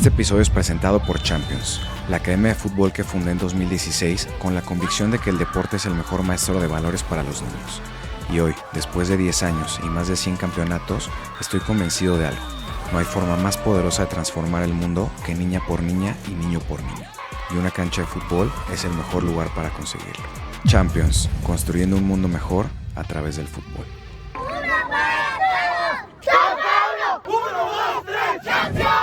Este episodio es presentado por Champions, la academia de fútbol que fundé en 2016 con la convicción de que el deporte es el mejor maestro de valores para los niños. Y hoy, después de 10 años y más de 100 campeonatos, estoy convencido de algo. No hay forma más poderosa de transformar el mundo que niña por niña y niño por niño. Y una cancha de fútbol es el mejor lugar para conseguirlo. Champions, construyendo un mundo mejor a través del fútbol. ¡Una para todos! ¡Chao, Paulo! ¡1, 2, 3, ¡Champions!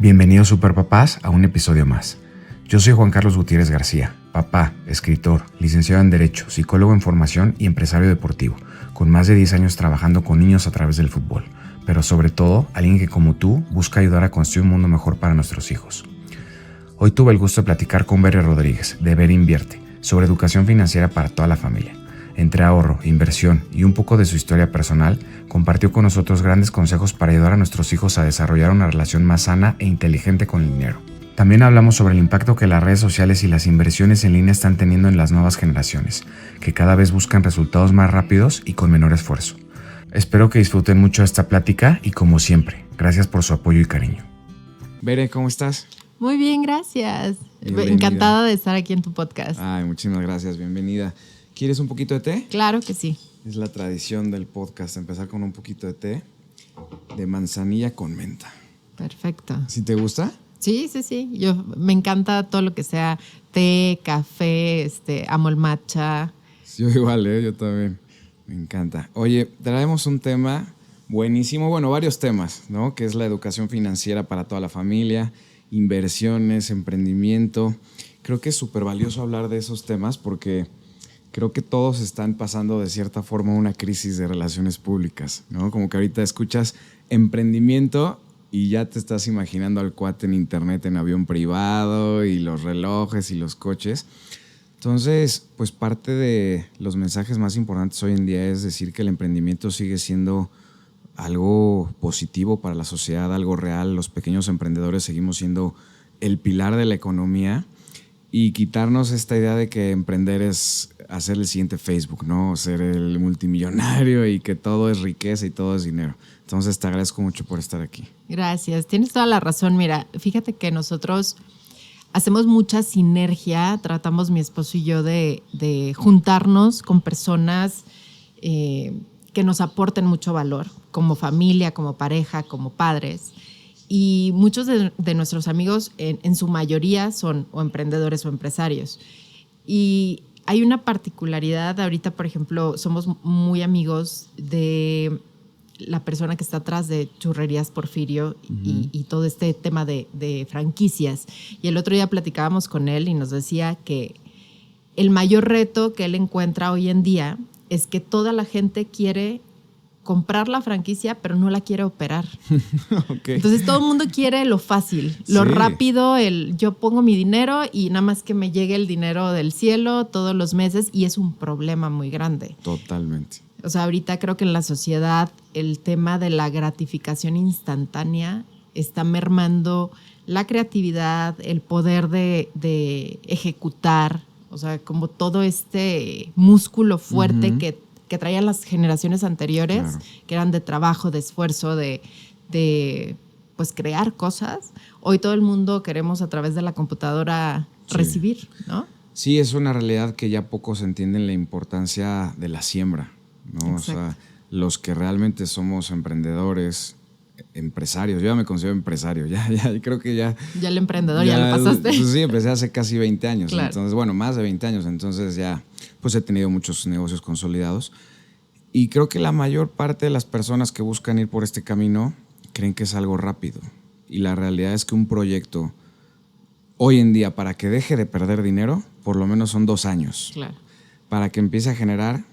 Bienvenidos Superpapás a un episodio más. Yo soy Juan Carlos Gutiérrez García, papá, escritor, licenciado en Derecho, psicólogo en formación y empresario deportivo, con más de 10 años trabajando con niños a través del fútbol, pero sobre todo, alguien que como tú busca ayudar a construir un mundo mejor para nuestros hijos. Hoy tuve el gusto de platicar con Bere Rodríguez, de Bere Invierte, sobre educación financiera para toda la familia. Entre ahorro, inversión y un poco de su historia personal, compartió con nosotros grandes consejos para ayudar a nuestros hijos a desarrollar una relación más sana e inteligente con el dinero. También hablamos sobre el impacto que las redes sociales y las inversiones en línea están teniendo en las nuevas generaciones, que cada vez buscan resultados más rápidos y con menor esfuerzo. Espero que disfruten mucho esta plática y, como siempre, gracias por su apoyo y cariño. Bere, ¿cómo estás? Muy bien, gracias. Bienvenida. Encantada de estar aquí en tu podcast. Ay, muchísimas gracias, bienvenida. ¿Quieres un poquito de té? Claro que sí. Es la tradición del podcast, empezar con un poquito de té de manzanilla con menta. Perfecto. ¿Sí te gusta? Sí. Me encanta todo lo que sea té, café, amo el matcha. Yo igual, yo también. Me encanta. Oye, traemos un tema buenísimo, bueno, varios temas, ¿no? Que es la educación financiera para toda la familia, inversiones, emprendimiento. Creo que es súper valioso hablar de esos temas porque creo que todos están pasando de cierta forma una crisis de relaciones públicas, ¿no? Como que ahorita escuchas emprendimiento y ya te estás imaginando al cuate en internet en avión privado y los relojes y los coches. Entonces, pues parte de los mensajes más importantes hoy en día es decir que el emprendimiento sigue siendo algo positivo para la sociedad, algo real. Los pequeños emprendedores seguimos siendo el pilar de la economía y quitarnos esta idea de que emprender es hacer el siguiente Facebook, ¿no? Ser el multimillonario y que todo es riqueza y todo es dinero. Entonces te agradezco mucho por estar aquí. Gracias, tienes toda la razón. Mira, fíjate que nosotros hacemos mucha sinergia, tratamos mi esposo y yo de juntarnos con personas que nos aporten mucho valor, como familia, como pareja, como padres. Y muchos de nuestros amigos, en su mayoría, son o emprendedores o empresarios. Y hay una particularidad, ahorita, por ejemplo, somos muy amigos de la persona que está atrás de Churrerías Porfirio y todo este tema de franquicias. Y el otro día platicábamos con él y nos decía que el mayor reto que él encuentra hoy en día es que toda la gente quiere comprar la franquicia, pero no la quiere operar. Okay. Entonces todo el mundo quiere lo fácil, lo rápido, yo pongo mi dinero y nada más que me llegue el dinero del cielo todos los meses, y es un problema muy grande. Totalmente. O sea, ahorita creo que en la sociedad el tema de la gratificación instantánea está mermando la creatividad, el poder de ejecutar, o sea, como todo este músculo fuerte que traían las generaciones anteriores, claro, que eran de trabajo, de esfuerzo, de pues crear cosas. Hoy todo el mundo queremos a través de la computadora recibir, ¿no? Sí, es una realidad que ya pocos entienden la importancia de la siembra, ¿no? Exacto. O sea, los que realmente somos emprendedores, empresarios, yo ya me considero empresario, ya creo que ya el emprendedor ya lo pasaste. Pues sí, empecé hace casi 20 años, claro. Entonces, bueno, más de 20 años, entonces ya pues he tenido muchos negocios consolidados y creo que la mayor parte de las personas que buscan ir por este camino creen que es algo rápido, y la realidad es que un proyecto hoy en día, para que deje de perder dinero, por lo menos son 2 años. Claro. Para que empiece a generar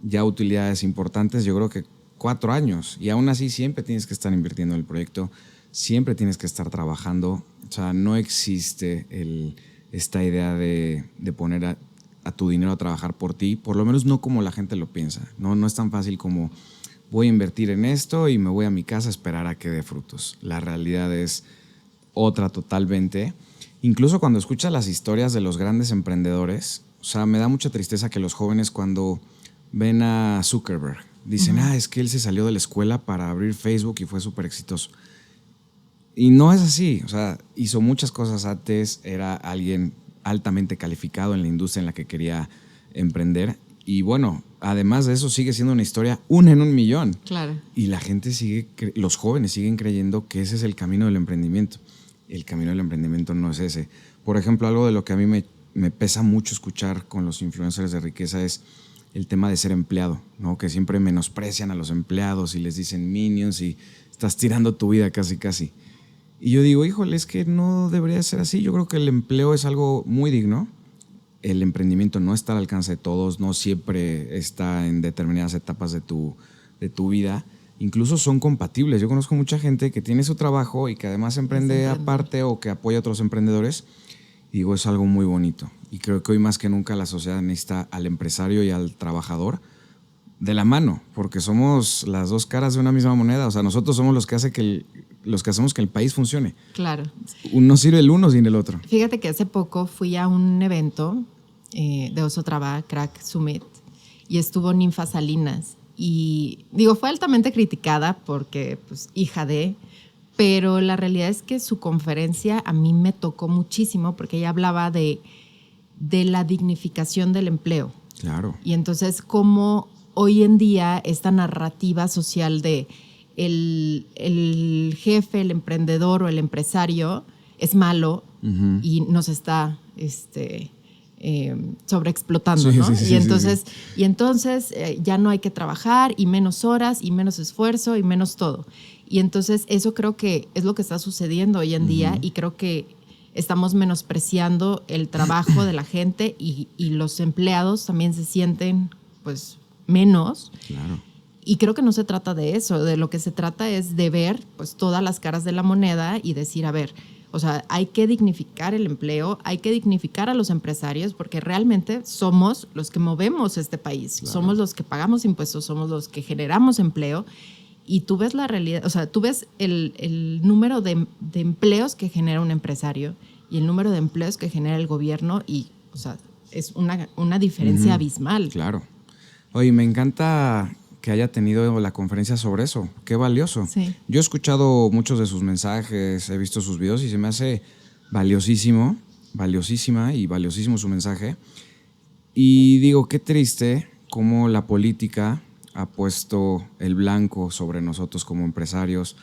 ya utilidades importantes, yo creo que 4 años, y aún así siempre tienes que estar invirtiendo en el proyecto, siempre tienes que estar trabajando. O sea, no existe esta idea de poner a tu dinero a trabajar por ti, por lo menos no como la gente lo piensa. No es tan fácil como voy a invertir en esto y me voy a mi casa a esperar a que dé frutos. La realidad es otra totalmente. Incluso cuando escuchas las historias de los grandes emprendedores, o sea, me da mucha tristeza que los jóvenes cuando ven a Zuckerberg dicen, es que él se salió de la escuela para abrir Facebook y fue súper exitoso. Y no es así, o sea, hizo muchas cosas antes, era alguien altamente calificado en la industria en la que quería emprender. Y bueno, además de eso sigue siendo una historia una en un millón. Claro. Y la gente los jóvenes siguen creyendo que ese es el camino del emprendimiento. El camino del emprendimiento no es ese. Por ejemplo, algo de lo que a mí me pesa mucho escuchar con los influencers de riqueza es el tema de ser empleado, ¿no? Que siempre menosprecian a los empleados y les dicen minions y estás tirando tu vida casi, casi. Y yo digo, híjole, es que no debería ser así. Yo creo que el empleo es algo muy digno. El emprendimiento no está al alcance de todos, no siempre está en determinadas etapas de tu vida. Incluso son compatibles. Yo conozco mucha gente que tiene su trabajo y que además emprende aparte o que apoya a otros emprendedores. Y digo, es algo muy bonito. Y creo que hoy más que nunca la sociedad necesita al empresario y al trabajador de la mano, porque somos las dos caras de una misma moneda. O sea, nosotros somos los que hacemos que el país funcione. Claro. No sirve el uno sin el otro. Fíjate que hace poco fui a un evento de Osotrava, Crack Summit, y estuvo Ninfa Salinas. Y digo, fue altamente criticada porque, pues, hija de... Pero la realidad es que su conferencia a mí me tocó muchísimo porque ella hablaba de la dignificación del empleo. Claro. Y entonces, cómo hoy en día esta narrativa social de el jefe, el emprendedor o el empresario es malo y nos está sobreexplotando, sí, ¿no? Sí, y entonces ya no hay que trabajar y menos horas y menos esfuerzo y menos todo. Y entonces eso creo que es lo que está sucediendo hoy en día y creo que estamos menospreciando el trabajo de la gente y los empleados también se sienten pues menos. Claro. Y creo que no se trata de eso, de lo que se trata es de ver pues todas las caras de la moneda y decir, a ver, o sea, hay que dignificar el empleo, hay que dignificar a los empresarios porque realmente somos los que movemos este país, claro. Somos los que pagamos impuestos, somos los que generamos empleo y tú ves la realidad, o sea, tú ves el número de empleos que genera un empresario y el número de empleos que genera el gobierno y, o sea, es una diferencia abismal. Claro. Oye, me encanta que haya tenido la conferencia sobre eso. Qué valioso. Sí. Yo he escuchado muchos de sus mensajes, he visto sus videos y se me hace valiosísimo su mensaje. Y digo, qué triste cómo la política ha puesto el blanco sobre nosotros como empresarios,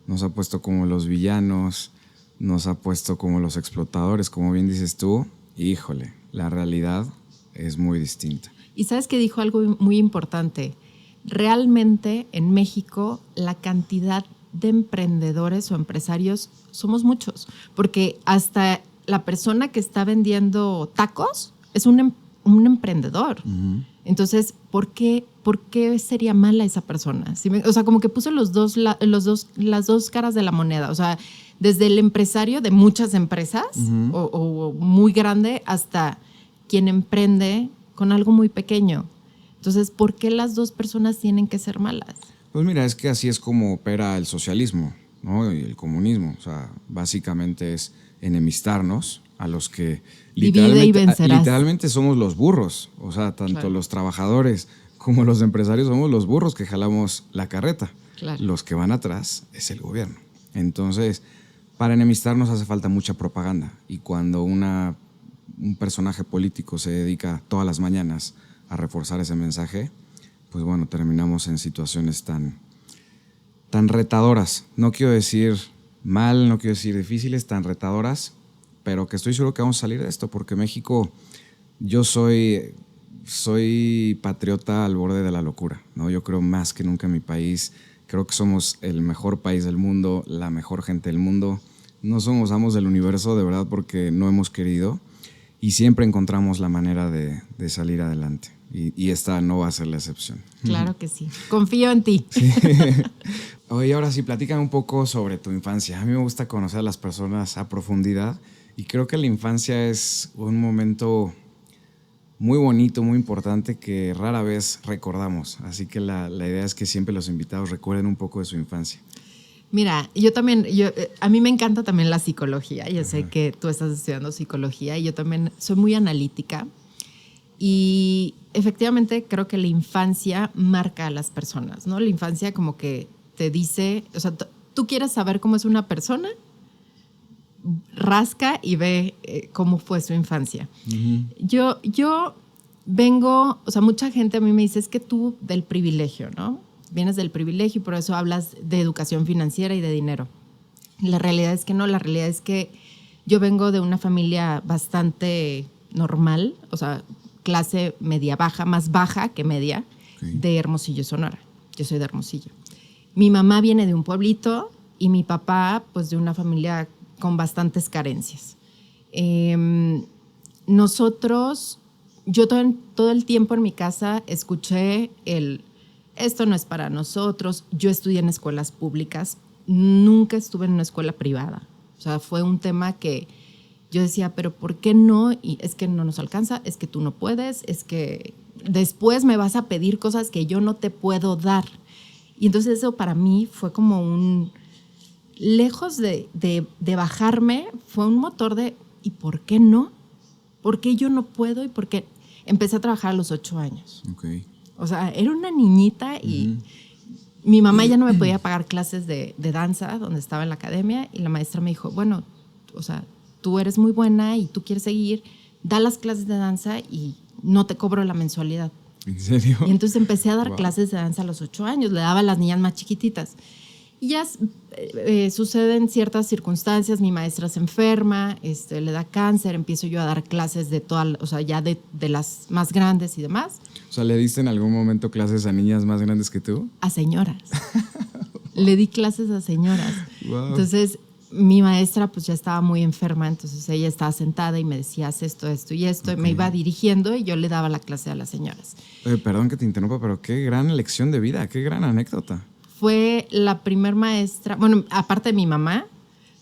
nos ha puesto como los villanos, nos ha puesto como los explotadores, como bien dices tú. Híjole, la realidad es muy distinta. Y sabes que dijo algo muy importante. Realmente en México la cantidad de emprendedores o empresarios somos muchos, porque hasta la persona que está vendiendo tacos es un emprendedor. Entonces, ¿por qué sería mala esa persona? O sea, como que puso las dos caras de la moneda. O sea, desde el empresario de muchas empresas o muy grande hasta quien emprende con algo muy pequeño. Entonces, ¿por qué las dos personas tienen que ser malas? Pues mira, es que así es como opera el socialismo, ¿no? Y el comunismo. O sea, básicamente es enemistarnos a los que literalmente somos los burros. O sea, tanto los trabajadores como los empresarios somos los burros que jalamos la carreta. Claro. Los que van atrás es el gobierno. Entonces, para enemistarnos hace falta mucha propaganda. Y cuando un personaje político se dedica todas las mañanas a reforzar ese mensaje, pues bueno, terminamos en situaciones tan retadoras. No quiero decir mal, no quiero decir difíciles, tan retadoras, pero que estoy seguro que vamos a salir de esto, porque México, yo soy patriota al borde de la locura, ¿no? Yo creo más que nunca en mi país, creo que somos el mejor país del mundo, la mejor gente del mundo. No somos amos del universo, de verdad, porque no hemos querido y siempre encontramos la manera de salir adelante. Y esta no va a ser la excepción. Claro que sí. Confío en ti. Sí. Oye, ahora sí, platícame un poco sobre tu infancia. A mí me gusta conocer a las personas a profundidad y creo que la infancia es un momento muy bonito, muy importante que rara vez recordamos. Así que la idea es que siempre los invitados recuerden un poco de su infancia. Mira, yo también, a mí me encanta también la psicología. Yo sé que tú estás estudiando psicología y yo también soy muy analítica. Y efectivamente creo que la infancia marca a las personas, ¿no? La infancia como que te dice, o sea, tú quieres saber cómo es una persona, rasca y ve cómo fue su infancia. Yo vengo, o sea, mucha gente a mí me dice, es que tú del privilegio, ¿no? Vienes del privilegio y por eso hablas de educación financiera y de dinero. La realidad es que no, la realidad es que yo vengo de una familia bastante normal, o sea, clase media baja, más baja que media, de Hermosillo, Sonora. Yo soy de Hermosillo. Mi mamá viene de un pueblito y mi papá, pues, de una familia con bastantes carencias. Nosotros, yo todo el tiempo en mi casa escuché esto no es para nosotros. Yo estudié en escuelas públicas, nunca estuve en una escuela privada. O sea, fue un tema que yo decía, pero ¿por qué no? Y es que no nos alcanza, es que tú no puedes, es que después me vas a pedir cosas que yo no te puedo dar. Y entonces eso para mí fue como lejos de bajarme, fue un motor de, ¿y por qué no? ¿Por qué yo no puedo? Y por qué empecé a trabajar a los 8 años. Okay. O sea, era una niñita y mi mamá ya no me podía pagar clases de danza donde estaba en la academia y la maestra me dijo, bueno, o sea, tú eres muy buena y tú quieres seguir, da las clases de danza y no te cobro la mensualidad. ¿En serio? Y entonces empecé a dar clases de danza a los 8 años, le daba a las niñas más chiquititas. Y ya suceden ciertas circunstancias, mi maestra se enferma, le da cáncer, empiezo yo a dar clases de todas, o sea, ya de las más grandes y demás. O sea, ¿le diste en algún momento clases a niñas más grandes que tú? A señoras. Le di clases a señoras. Wow. Entonces, mi maestra pues ya estaba muy enferma, entonces ella estaba sentada y me decía, haz esto, esto y esto, y me iba dirigiendo y yo le daba la clase a las señoras. Perdón que te interrumpa, pero qué gran lección de vida, qué gran anécdota. Fue la primer maestra, bueno, aparte de mi mamá,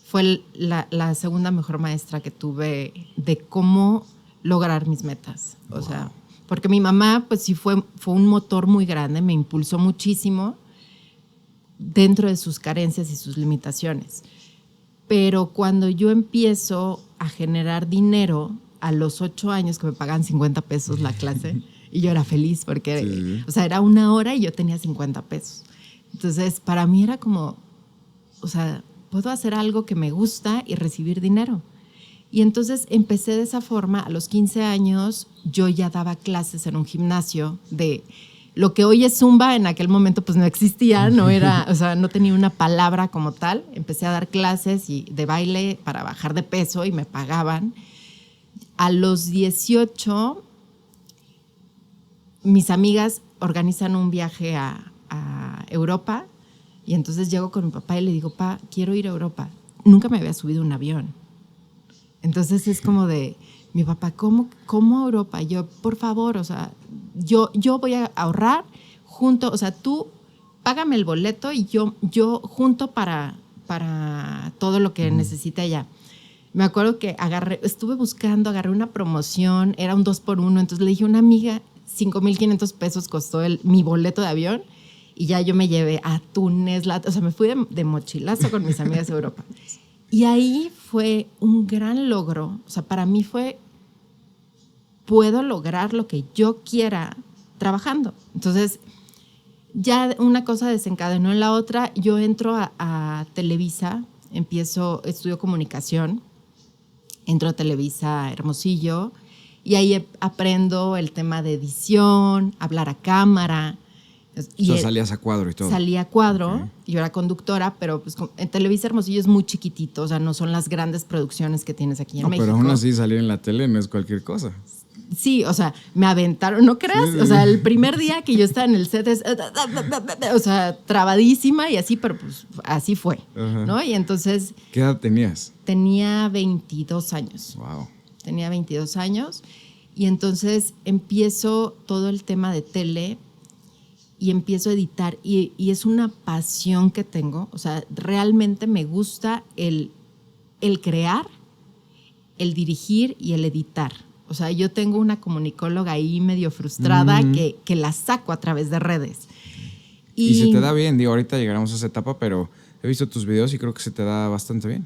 fue la segunda mejor maestra que tuve de cómo lograr mis metas. O sea, porque mi mamá, pues sí fue un motor muy grande, me impulsó muchísimo dentro de sus carencias y sus limitaciones. Pero cuando yo empiezo a generar dinero a los 8 años, que me pagan 50 pesos la clase, y yo era feliz porque, o sea, era 1 hora y yo tenía 50 pesos. Entonces, para mí era como, o sea, puedo hacer algo que me gusta y recibir dinero. Y entonces empecé de esa forma. A los 15 años yo ya daba clases en un gimnasio de lo que hoy es Zumba, en aquel momento pues no existía, no era, o sea, no tenía una palabra como tal. Empecé a dar clases de baile para bajar de peso y me pagaban. A los 18, mis amigas organizan un viaje a Europa y entonces llego con mi papá y le digo, pa, quiero ir a Europa. Nunca me había subido un avión. Entonces es como de, mi papá, ¿cómo a Europa? Yo, por favor, o sea, yo voy a ahorrar junto, o sea, tú págame el boleto y yo junto para todo lo que necesite allá. Me acuerdo que estuve buscando, agarré una promoción, era un 2x1, entonces le dije a una amiga, 5,500 pesos costó mi boleto de avión y ya yo me llevé a Túnez, o sea, me fui de mochilazo con mis amigas de Europa. Y ahí fue un gran logro, o sea, para mí fue, puedo lograr lo que yo quiera trabajando. Entonces, ya una cosa desencadenó en la otra, yo entro a Televisa, estudio comunicación, entro a Televisa Hermosillo y ahí aprendo el tema de edición, hablar a cámara. O sea, salías a cuadro y todo. Salía a cuadro, yo era conductora, pero pues en Televisa Hermosillo es muy chiquitito, o sea, no son las grandes producciones que tienes aquí en México. Pero aún así salir en la tele no es cualquier cosa. Sí, o sea, me aventaron, ¿no creas? Sí. O sea, el primer día que yo estaba en el set o sea, trabadísima y así, pero pues así fue, ¿no? Y entonces... ¿Qué edad tenías? Tenía 22 años. Wow. Tenía 22 años y entonces empiezo todo el tema de tele y empiezo a editar y es una pasión que tengo, o sea, realmente me gusta el crear, el dirigir y el editar. O sea, yo tengo una comunicóloga ahí medio frustrada que la saco a través de redes. Y se te da bien, digo, ahorita llegaremos a esa etapa, pero He visto tus videos y creo que se te da bastante bien.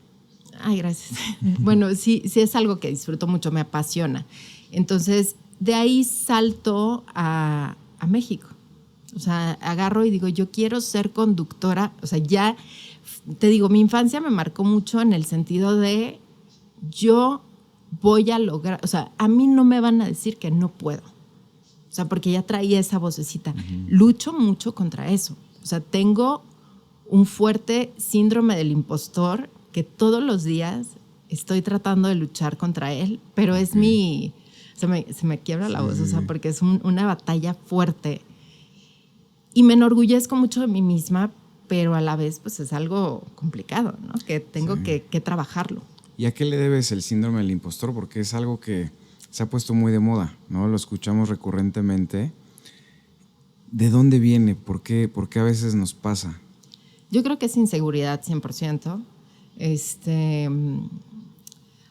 Ay, gracias. Bueno, sí es algo que disfruto mucho, me apasiona. Entonces, de ahí salto a México. O sea, agarro y digo, yo quiero ser conductora. O sea, ya, te digo, mi infancia me marcó mucho en el sentido de yo voy a lograr, o sea, a mí no me van a decir que no puedo. O sea, porque ya traía esa vocecita. Lucho mucho contra eso. O sea, tengo un fuerte síndrome del impostor que todos los días estoy tratando de luchar contra él, pero es mi... Se me quiebra la voz, o sea, porque es una batalla fuerte. Y me enorgullezco mucho de mí misma, pero a la vez pues es algo complicado, ¿no? Que tengo que trabajarlo. ¿Y a qué le debes el síndrome del impostor? Porque es algo que se ha puesto muy de moda, ¿no? Lo escuchamos recurrentemente. ¿De dónde viene? ¿Por qué a veces nos pasa? Yo creo que es inseguridad 100%.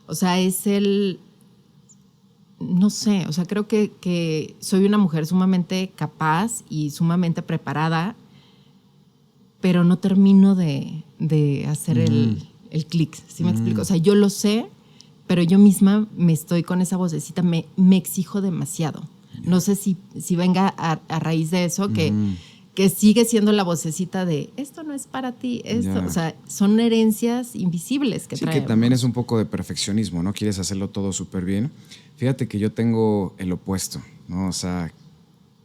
O sea, es el... No sé, o sea, creo que soy una mujer sumamente capaz y sumamente preparada, pero no termino de hacer el clic, ¿sí me explico? O sea, yo lo sé, pero yo misma me estoy con esa vocecita, me exijo demasiado. No sé si venga a raíz de eso, que sigue siendo la vocecita de esto no es para ti, esto, o sea, son herencias invisibles que traemos. Sí, que también es un poco de perfeccionismo, ¿no? Quieres hacerlo todo súper bien. Fíjate que yo tengo el opuesto, ¿no? O sea,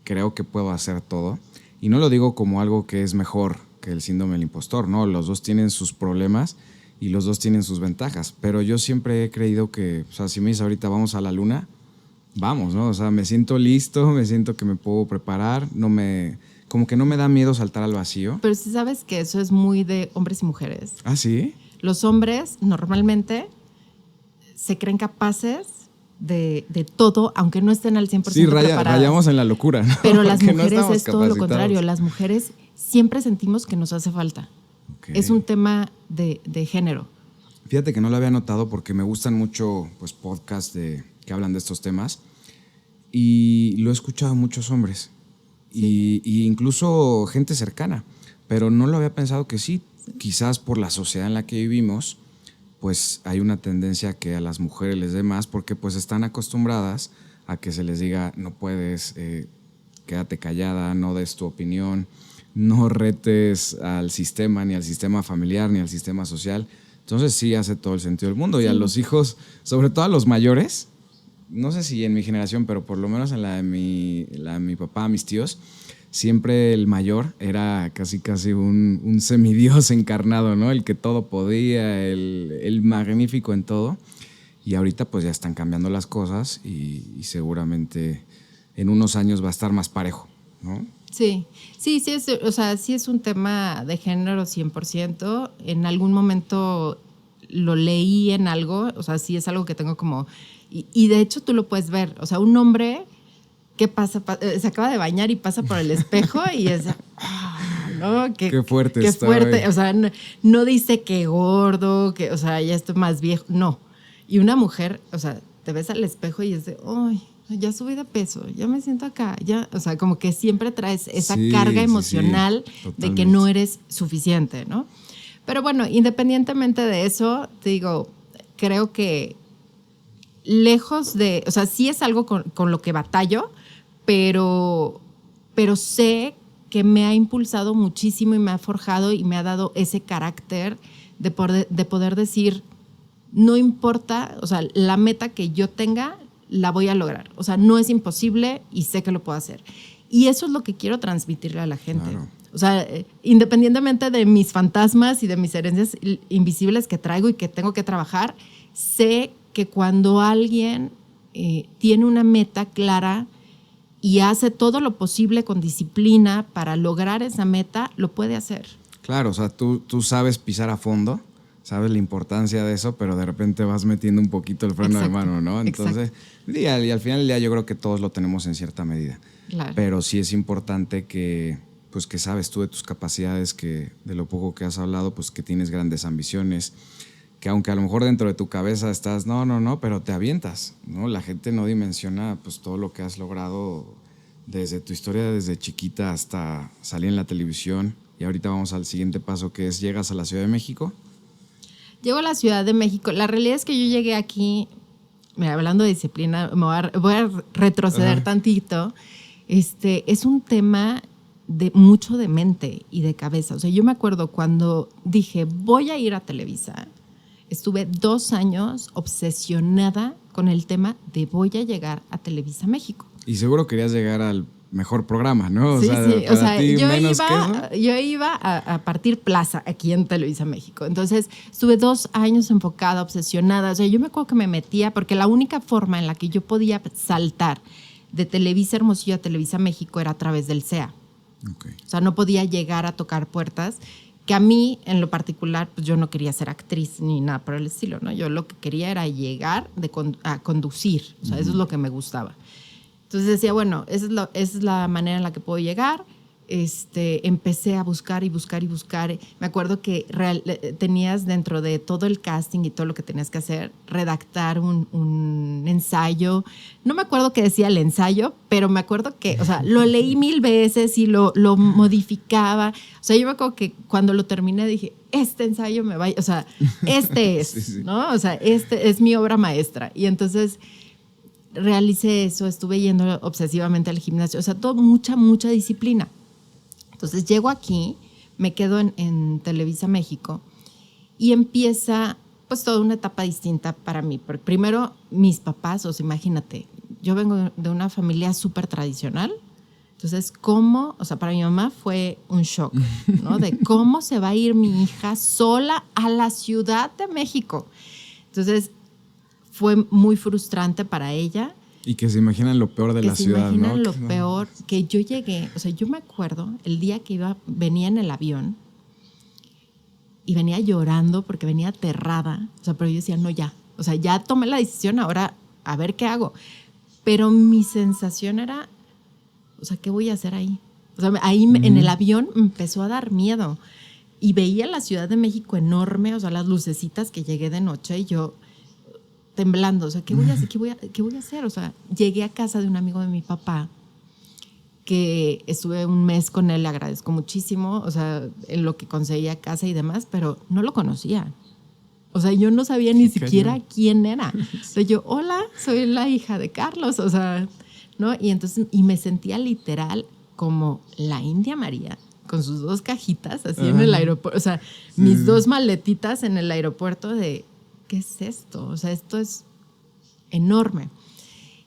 creo que puedo hacer todo. Y no lo digo como algo que es mejor que el síndrome del impostor, ¿no? Los dos tienen sus problemas y los dos tienen sus ventajas. Pero yo siempre he creído que, o sea, si me dices ahorita vamos a la luna, vamos, ¿no? O sea, me siento listo, me siento que me puedo preparar, como que no me da miedo saltar al vacío. Pero sí sabes que eso es muy de hombres y mujeres. ¿Ah, sí? Los hombres normalmente se creen capaces de todo, aunque no estén al 100% preparadas. Rayamos en la locura, ¿no? Pero las Porque mujeres no es todo lo contrario. Las mujeres siempre sentimos que nos hace falta. Okay. Es un tema de género. Fíjate que no lo había notado porque me gustan mucho pues, podcasts que hablan de estos temas y lo he escuchado a muchos hombres y incluso gente cercana, pero no lo había pensado que sí. Quizás por la sociedad en la que vivimos pues hay una tendencia a que a las mujeres les dé más porque pues están acostumbradas a que se les diga no puedes, quédate callada, no des tu opinión, no retes al sistema, ni al sistema familiar, ni al sistema social. Entonces sí hace todo el sentido del mundo. Sí. Y a los hijos, sobre todo a los mayores, no sé si en mi generación, pero por lo menos en la de mi papá, mis tíos, siempre el mayor era casi un semidios encarnado, ¿no? El que todo podía, el magnífico en todo. Y ahorita pues ya están cambiando las cosas y seguramente en unos años va a estar más parejo, ¿no? Sí, o sea, sí es un tema de género 100%. En algún momento lo leí en algo, o sea, sí es algo que tengo como... Y de hecho tú lo puedes ver, o sea, un hombre... ¿Qué pasa? Se acaba de bañar y pasa por el espejo y es... ¿no? Qué fuerte qué está. Fuerte. O sea, no dice que gordo, que, o sea, ya estoy más viejo. No. Y una mujer, o sea, te ves al espejo y es de, ¡ay! Ya subí de peso, ya me siento acá. Ya, o sea, como que siempre traes esa carga emocional de que no eres suficiente, ¿no? Pero bueno, independientemente de eso, te digo, creo que lejos de... O sea, sí es algo con lo que batallo, pero sé que me ha impulsado muchísimo y me ha forjado y me ha dado ese carácter de poder decir, no importa, o sea, la meta que yo tenga, la voy a lograr. O sea, no es imposible y sé que lo puedo hacer. Y eso es lo que quiero transmitirle a la gente. Claro. O sea, independientemente de mis fantasmas y de mis herencias invisibles que traigo y que tengo que trabajar, sé que cuando alguien tiene una meta clara y hace todo lo posible con disciplina para lograr esa meta, lo puede hacer. Claro, o sea, tú sabes pisar a fondo, sabes la importancia de eso, pero de repente vas metiendo un poquito el freno de mano, ¿no? Entonces, y al final del día yo creo que todos lo tenemos en cierta medida. Claro. Pero sí es importante que sabes tú de tus capacidades, que de lo poco que has hablado, pues que tienes grandes ambiciones, que aunque a lo mejor dentro de tu cabeza estás, no, pero te avientas, ¿no? La gente no dimensiona pues todo lo que has logrado desde tu historia, desde chiquita hasta salir en la televisión y ahorita vamos al siguiente paso, que es llegas a la Ciudad de México. Llego a la Ciudad de México. La realidad es que yo llegué aquí, mira, hablando de disciplina, voy a retroceder tantito. Es un tema de mucho de mente y de cabeza. O sea, yo me acuerdo cuando dije, voy a ir a Televisa, estuve 2 años obsesionada con el tema de voy a llegar a Televisa México. Y seguro querías llegar al mejor programa, ¿no? Sí, sí. O sea, ti, yo iba a partir plaza aquí en Televisa México. Entonces, estuve 2 años enfocada, obsesionada. O sea, yo me acuerdo que me metía, porque la única forma en la que yo podía saltar de Televisa Hermosillo a Televisa México era a través del CEA. Okay. O sea, no podía llegar a tocar puertas, que a mí, en lo particular, pues yo no quería ser actriz ni nada por el estilo, ¿no? Yo lo que quería era llegar a conducir. O sea, eso es lo que me gustaba. Entonces decía, bueno, esa es la manera en la que puedo llegar. Empecé a buscar y buscar y buscar. Me acuerdo que tenías dentro de todo el casting y todo lo que tenías que hacer, redactar un ensayo. No me acuerdo qué decía el ensayo, pero me acuerdo que, o sea, lo leí 1000 veces y lo modificaba. O sea, yo me acuerdo que cuando lo terminé dije, este ensayo me va, o sea, este es, sí. ¿No? O sea, este es mi obra maestra. Y entonces realicé eso, estuve yendo obsesivamente al gimnasio. O sea, mucha disciplina. Entonces llego aquí, me quedo en Televisa México y empieza pues toda una etapa distinta para mí. Porque primero mis papás, o sea, imagínate, yo vengo de una familia súper tradicional. Entonces, para mi mamá fue un shock, ¿no? De cómo se va a ir mi hija sola a la Ciudad de México. Entonces, fue muy frustrante para ella. Y que se imaginan lo peor de la ciudad, ¿no? Que se imaginan lo peor, que yo llegué, o sea, yo me acuerdo el día que venía en el avión y venía llorando porque venía aterrada, o sea, pero yo decía, no, ya, o sea, ya tomé la decisión, ahora a ver qué hago. Pero mi sensación era, o sea, ¿qué voy a hacer ahí? O sea, ahí en el avión me empezó a dar miedo y veía la Ciudad de México enorme, o sea, las lucecitas que llegué de noche y yo temblando, o sea, ¿qué voy a hacer? ¿Qué voy a hacer? O sea, llegué a casa de un amigo de mi papá que estuve 1 mes con él, le agradezco muchísimo, o sea, en lo que conseguía casa y demás, pero no lo conocía. O sea, yo no sabía ni siquiera quién era. O sea, yo, hola, soy la hija de Carlos, o sea, ¿no? Y entonces, me sentía literal como la India María, con sus 2 cajitas así en el aeropuerto, o sea, mis 2 maletitas en el aeropuerto de, ¿qué es esto? O sea, esto es enorme.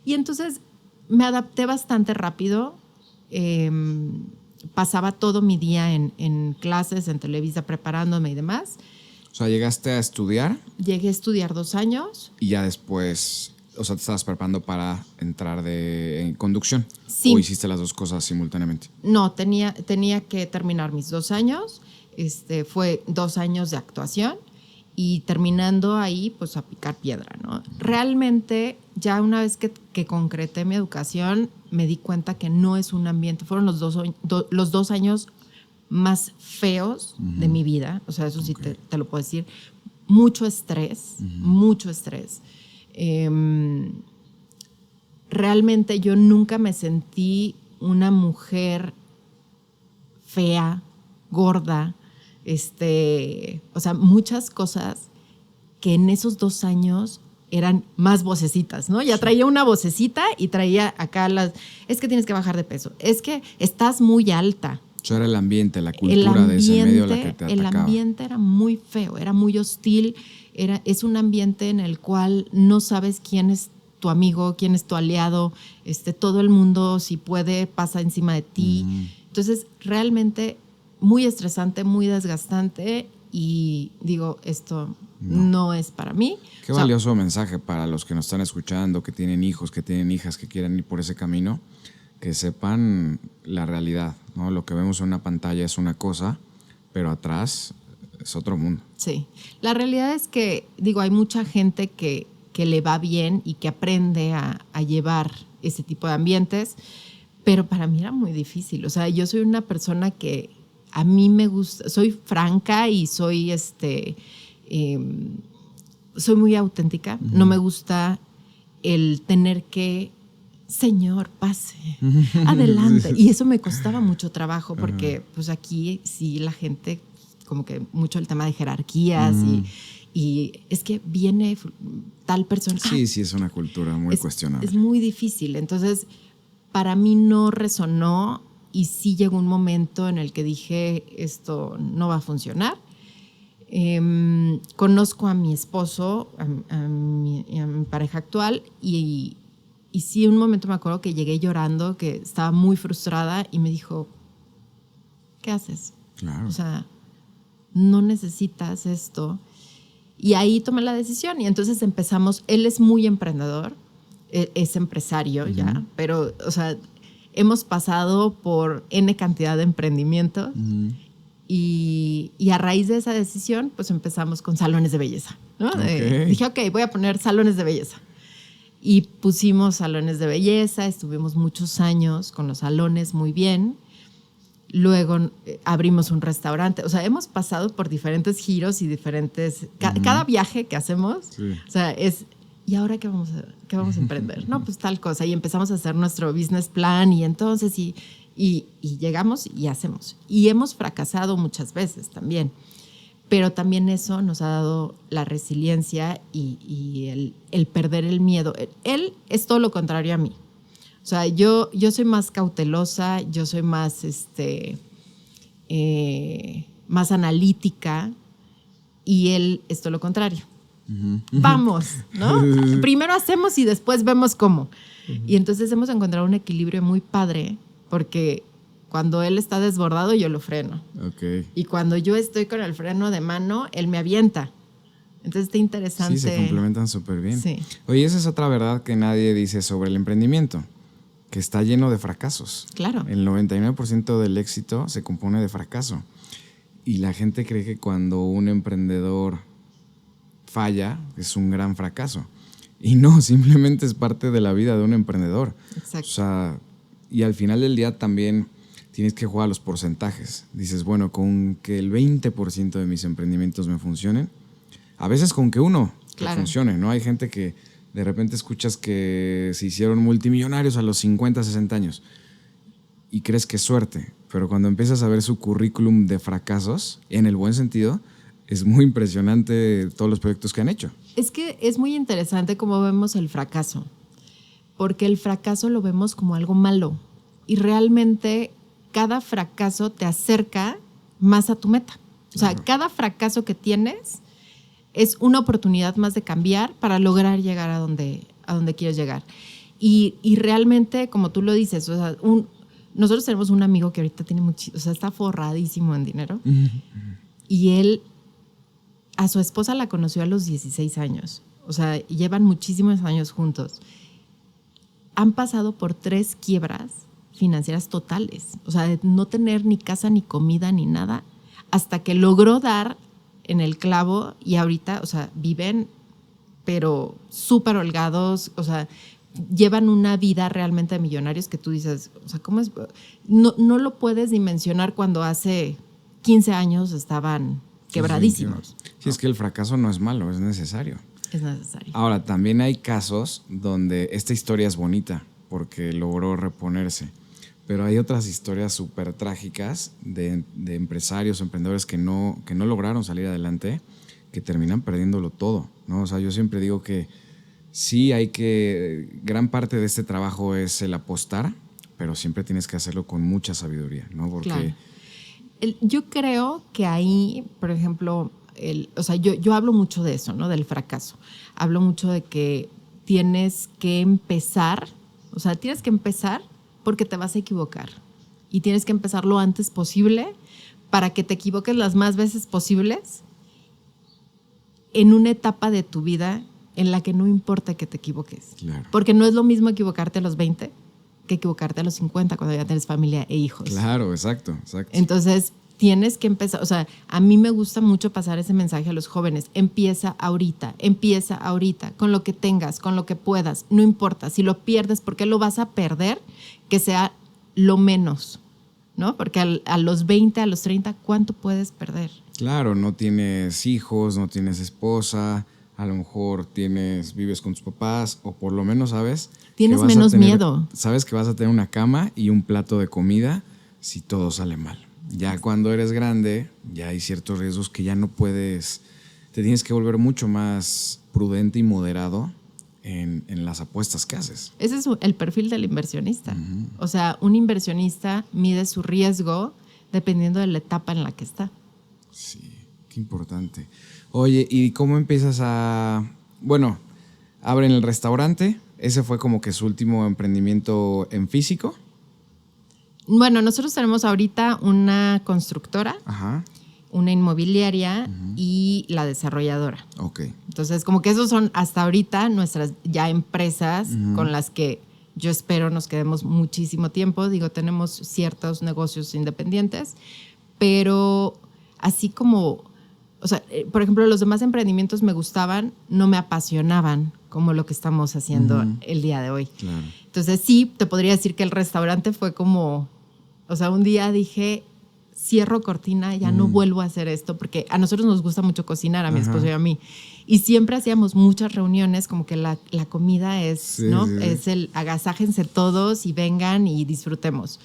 Y entonces me adapté bastante rápido. Pasaba todo mi día en clases, en Televisa, preparándome y demás. O sea, ¿llegaste a estudiar? Llegué a estudiar 2 años. Y ya después, o sea, te estabas preparando para entrar en conducción. Sí. ¿O hiciste las 2 cosas simultáneamente? No, tenía que terminar mis 2 años. Fue 2 años de actuación. Y terminando ahí, pues a picar piedra, ¿no? Realmente, ya una vez que concreté mi educación, me di cuenta que no es un ambiente. Fueron los 2 años más feos de mi vida. O sea, eso sí te lo puedo decir. Mucho estrés, mucho estrés. Realmente yo nunca me sentí una mujer fea, gorda, o sea, muchas cosas que en esos 2 años eran más vocecitas, ¿no? Ya traía una vocecita y traía acá es que tienes que bajar de peso, es que estás muy alta. Eso era el ambiente, la cultura de ese medio la que te atacaba. El ambiente era muy feo, era muy hostil, es un ambiente en el cual no sabes quién es tu amigo, quién es tu aliado, todo el mundo, si puede, pasa encima de ti. Entonces, realmente muy estresante, muy desgastante y digo, esto no es para mí. Qué valioso mensaje para los que nos están escuchando, que tienen hijos, que tienen hijas, que quieren ir por ese camino, que sepan la realidad, ¿no? Lo que vemos en una pantalla es una cosa, pero atrás es otro mundo. Sí, la realidad es que, digo, hay mucha gente que le va bien y que aprende a llevar ese tipo de ambientes, pero para mí era muy difícil. O sea, yo soy una persona que a mí me gusta, soy franca y soy soy muy auténtica. No me gusta el tener que señor, pase, adelante. Y eso me costaba mucho trabajo porque pues aquí sí la gente, como que mucho el tema de jerarquías y es que viene tal persona. Sí, sí, es una cultura muy cuestionable. Es muy difícil. Entonces, para mí no resonó y sí llegó un momento en el que dije, esto no va a funcionar. Conozco a mi esposo, a mi pareja actual y sí, un momento me acuerdo que llegué llorando, que estaba muy frustrada y me dijo, ¿qué haces? Claro. O sea, no necesitas esto. Y ahí tomé la decisión y entonces empezamos. Él es muy emprendedor, es empresario ya, pero, o sea, hemos pasado por N cantidad de emprendimientos y a raíz de esa decisión, pues empezamos con salones de belleza, ¿no? Dije, ok, voy a poner salones de belleza. Y pusimos salones de belleza, estuvimos muchos años con los salones muy bien. Luego abrimos un restaurante. O sea, hemos pasado por diferentes giros y diferentes... Cada viaje que hacemos, o sea, es... ¿Y ahora qué vamos a emprender? No, pues tal cosa. Y empezamos a hacer nuestro business plan y entonces y llegamos y hacemos. Y hemos fracasado muchas veces también. Pero también eso nos ha dado la resiliencia y el perder el miedo. Él es todo lo contrario a mí. O sea, yo soy más cautelosa, yo soy más, más analítica y él es todo lo contrario. Vamos, ¿no? Primero hacemos y después vemos cómo. Y entonces hemos encontrado un equilibrio muy padre porque cuando él está desbordado, yo lo freno. Okay. Y cuando yo estoy con el freno de mano, él me avienta. Entonces está interesante. Sí, se complementan súper bien. Sí. Oye, esa es otra verdad que nadie dice sobre el emprendimiento, que está lleno de fracasos. Claro. El 99% del éxito se compone de fracaso. Y la gente cree que cuando un emprendedor falla, es un gran fracaso. Y no, simplemente es parte de la vida de un emprendedor. Exacto. O sea, y al final del día también tienes que jugar a los porcentajes. Dices, bueno, con que el 20% de mis emprendimientos me funcionen, a veces con que uno funcione, ¿no? Hay gente que de repente escuchas que se hicieron multimillonarios a los 50, 60 años y crees que es suerte, pero cuando empiezas a ver su currículum de fracasos, en el buen sentido, es muy impresionante todos los proyectos que han hecho. Es que es muy interesante cómo vemos el fracaso, porque el fracaso lo vemos como algo malo y realmente cada fracaso te acerca más a tu meta. O sea, cada fracaso que tienes es una oportunidad más de cambiar para lograr llegar a donde quieres llegar. Y realmente, como tú lo dices, o sea, nosotros tenemos un amigo que ahorita tiene o sea, está forradísimo en dinero. Y él, a su esposa la conoció a los 16 años. O sea, llevan muchísimos años juntos. Han pasado por 3 quiebras financieras totales. O sea, de no tener ni casa, ni comida, ni nada, hasta que logró dar en el clavo y ahorita, o sea, viven, pero súper holgados, o sea, llevan una vida realmente de millonarios que tú dices, o sea, ¿cómo es? No lo puedes dimensionar cuando hace 15 años estaban quebradísimos. Sí, es que el fracaso no es malo, es necesario. Es necesario. Ahora, también hay casos donde esta historia es bonita porque logró reponerse, pero hay otras historias súper trágicas de empresarios, emprendedores que no lograron salir adelante, que terminan perdiéndolo todo, ¿no? O sea, yo siempre digo que sí gran parte de este trabajo es el apostar, pero siempre tienes que hacerlo con mucha sabiduría, ¿no? Porque claro. Yo creo que ahí, por ejemplo, o sea, yo hablo mucho de eso, ¿no? Del fracaso. Hablo mucho de que tienes que empezar, o sea, tienes que empezar porque te vas a equivocar. Y tienes que empezar lo antes posible para que te equivoques las más veces posibles en una etapa de tu vida en la que no importa que te equivoques. Claro. Porque no es lo mismo equivocarte a los 20 que equivocarte a los 50 cuando ya tienes familia e hijos. Claro, exacto. Entonces, tienes que empezar, o sea, a mí me gusta mucho pasar ese mensaje a los jóvenes. Empieza ahorita, con lo que tengas, con lo que puedas. No importa, si lo pierdes, ¿por qué lo vas a perder? Que sea lo menos, ¿no? Porque a los 20, a los 30, ¿cuánto puedes perder? Claro, no tienes hijos, no tienes esposa, a lo mejor vives con tus papás o por lo menos sabes... Tienes menos miedo. Sabes que vas a tener una cama y un plato de comida si todo sale mal. Ya cuando eres grande, ya hay ciertos riesgos que ya no puedes... Te tienes que volver mucho más prudente y moderado en las apuestas que haces. Ese es el perfil del inversionista. O sea, un inversionista mide su riesgo dependiendo de la etapa en la que está. Sí, qué importante. Oye, ¿y cómo empiezas a...? Bueno, abren el restaurante. ¿Ese fue como que su último emprendimiento en físico? Bueno, nosotros tenemos ahorita una constructora, Ajá. una inmobiliaria y la desarrolladora. Ok. Entonces, como que esos son hasta ahorita nuestras ya empresas con las que yo espero nos quedemos muchísimo tiempo. Digo, tenemos ciertos negocios independientes, pero así como, o sea, por ejemplo, los demás emprendimientos me gustaban, no me apasionaban como lo que estamos haciendo el día de hoy. Claro. Entonces, sí, te podría decir que el restaurante fue como, o sea, un día dije, cierro cortina, ya no vuelvo a hacer esto, porque a nosotros nos gusta mucho cocinar, a mi esposo y a mí. Y siempre hacíamos muchas reuniones, como que la comida es, Sí, ¿no? sí. Es el agasájense todos y vengan y disfrutemos.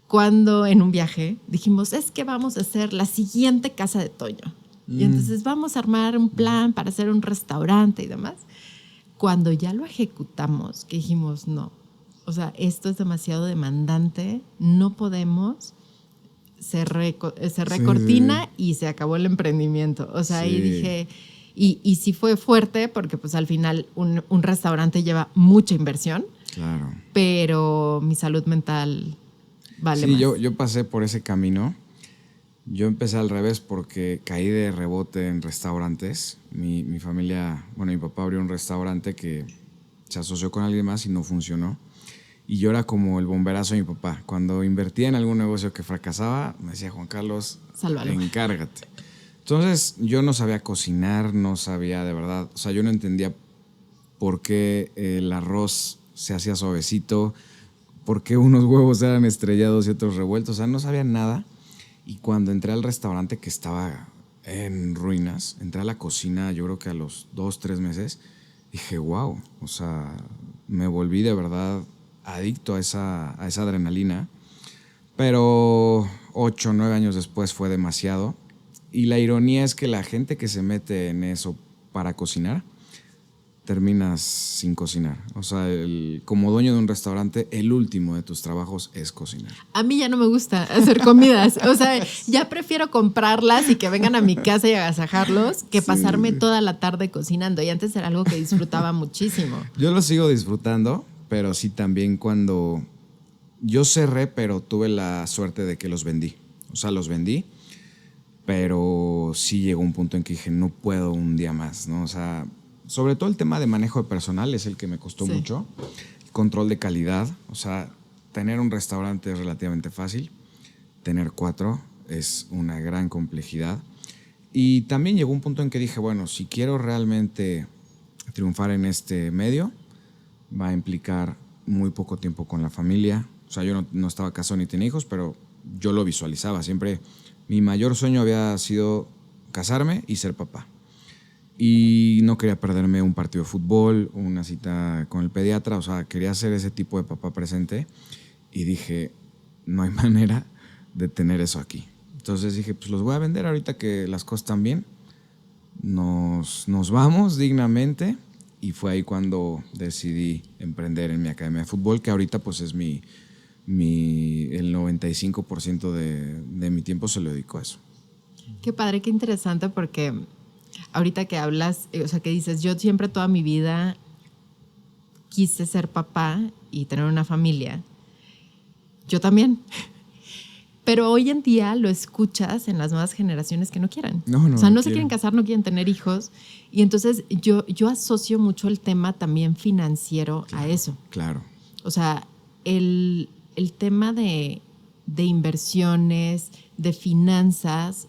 Cuando en un viaje dijimos, es que vamos a hacer la siguiente casa de Toño. Y entonces vamos a armar un plan para hacer un restaurante y demás. Cuando ya lo ejecutamos, que dijimos, no, o sea, esto es demasiado demandante, no podemos, cerré cortina y se acabó el emprendimiento. O sea, ahí dije, y sí fue fuerte porque pues al final un restaurante lleva mucha inversión. Claro. Pero mi salud mental vale más. Sí, yo pasé por ese camino. Yo empecé al revés porque caí de rebote en restaurantes. Mi familia, bueno, mi papá abrió un restaurante que se asoció con alguien más y no funcionó. Y yo era como el bomberazo de mi papá. Cuando invertía en algún negocio que fracasaba, me decía, Juan Carlos, sálvalo, encárgate. Entonces yo no sabía cocinar, no sabía de verdad, o sea, yo no entendía por qué el arroz se hacía suavecito, por qué unos huevos eran estrellados y otros revueltos, o sea, no sabía nada. Y cuando entré al restaurante que estaba en ruinas, entré a la cocina, yo creo que a los 2-3 meses, dije, wow, o sea, me volví de verdad adicto a esa adrenalina. Pero 8-9 años después fue demasiado. Y la ironía es que la gente que se mete en eso para cocinar, terminas sin cocinar. O sea, como dueño de un restaurante, el último de tus trabajos es cocinar. A mí ya no me gusta hacer comidas. O sea, ya prefiero comprarlas y que vengan a mi casa y agasajarlos que pasarme toda la tarde cocinando. Y antes era algo que disfrutaba muchísimo. Yo lo sigo disfrutando, pero sí también cuando... Yo cerré, pero tuve la suerte de que los vendí. O sea, los vendí, pero sí llegó un punto en que dije, no puedo un día más, ¿no? O sea... Sobre todo el tema de manejo de personal es el que me costó mucho. El control de calidad. O sea, tener un restaurante es relativamente fácil. Tener 4 es una gran complejidad. Y también llegó un punto en que dije, bueno, si quiero realmente triunfar en este medio, va a implicar muy poco tiempo con la familia. O sea, yo no estaba casado ni tenía hijos, pero yo lo visualizaba. Siempre mi mayor sueño había sido casarme y ser papá. Y no quería perderme un partido de fútbol, una cita con el pediatra, o sea, quería ser ese tipo de papá presente y dije, no hay manera de tener eso aquí. Entonces dije, pues los voy a vender ahorita que las cosas están bien, nos vamos dignamente y fue ahí cuando decidí emprender en mi academia de fútbol, que ahorita pues es el 95% de mi tiempo se lo dedico a eso. Qué padre, qué interesante porque... Ahorita que hablas, o sea, que dices, yo siempre toda mi vida quise ser papá y tener una familia. Yo también. Pero hoy en día lo escuchas en las nuevas generaciones que no quieren. O sea, no se quieren casar, no quieren tener hijos. Y entonces yo asocio mucho el tema también financiero a eso. Claro. O sea, el tema de inversiones, de finanzas,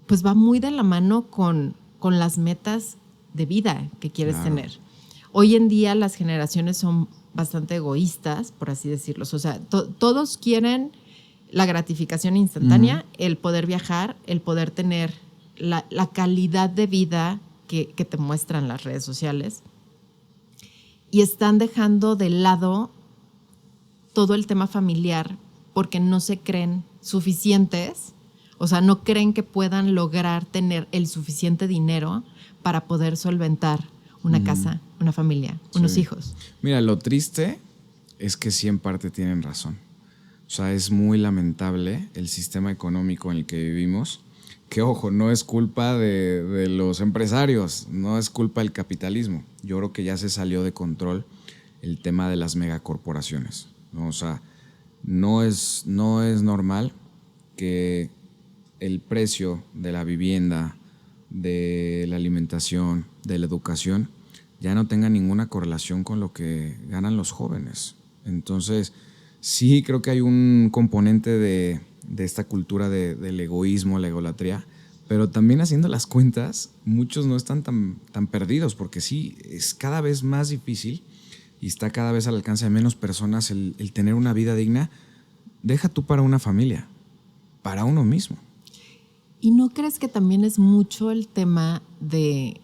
pues va muy de la mano con las metas de vida que quieres tener. Hoy en día las generaciones son bastante egoístas, por así decirlo. O sea, todos quieren la gratificación instantánea, el poder viajar, el poder tener la calidad de vida que te muestran las redes sociales y están dejando de lado todo el tema familiar porque no se creen suficientes, o sea, no creen que puedan lograr tener el suficiente dinero para poder solventar una casa, una familia, unos hijos. Mira, lo triste es que sí en parte tienen razón. O sea, es muy lamentable el sistema económico en el que vivimos, que ojo, no es culpa de los empresarios, no es culpa del capitalismo. Yo creo que ya se salió de control el tema de las megacorporaciones, ¿no? O sea, no es normal que el precio de la vivienda, de la alimentación, de la educación, ya no tenga ninguna correlación con lo que ganan los jóvenes. Entonces, sí creo que hay un componente de esta cultura del egoísmo, la egolatría, pero también haciendo las cuentas, muchos no están tan perdidos, porque sí, es cada vez más difícil y está cada vez al alcance de menos personas el tener una vida digna. Deja tú para una familia, para uno mismo. ¿Y no crees que también es mucho el tema de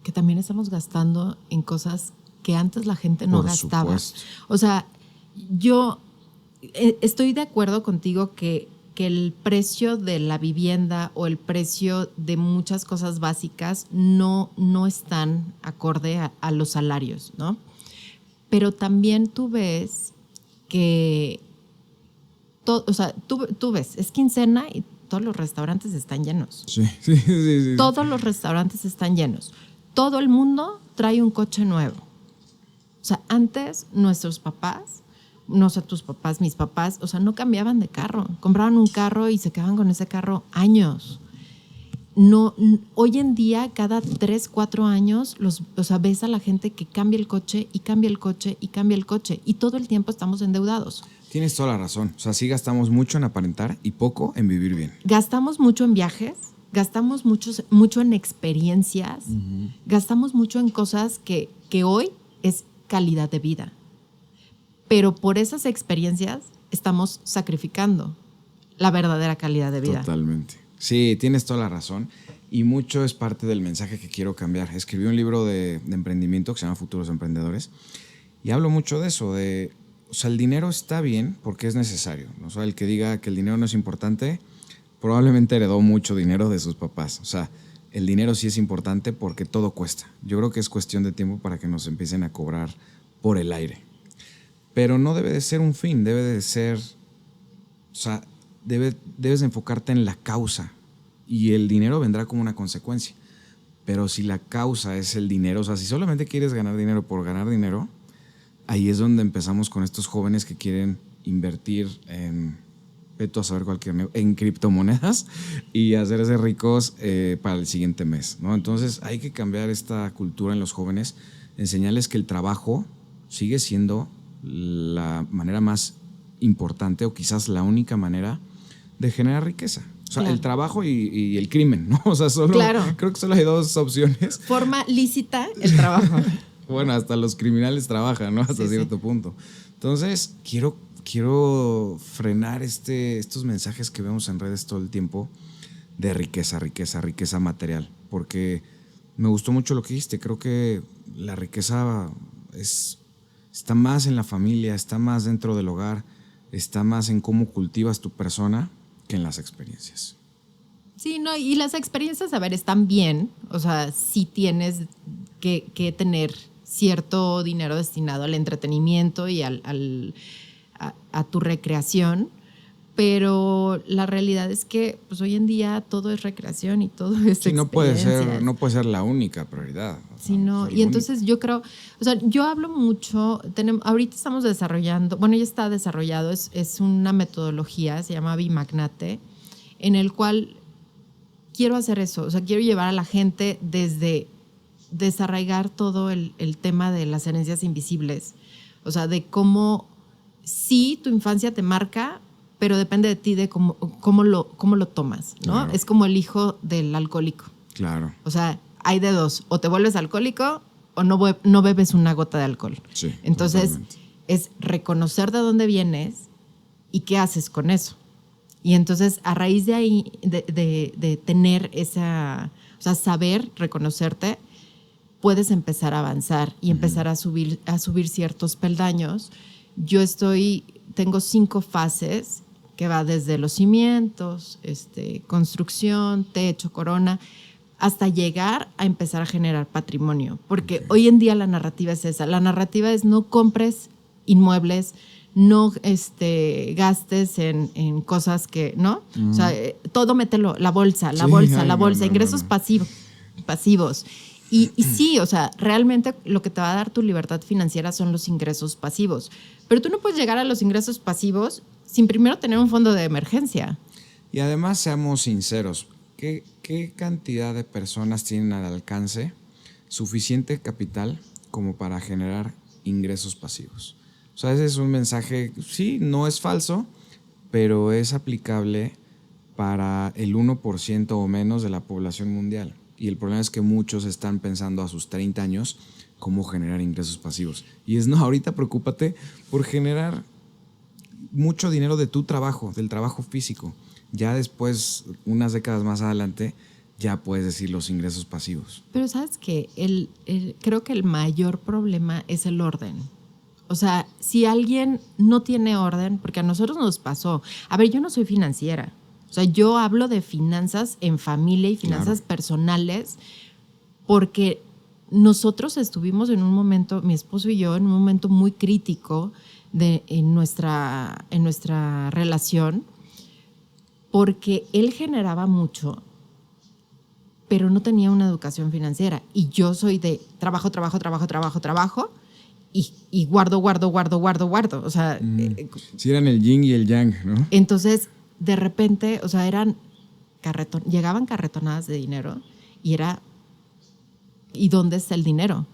que también estamos gastando en cosas que antes la gente no gastaba? Supuesto. O sea, yo estoy de acuerdo contigo que el precio de la vivienda o el precio de muchas cosas básicas no están acorde a los salarios, ¿no? Pero también tú ves que, o sea, tú ves, es quincena y todos los restaurantes están llenos. Sí. Todos los restaurantes están llenos. Todo el mundo trae un coche nuevo. O sea, antes nuestros papás, no sé, tus papás, mis papás, o sea, no cambiaban de carro. Compraban un carro y se quedaban con ese carro años. No, hoy en día, cada 3, 4 años, o sea, ves a la gente que cambia el coche y cambia el coche y cambia el coche. Y todo el tiempo estamos endeudados. Tienes toda la razón. O sea, sí gastamos mucho en aparentar y poco en vivir bien. Gastamos mucho en viajes, gastamos mucho en experiencias, gastamos mucho en cosas que hoy es calidad de vida. Pero por esas experiencias estamos sacrificando la verdadera calidad de vida. Totalmente. Sí, tienes toda la razón. Y mucho es parte del mensaje que quiero cambiar. Escribí un libro de emprendimiento que se llama Futuros Emprendedores. Y hablo mucho de eso, o sea, el dinero está bien porque es necesario, ¿no? O sea, el que diga que el dinero no es importante, probablemente heredó mucho dinero de sus papás. O sea, el dinero sí es importante porque todo cuesta. Yo creo que es cuestión de tiempo para que nos empiecen a cobrar por el aire. Pero no debe de ser un fin, debe de ser, o sea, debes de enfocarte en la causa y el dinero vendrá como una consecuencia. Pero si la causa es el dinero, o sea, si solamente quieres ganar dinero por ganar dinero, ahí es donde empezamos con estos jóvenes que quieren invertir en, veto a saber en criptomonedas y hacerse ricos para el siguiente mes, ¿no? Entonces hay que cambiar esta cultura en los jóvenes, enseñarles que el trabajo sigue siendo la manera más importante o quizás la única manera de generar riqueza. O sea, el trabajo y el crimen, ¿no? O sea, creo que solo hay 2 opciones. Forma lícita el trabajo. Bueno, hasta los criminales trabajan, ¿no? Hasta cierto punto. Entonces, quiero frenar estos mensajes que vemos en redes todo el tiempo de riqueza material. Porque me gustó mucho lo que dijiste. Creo que la riqueza está más en la familia, está más dentro del hogar, está más en cómo cultivas tu persona que en las experiencias. Sí, no, y las experiencias, a ver, están bien. O sea, sí tienes que tener cierto dinero destinado al entretenimiento y a tu recreación, pero la realidad es que pues, hoy en día todo es recreación y todo es sí, no puede ser la única prioridad. Sí, no, y entonces yo creo, o sea, yo hablo mucho, ahorita estamos desarrollando, bueno, ya está desarrollado, es una metodología, se llama Bimagnate, en el cual quiero hacer eso, o sea, quiero llevar a la gente desde desarraigar todo el tema de las herencias invisibles. O sea, de cómo sí tu infancia te marca, pero depende de ti de cómo lo tomas, ¿no? Claro. Es como el hijo del alcohólico. Claro. O sea, hay de 2. O te vuelves alcohólico o no bebes una gota de alcohol. Sí, entonces, totalmente. Es reconocer de dónde vienes y qué haces con eso. Y entonces, a raíz de ahí, de tener esa... O sea, saber reconocerte, puedes empezar a avanzar y empezar a subir ciertos peldaños. Tengo 5 fases que va desde los cimientos, construcción, techo, corona, hasta llegar a empezar a generar patrimonio. Porque hoy en día la narrativa es esa. La narrativa es no compres inmuebles, no gastes en cosas que, ¿no? O sea, todo mételo, la bolsa, ingresos pasivos. Y sí, o sea, realmente lo que te va a dar tu libertad financiera son los ingresos pasivos. Pero tú no puedes llegar a los ingresos pasivos sin primero tener un fondo de emergencia. Y además, seamos sinceros, ¿qué cantidad de personas tienen al alcance suficiente capital como para generar ingresos pasivos? O sea, ese es un mensaje, sí, no es falso, pero es aplicable para el 1% o menos de la población mundial. Y el problema es que muchos están pensando a sus 30 años cómo generar ingresos pasivos. Y no, ahorita preocúpate por generar mucho dinero de tu trabajo, del trabajo físico. Ya después, unas décadas más adelante, ya puedes decir los ingresos pasivos. Pero ¿sabes qué? Creo que el mayor problema es el orden. O sea, si alguien no tiene orden, porque a nosotros nos pasó. A ver, yo no soy financiera. O sea, yo hablo de finanzas en familia y finanzas personales porque nosotros estuvimos en un momento, mi esposo y yo, en un momento muy crítico en nuestra relación porque él generaba mucho, pero no tenía una educación financiera. Y yo soy de trabajo y guardo. O sea, sí, eran el yin y el yang, ¿no? Entonces, de repente, o sea, llegaban carretonadas de dinero y era, ¿y dónde está el dinero?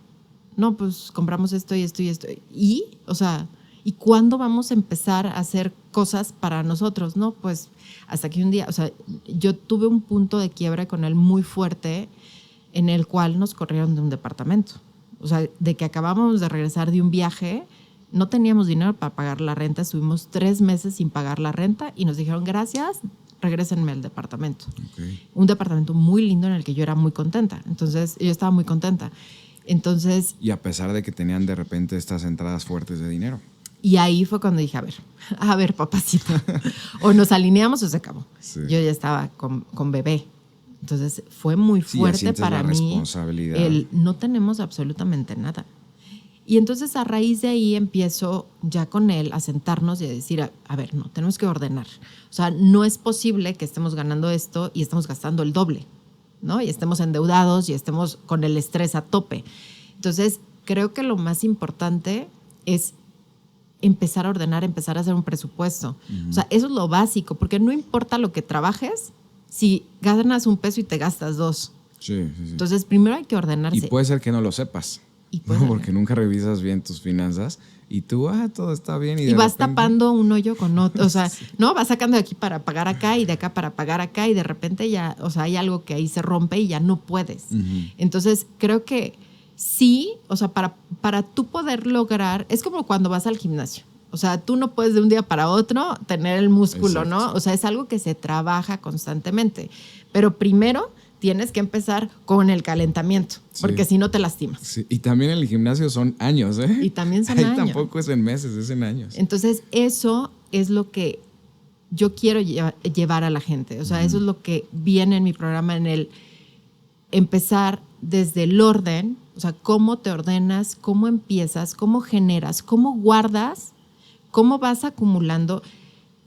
No, pues compramos esto y esto y esto. Y, o sea, ¿y cuándo vamos a empezar a hacer cosas para nosotros? No, pues hasta que un día, o sea, yo tuve un punto de quiebre con él muy fuerte en el cual nos corrieron de un departamento. O sea, de que acabábamos de regresar de un viaje, no teníamos dinero para pagar la renta, estuvimos 3 meses sin pagar la renta y nos dijeron, gracias, regrésenme al departamento. Okay. Un departamento muy lindo en el que yo era muy contenta. Entonces, yo estaba muy contenta. Entonces... Y a pesar de que tenían de repente estas entradas fuertes de dinero. Y ahí fue cuando dije, a ver, papacito, o nos alineamos o se acabó. Sí. Yo ya estaba con bebé. Entonces, fue muy fuerte para mí no tenemos absolutamente nada. Y entonces a raíz de ahí empiezo ya con él a sentarnos y a decir, a ver, no, tenemos que ordenar. O sea, no es posible que estemos ganando esto y estemos gastando el doble, ¿no? Y estemos endeudados y estemos con el estrés a tope. Entonces, creo que lo más importante es empezar a ordenar, empezar a hacer un presupuesto. O sea, eso es lo básico, porque no importa lo que trabajes, si ganas $1 y te gastas 2. Sí. Entonces, primero hay que ordenarse. Y puede ser que no lo sepas. No, porque nunca revisas bien tus finanzas y tú, todo está bien. Y vas tapando un hoyo con otro. O sea, ¿no? Vas sacando de aquí para pagar acá y de acá para pagar acá y de repente ya, o sea, hay algo que ahí se rompe y ya no puedes. Uh-huh. Entonces, creo que sí, o sea, para tú poder lograr, es como cuando vas al gimnasio. O sea, tú no puedes de un día para otro tener el músculo, exacto, ¿no? O sea, es algo que se trabaja constantemente. Pero primero tienes que empezar con el calentamiento, porque si no te lastimas. Sí. Y también en el gimnasio son años, ¿eh? Y también son ahí años. Tampoco es en meses, es en años. Entonces, eso es lo que yo quiero llevar a la gente. O sea, eso es lo que viene en mi programa, en el empezar desde el orden. O sea, cómo te ordenas, cómo empiezas, cómo generas, cómo guardas, cómo vas acumulando.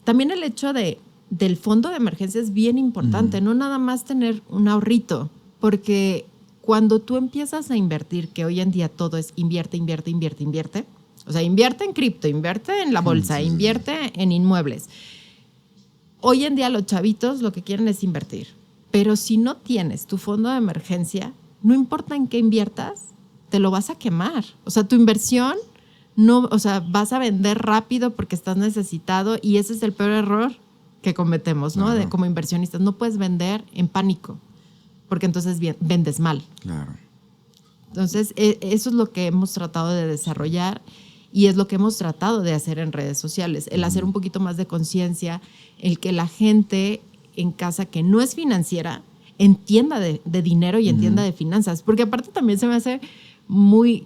También el hecho del fondo de emergencia es bien importante, no nada más tener un ahorrito, porque cuando tú empiezas a invertir, que hoy en día todo es invierte, o sea, invierte en cripto, invierte en la bolsa, invierte en inmuebles. Hoy en día los chavitos lo que quieren es invertir, pero si no tienes tu fondo de emergencia, no importa en qué inviertas, te lo vas a quemar. O sea, tu inversión no, o sea, vas a vender rápido porque estás necesitado y ese es el peor error que cometemos, ¿no? Claro. Como inversionistas. No puedes vender en pánico, porque entonces vendes mal. Claro. Entonces, eso es lo que hemos tratado de desarrollar y es lo que hemos tratado de hacer en redes sociales. El hacer un poquito más de conciencia, el que la gente en casa que no es financiera entienda de dinero y entienda de finanzas. Porque aparte también se me hace muy,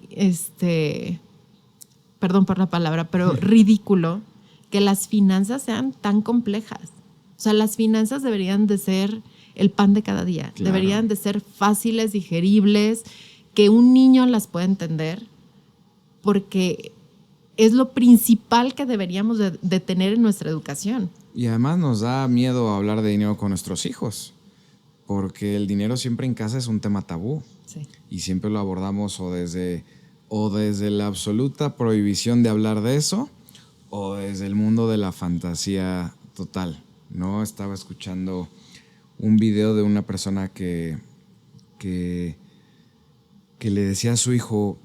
perdón por la palabra, pero ridículo que las finanzas sean tan complejas. O sea, las finanzas deberían de ser el pan de cada día. Claro. Deberían de ser fáciles, digeribles, que un niño las pueda entender, porque es lo principal que deberíamos de tener en nuestra educación. Y además nos da miedo hablar de dinero con nuestros hijos, porque el dinero siempre en casa es un tema tabú. Sí. Y siempre lo abordamos o desde la absoluta prohibición de hablar de eso, o desde el mundo de la fantasía total, ¿no? Estaba escuchando un video de una persona que le decía a su hijo,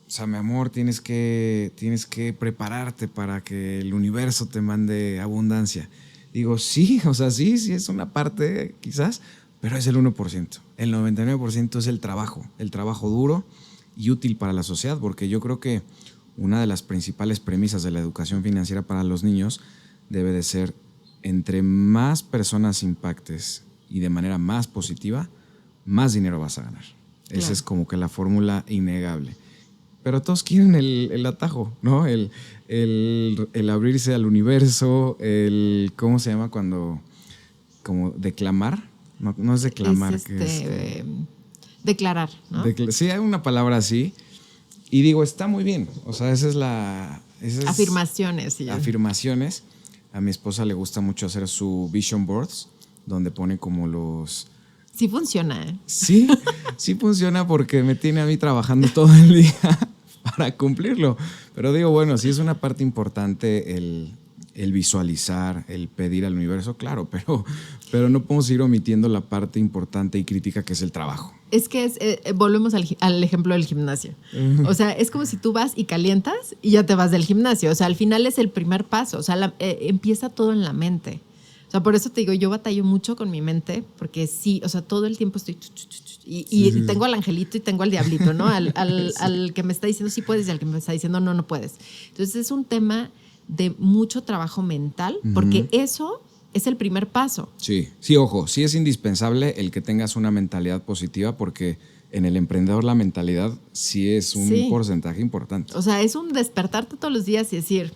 o sea, mi amor, tienes que prepararte para que el universo te mande abundancia. Digo, sí, o sea, sí es una parte quizás, pero es el 1%. El 99% es el trabajo duro y útil para la sociedad, porque yo creo que una de las principales premisas de la educación financiera para los niños debe de ser, entre más personas impactes y de manera más positiva, más dinero vas a ganar. Claro. Esa es como que la fórmula innegable. Pero todos quieren el atajo, ¿no? El abrirse al universo, ¿cómo se llama cuando? Como declamar. No es declamar. Declarar, ¿no? Sí, hay una palabra así. Y digo, está muy bien. O sea, afirmaciones. Sí. Afirmaciones. A mi esposa le gusta mucho hacer su vision boards, donde pone como los... Sí funciona, ¿eh? Sí funciona porque me tiene a mí trabajando todo el día para cumplirlo. Pero digo, bueno, sí es una parte importante el visualizar, el pedir al universo, claro, pero no podemos ir omitiendo la parte importante y crítica que es el trabajo. Es que volvemos al ejemplo del gimnasio. O sea, es como si tú vas y calientas y ya te vas del gimnasio. O sea, al final es el primer paso. O sea, empieza todo en la mente. O sea, por eso te digo, yo batallo mucho con mi mente, porque sí, o sea, todo el tiempo estoy... Y tengo al angelito y tengo al diablito, ¿no? Al que me está diciendo sí puedes y al que me está diciendo no puedes. Entonces es un tema de mucho trabajo mental, porque eso es el primer paso. Sí, ojo, sí es indispensable el que tengas una mentalidad positiva, porque en el emprendedor la mentalidad sí es un porcentaje importante. O sea, es un despertarte todos los días y decir,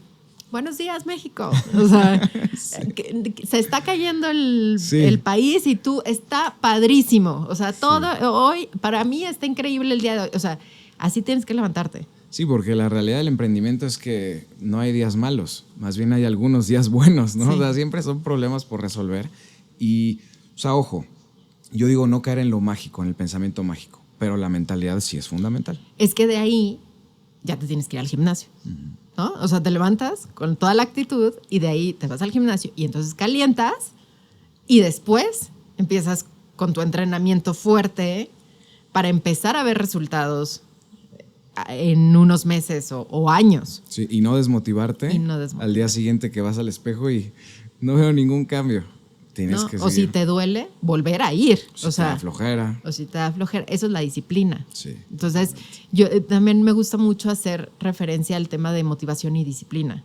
buenos días, México. O sea, se está cayendo el país y tú, está padrísimo. O sea, todo hoy, para mí está increíble el día de hoy. O sea, así tienes que levantarte. Sí, porque la realidad del emprendimiento es que no hay días malos, más bien hay algunos días buenos, ¿no? Sí. O sea, siempre son problemas por resolver. Y, o sea, ojo, yo digo no caer en lo mágico, en el pensamiento mágico, pero la mentalidad sí es fundamental. Es que de ahí ya te tienes que ir al gimnasio, ¿no? O sea, te levantas con toda la actitud y de ahí te vas al gimnasio y entonces calientas y después empiezas con tu entrenamiento fuerte para empezar a ver resultados en unos meses o años. Sí, y no desmotivarte al día siguiente que vas al espejo y no veo ningún cambio. Tienes que seguir. O si te duele, volver a ir. O si te da flojera. O si te da flojera. Eso es la disciplina. Sí. Entonces, yo también me gusta mucho hacer referencia al tema de motivación y disciplina.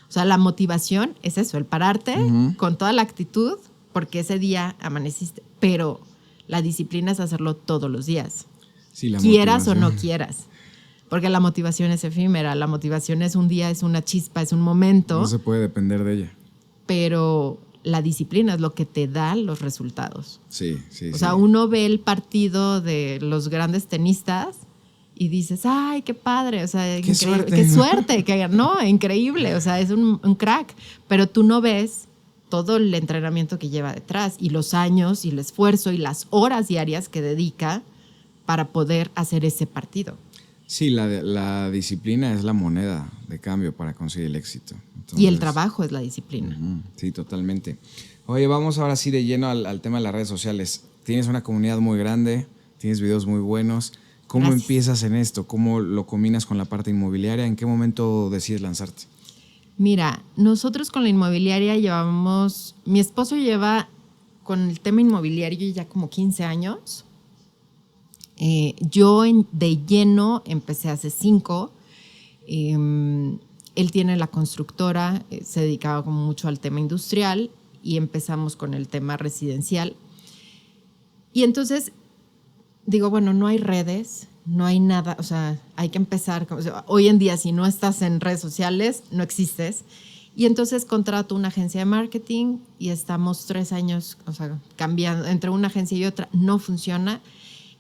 O sea, la motivación es eso, el pararte con toda la actitud, porque ese día amaneciste. Pero la disciplina es hacerlo todos los días. Sí, la quieras o no quieras. Porque la motivación es efímera, la motivación es un día, es una chispa, es un momento. No se puede depender de ella. Pero la disciplina es lo que te da los resultados. Sí. O sea, uno ve el partido de los grandes tenistas y dices, ¡ay, qué padre! O sea, ¡Qué suerte! Que ganó, increíble. O sea, es un crack. Pero tú no ves todo el entrenamiento que lleva detrás y los años y el esfuerzo y las horas diarias que dedica para poder hacer ese partido. Sí, la disciplina es la moneda de cambio para conseguir el éxito. Entonces, y el trabajo es la disciplina. Sí, totalmente. Oye, vamos ahora sí de lleno al tema de las redes sociales. Tienes una comunidad muy grande, tienes videos muy buenos. ¿Cómo empiezas en esto? ¿Cómo lo combinas con la parte inmobiliaria? ¿En qué momento decides lanzarte? Mira, nosotros con la inmobiliaria mi esposo lleva con el tema inmobiliario ya como 15 años. Yo de lleno empecé hace 5. Él tiene la constructora, se dedicaba como mucho al tema industrial y empezamos con el tema residencial. Y entonces digo, bueno, no hay redes, no hay nada, o sea, hay que empezar. O sea, hoy en día, si no estás en redes sociales, no existes. Y entonces contrato una agencia de marketing y estamos 3 años, o sea, cambiando entre una agencia y otra, no funciona.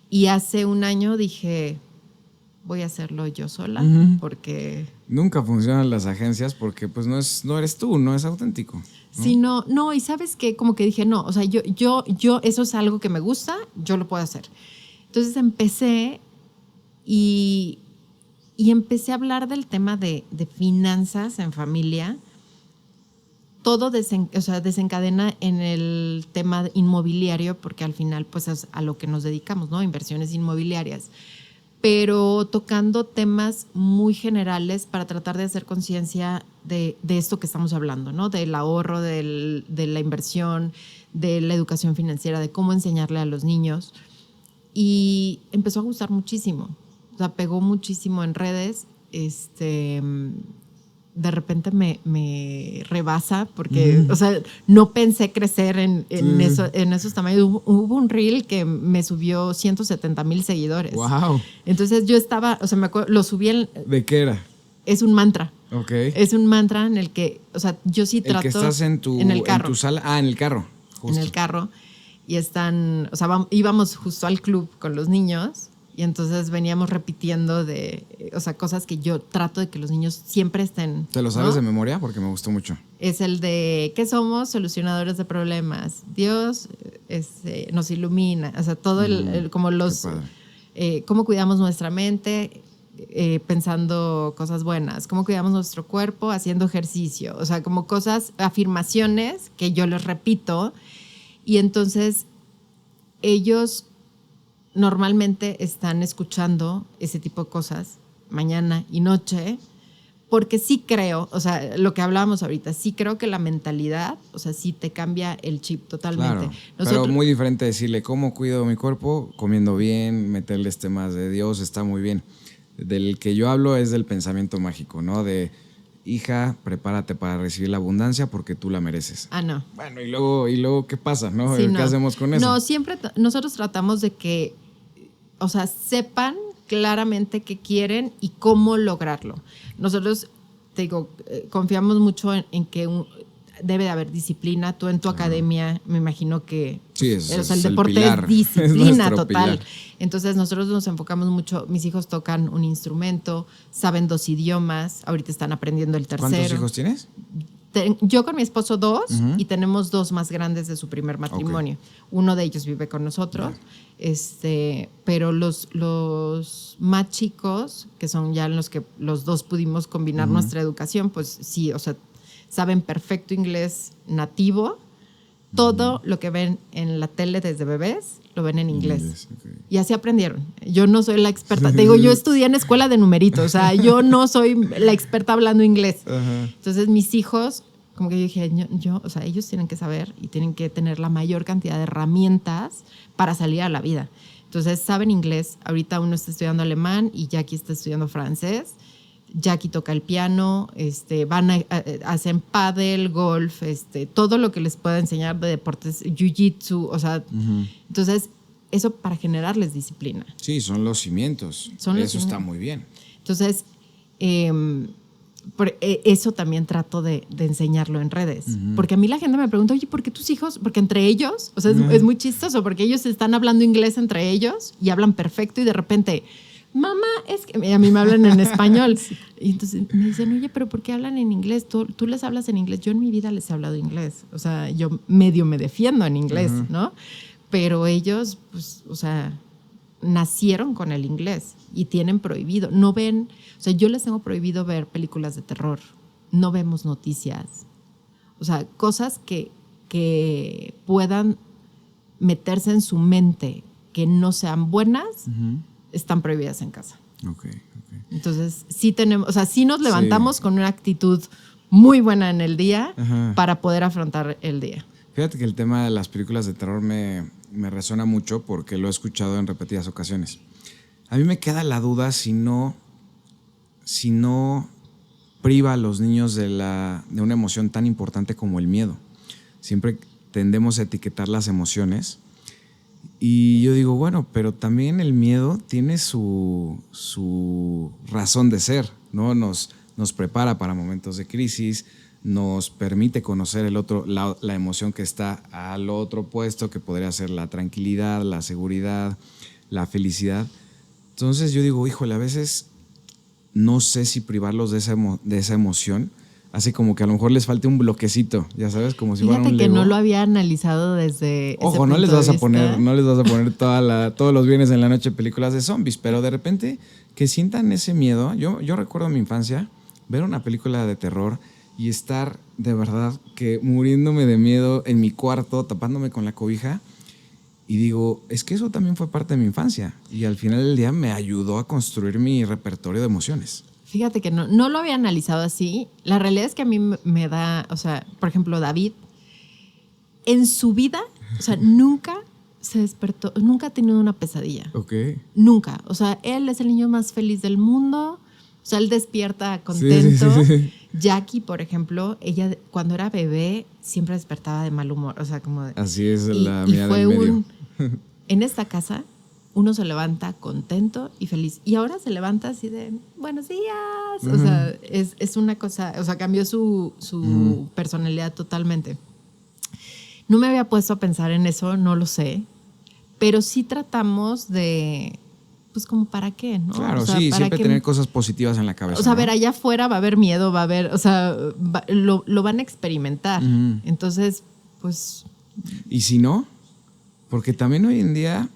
Y hace un año dije, voy a hacerlo yo sola, porque... Nunca funcionan las agencias porque pues no eres tú, no es auténtico. Sí, no, y ¿sabes qué? Como que dije, no, o sea, yo, eso es algo que me gusta, yo lo puedo hacer. Entonces empecé y empecé a hablar del tema de finanzas en familia. Todo desencadena en el tema inmobiliario, porque al final pues es a lo que nos dedicamos, ¿no? Inversiones inmobiliarias. Pero tocando temas muy generales para tratar de hacer conciencia de esto que estamos hablando, ¿no? Del ahorro, de la inversión, de la educación financiera, de cómo enseñarle a los niños. Y empezó a gustar muchísimo. O sea, pegó muchísimo en redes. De repente me rebasa porque, o sea, no pensé crecer en esos tamaños. Hubo un reel que me subió 170,000 seguidores. ¡Wow! Entonces yo estaba, o sea, me acuerdo, lo subí ¿De qué era? Es un mantra. Ok. Es un mantra en el que, o sea, yo sí trato... El que estás en el carro. En tu sala. Ah, en el carro. Justo. En el carro. Y están, o sea, íbamos justo al club con los niños y entonces veníamos repitiendo o sea, cosas que yo trato de que los niños siempre estén. ¿Te lo sabes, ¿no? de memoria? Porque me gustó mucho. Es el de, ¿qué somos? Solucionadores de problemas. Dios nos ilumina. O sea, todo como los... cómo cuidamos nuestra mente pensando cosas buenas. Cómo cuidamos nuestro cuerpo haciendo ejercicio. O sea, como cosas, afirmaciones que yo les repito. Y entonces ellos normalmente están escuchando ese tipo de cosas mañana y noche, porque sí creo, o sea, lo que hablábamos ahorita, sí creo que la mentalidad, o sea, sí te cambia el chip totalmente. Claro, pero muy diferente decirle cómo cuido mi cuerpo, comiendo bien, meterle temas de Dios, está muy bien. Del que yo hablo es del pensamiento mágico, ¿no? De... hija, prepárate para recibir la abundancia porque tú la mereces. Ah, no. Bueno, y luego ¿qué pasa? ¿No? Sí, ¿Qué hacemos con eso? No, siempre nosotros tratamos de que, o sea, sepan claramente qué quieren y cómo lograrlo. Nosotros, te digo, confiamos mucho en que debe de haber disciplina. Tú en tu academia, me imagino que... Sí, o sea, el deporte pilar. es disciplina es total. Pilar. Entonces nosotros nos enfocamos mucho. Mis hijos tocan un instrumento, saben 2 idiomas, ahorita están aprendiendo el tercero. ¿Cuántos hijos tienes? Yo con mi esposo 2 y tenemos 2 más grandes de su primer matrimonio. Okay. Uno de ellos vive con nosotros, pero los más chicos, que son ya los que los 2 pudimos combinar nuestra educación, pues sí, o sea, saben perfecto inglés nativo. Todo lo que ven en la tele desde bebés lo ven en inglés. Okay. Y así aprendieron. Yo no soy la experta. Te digo, yo estudié en escuela de numeritos. O sea, yo no soy la experta hablando inglés. Entonces, mis hijos, como que yo dije, o sea, ellos tienen que saber y tienen que tener la mayor cantidad de herramientas para salir a la vida. Entonces, saben inglés. Ahorita uno está estudiando alemán y Jackie está estudiando francés. Jackie toca el piano, hacen pádel, golf, todo lo que les pueda enseñar de deportes, jiu-jitsu, o sea, entonces eso para generarles disciplina. Sí, son los cimientos. Eso está muy bien. Entonces, eso también trato de enseñarlo en redes. Porque a mí la gente me pregunta, oye, ¿por qué tus hijos? Porque entre ellos, o sea, es muy chistoso, porque ellos están hablando inglés entre ellos y hablan perfecto y de repente... Mamá, es que a mí me hablan en español. Y entonces me dicen, oye, pero ¿por qué hablan en inglés? ¿Tú les hablas en inglés? Yo en mi vida les he hablado inglés. O sea, yo medio me defiendo en inglés, ¿no? Pero ellos, pues, o sea, nacieron con el inglés y tienen prohibido. No ven, o sea, yo les tengo prohibido ver películas de terror. No vemos noticias. O sea, cosas que puedan meterse en su mente que no sean buenas, están prohibidas en casa. Okay. Entonces, sí tenemos, o sea, sí nos levantamos con una actitud muy buena en el día para poder afrontar el día. Fíjate que el tema de las películas de terror me resuena mucho porque lo he escuchado en repetidas ocasiones. A mí me queda la duda si no priva a los niños de una emoción tan importante como el miedo. Siempre tendemos a etiquetar las emociones Y yo digo, bueno, pero también el miedo tiene su razón de ser, ¿no? Nos prepara para momentos de crisis, nos permite conocer la emoción que está al otro puesto, que podría ser la tranquilidad, la seguridad, la felicidad. Entonces yo digo, híjole, a veces no sé si privarlos de esa emoción, así como que a lo mejor les falte un bloquecito, ya sabes, como si fuera un Fíjate que Lego. no lo había analizado desde ese Ojo, no punto les de vas a vista. poner todos los viernes en la noche películas de zombies, pero de repente que sientan ese miedo. Yo recuerdo en mi infancia ver una película de terror y estar de verdad que muriéndome de miedo en mi cuarto, tapándome con la cobija. Y digo, es que eso también fue parte de mi infancia. Y al final del día me ayudó a construir mi repertorio de emociones. Fíjate que no lo había analizado así. La realidad es que a mí me da, o sea, por ejemplo, David, en su vida, o sea, nunca se despertó, nunca ha tenido una pesadilla. Ok. Nunca. O sea, él es el niño más feliz del mundo. O sea, él despierta contento. Sí. Jackie, por ejemplo, ella cuando era bebé siempre despertaba de mal humor. O sea, como de, Así es la y mía fue del medio. en esta casa uno se levanta contento y feliz. Y ahora se levanta así de, buenos días. O sea, es una cosa, o sea, cambió su personalidad totalmente. No me había puesto a pensar en eso, no lo sé. Pero sí tratamos de, pues como para qué, ¿no? Claro, o sea, sí, para siempre que, tener cosas positivas en la cabeza. o sea, a ¿no? ver, allá afuera va a haber miedo, va a haber, o sea, lo van a experimentar. Entonces, pues... Y si no, porque también hoy en día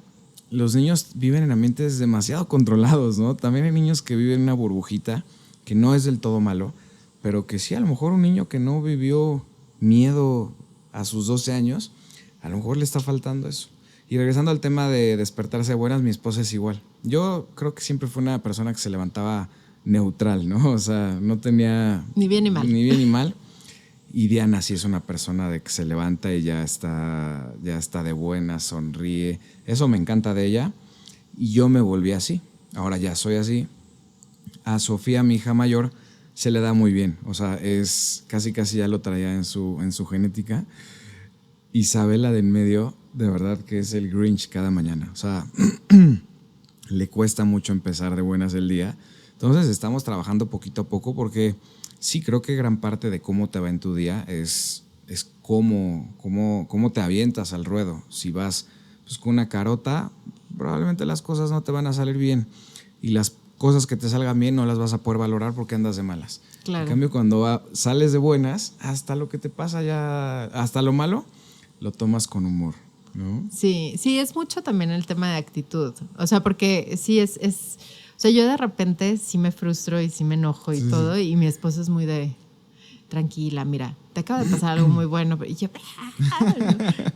los niños viven en ambientes demasiado controlados, ¿no? También hay niños que viven en una burbujita, que no es del todo malo, pero que sí, a lo mejor un niño que no vivió miedo a sus 12 años, a lo mejor le está faltando eso. Y regresando al tema de despertarse buenas, mi esposa es igual. Yo creo que siempre fue una persona que se levantaba neutral, ¿no? O sea, no tenía... Ni bien ni mal. Ni bien ni mal. Y Diana sí es una persona de que se levanta y ya está de buena, sonríe. Eso me encanta de ella. Y yo me volví así. Ahora ya soy así. A Sofía, mi hija mayor, se le da muy bien. O sea, es casi ya lo traía en su genética. Isabela de en medio, de verdad que es el Grinch cada mañana. O sea, le cuesta mucho empezar de buenas el día. Entonces estamos trabajando poquito a poco porque sí creo que gran parte de cómo te va en tu día es cómo te avientas al ruedo. Si vas pues, con una carota, probablemente las cosas no te van a salir bien. Y las cosas que te salgan bien no las vas a poder valorar porque andas de malas. Claro. En cambio, cuando sales de buenas, hasta lo que te pasa ya, hasta lo malo, lo tomas con humor, ¿no? Sí, es mucho también el tema de actitud. O sea, porque sí es o sea, yo de repente sí me frustro y sí me enojo y todo, y mi esposo es muy de, tranquila, mira, te acaba de pasar algo muy bueno. Y yo,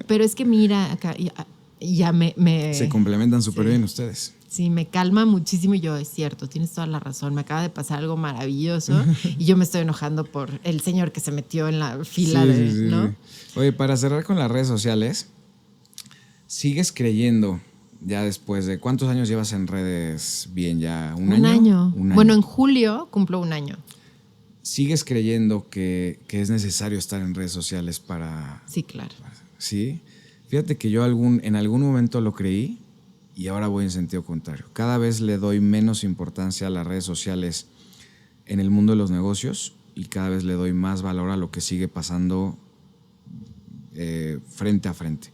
pero es que mira, acá, y ya me... Se complementan súper bien ustedes. Sí, me calma muchísimo y yo, es cierto, tienes toda la razón, me acaba de pasar algo maravilloso y yo me estoy enojando por el señor que se metió en la fila ¿no? Oye, para cerrar con las redes sociales, ¿sigues creyendo ya después de cuántos años llevas en redes bien ya? ¿Un año? Un año. Bueno, en julio cumplo un año. ¿Sigues creyendo que es necesario estar en redes sociales para...? Sí, claro. Sí. Fíjate que yo en algún momento lo creí y ahora voy en sentido contrario. Cada vez le doy menos importancia a las redes sociales en el mundo de los negocios y cada vez le doy más valor a lo que sigue pasando frente a frente.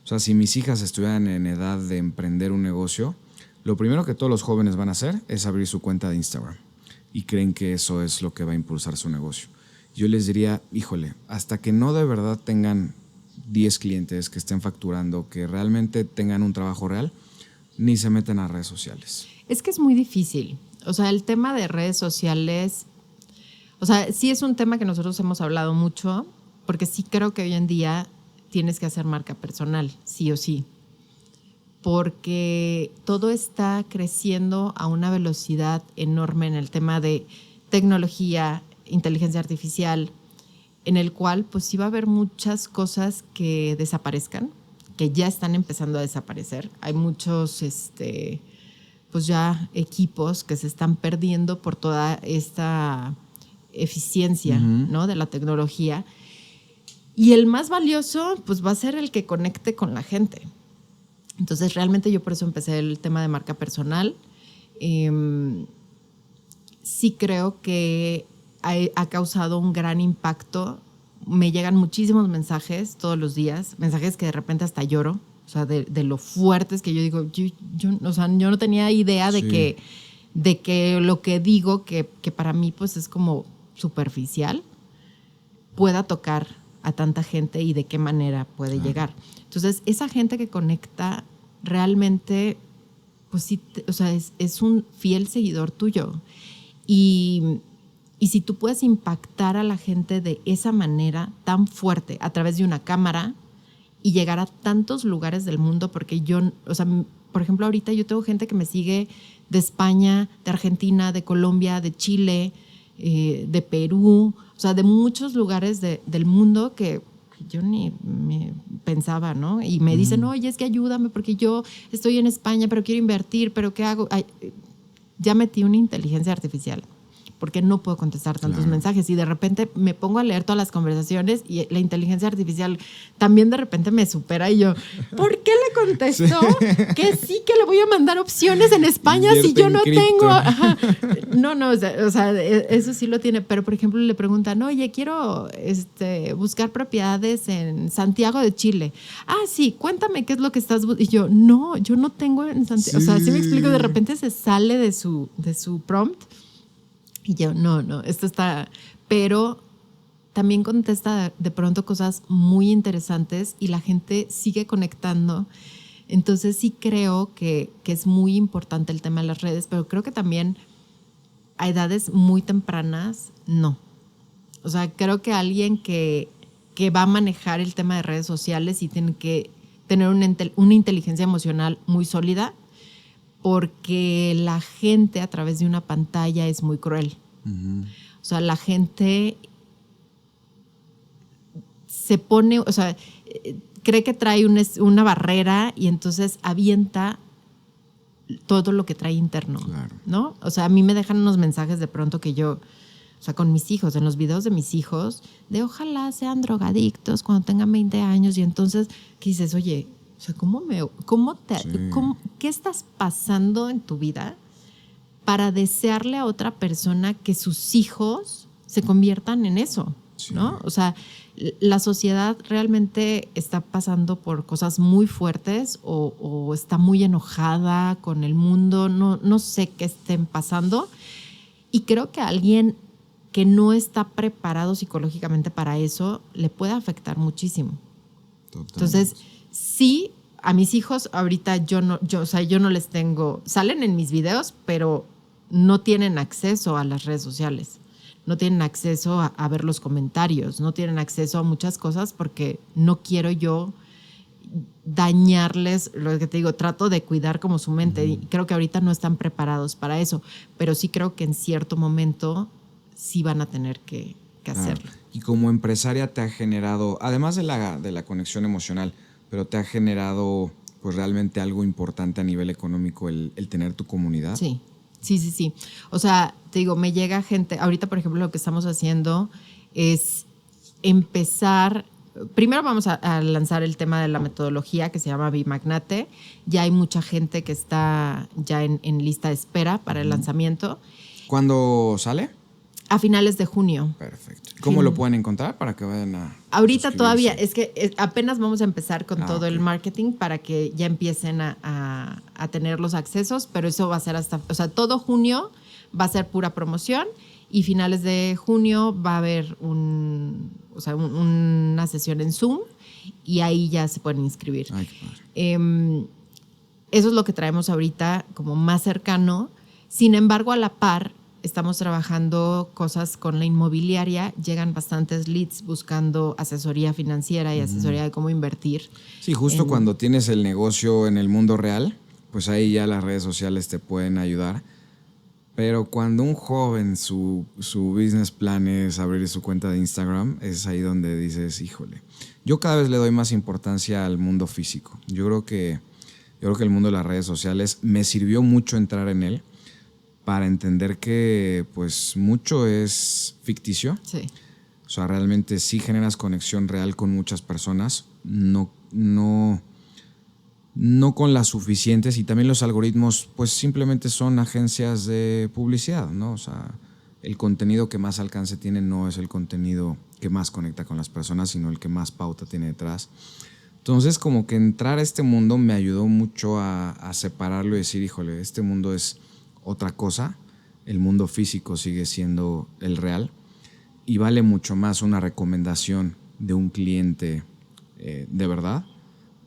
O sea, si mis hijas estuvieran en edad de emprender un negocio, lo primero que todos los jóvenes van a hacer es abrir su cuenta de Instagram y creen que eso es lo que va a impulsar su negocio. Yo les diría, híjole, hasta que no de verdad tengan 10 clientes que estén facturando, que realmente tengan un trabajo real, ni se meten a redes sociales. Es que es muy difícil. O sea, el tema de redes sociales, o sea, sí es un tema que nosotros hemos hablado mucho, porque sí creo que hoy en día tienes que hacer marca personal, sí o sí. Porque todo está creciendo a una velocidad enorme en el tema de tecnología, inteligencia artificial, en el cual pues sí va a haber muchas cosas que desaparezcan, que ya están empezando a desaparecer. Hay muchos pues ya equipos que se están perdiendo por toda esta eficiencia, ¿no? de la tecnología. Y el más valioso pues va a ser el que conecte con la gente. Entonces, realmente yo por eso empecé el tema de marca personal. Sí creo que ha causado un gran impacto. Me llegan muchísimos mensajes todos los días, mensajes que de repente hasta lloro, o sea, de lo fuertes que yo digo, o sea, yo no tenía idea de que lo que digo, que para mí pues es como superficial, pueda tocar a tanta gente y de qué manera puede llegar. Entonces, esa gente que conecta realmente, pues sí, o sea, es un fiel seguidor tuyo. Y si tú puedes impactar a la gente de esa manera tan fuerte a través de una cámara y llegar a tantos lugares del mundo, porque yo, o sea, por ejemplo, ahorita yo tengo gente que me sigue de España, de Argentina, de Colombia, de Chile, de Perú, o sea, de muchos lugares del mundo que yo ni me pensaba, ¿no? Y me dicen, oye, es que ayúdame porque yo estoy en España, pero quiero invertir, pero ¿qué hago? Ay, ya metí una inteligencia artificial porque no puedo contestar tantos mensajes y de repente me pongo a leer todas las conversaciones y la inteligencia artificial también de repente me supera y yo, ¿por qué le contestó que sí que le voy a mandar opciones en España si yo no tengo? Ajá. No, o sea, eso sí lo tiene, pero por ejemplo le preguntan, oye, quiero buscar propiedades en Santiago de Chile. Ah, sí, cuéntame qué es lo que estás buscando. Y yo, no, yo no tengo en Santiago. Sí. O sea, sí me explico, de repente se sale de su prompt. Y yo, no, esto está... Pero también contesta de pronto cosas muy interesantes y la gente sigue conectando. Entonces sí creo que es muy importante el tema de las redes, pero creo que también a edades muy tempranas, no. O sea, creo que alguien que va a manejar el tema de redes sociales y tiene que tener una inteligencia emocional muy sólida, porque la gente a través de una pantalla es muy cruel. O sea, la gente se pone, o sea, cree que trae una barrera y entonces avienta todo lo que trae interno, ¿no? O sea, a mí me dejan unos mensajes de pronto que yo, o sea, con mis hijos, en los videos de mis hijos, de ojalá sean drogadictos cuando tengan 20 años y entonces, ¿qué dices? Oye, o sea, ¿qué estás pasando en tu vida para desearle a otra persona que sus hijos se conviertan en eso? ¿No? O sea, la sociedad realmente está pasando por cosas muy fuertes o está muy enojada con el mundo, no sé qué estén pasando. Y creo que a alguien que no está preparado psicológicamente para eso le puede afectar muchísimo. Totalmente. Entonces, sí, a mis hijos ahorita yo no les tengo, salen en mis videos, pero no tienen acceso a las redes sociales, no tienen acceso a ver los comentarios, no tienen acceso a muchas cosas porque no quiero yo dañarles, lo que te digo, trato de cuidar como su mente y creo que ahorita no están preparados para eso, pero sí creo que en cierto momento sí van a tener que hacerlo. Y como empresaria te ha generado, además de la conexión emocional, pero te ha generado pues realmente algo importante a nivel económico el tener tu comunidad. Sí. O sea, te digo, me llega gente, ahorita por ejemplo lo que estamos haciendo es empezar, primero vamos a lanzar el tema de la metodología que se llama Bimagnate, ya hay mucha gente que está ya en lista de espera para el lanzamiento. ¿Cuándo sale? A finales de junio. Perfecto. ¿Cómo lo pueden encontrar para que vayan a ahorita todavía, es que apenas vamos a empezar con todo el marketing para que ya empiecen a tener los accesos, pero eso va a ser o sea, todo junio va a ser pura promoción y finales de junio va a haber una sesión en Zoom y ahí ya se pueden inscribir. Ay, qué padre. Eso es lo que traemos ahorita como más cercano. Sin embargo, a la par, estamos trabajando cosas con la inmobiliaria. Llegan bastantes leads buscando asesoría financiera y asesoría de cómo invertir. Sí, justo cuando tienes el negocio en el mundo real, pues ahí ya las redes sociales te pueden ayudar. Pero cuando un joven, su business plan es abrir su cuenta de Instagram, es ahí donde dices, híjole. Yo cada vez le doy más importancia al mundo físico. Yo creo que el mundo de las redes sociales me sirvió mucho entrar en él, para entender que pues mucho es ficticio. Sí. O sea, realmente sí generas conexión real con muchas personas. No no con las suficientes, y también los algoritmos pues simplemente son agencias de publicidad, ¿no? O sea, el contenido que más alcance tiene no es el contenido que más conecta con las personas, sino el que más pauta tiene detrás. Entonces, como que entrar a este mundo me ayudó mucho a separarlo y decir, híjole, este mundo es otra cosa, el mundo físico sigue siendo el real y vale mucho más una recomendación de un cliente de verdad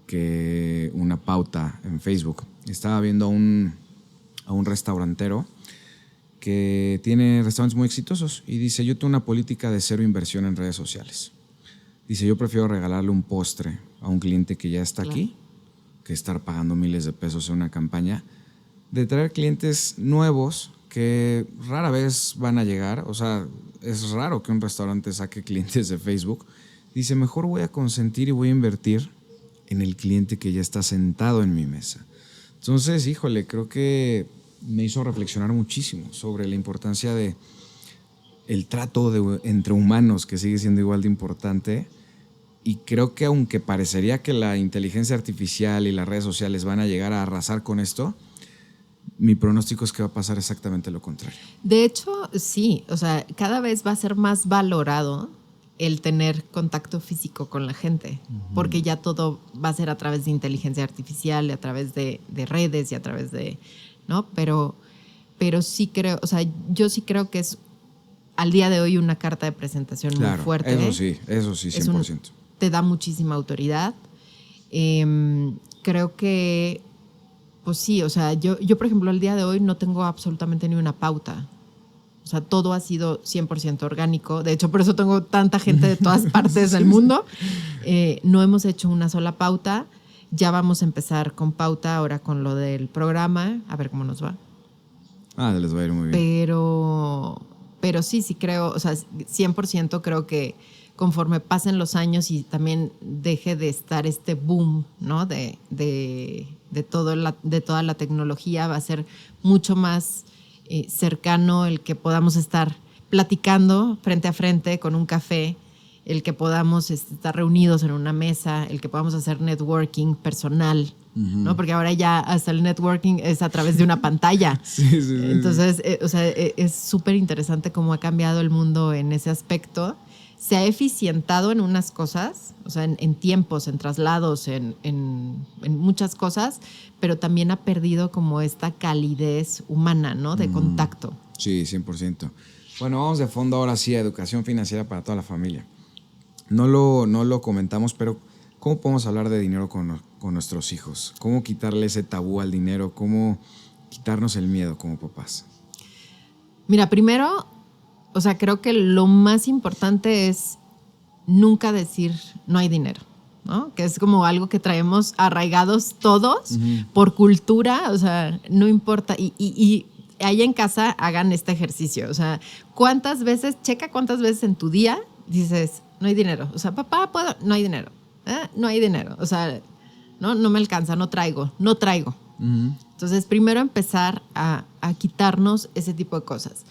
que una pauta en Facebook. Estaba viendo a un restaurantero que tiene restaurantes muy exitosos y dice, yo tengo una política de cero inversión en redes sociales. Dice, yo prefiero regalarle un postre a un cliente que ya está aquí que estar pagando miles de pesos en una campaña, de traer clientes nuevos que rara vez van a llegar. O sea, es raro que un restaurante saque clientes de Facebook. Dice, mejor voy a consentir y voy a invertir en el cliente que ya está sentado en mi mesa. Entonces, híjole, creo que me hizo reflexionar muchísimo sobre la importancia de el trato entre humanos, que sigue siendo igual de importante. Y creo que aunque parecería que la inteligencia artificial y las redes sociales van a llegar a arrasar con esto, mi pronóstico es que va a pasar exactamente lo contrario. De hecho, sí, o sea, cada vez va a ser más valorado el tener contacto físico con la gente, porque ya todo va a ser a través de inteligencia artificial, a través de redes y a través de, ¿no? Pero sí creo, o sea, yo sí creo que es al día de hoy una carta de presentación muy fuerte. Eso sí, 100%. Te da muchísima autoridad. Creo que, pues sí, o sea, yo, por ejemplo, al día de hoy no tengo absolutamente ni una pauta. O sea, todo ha sido 100% orgánico. De hecho, por eso tengo tanta gente de todas partes del mundo. No hemos hecho una sola pauta. Ya vamos a empezar con pauta ahora con lo del programa. A ver cómo nos va. Les va a ir muy bien. Pero sí creo, o sea, 100% creo que conforme pasen los años y también deje de estar este boom, ¿no? de toda la tecnología, va a ser mucho más cercano el que podamos estar platicando frente a frente con un café, el que podamos estar reunidos en una mesa, el que podamos hacer networking personal, ¿no? Porque ahora ya hasta el networking es a través de una pantalla. Sí. Entonces, o sea, es súper interesante cómo ha cambiado el mundo en ese aspecto. Se ha eficientado en unas cosas, o sea, en tiempos, en traslados, en muchas cosas, pero también ha perdido como esta calidez humana, ¿no? De contacto. Sí, 100%. Bueno, vamos de fondo ahora sí a educación financiera para toda la familia. No lo comentamos, pero ¿cómo podemos hablar de dinero con nuestros hijos? ¿Cómo quitarle ese tabú al dinero? ¿Cómo quitarnos el miedo como papás? Mira, primero, o sea, creo que lo más importante es nunca decir no hay dinero, ¿no? Que es como algo que traemos arraigados todos por cultura, o sea, no importa. Y ahí en casa hagan este ejercicio, o sea, checa cuántas veces en tu día dices no hay dinero. O sea, papá, ¿puedo? No hay dinero. No hay dinero. O sea, no me alcanza, no traigo. Entonces, primero empezar a quitarnos ese tipo de cosas.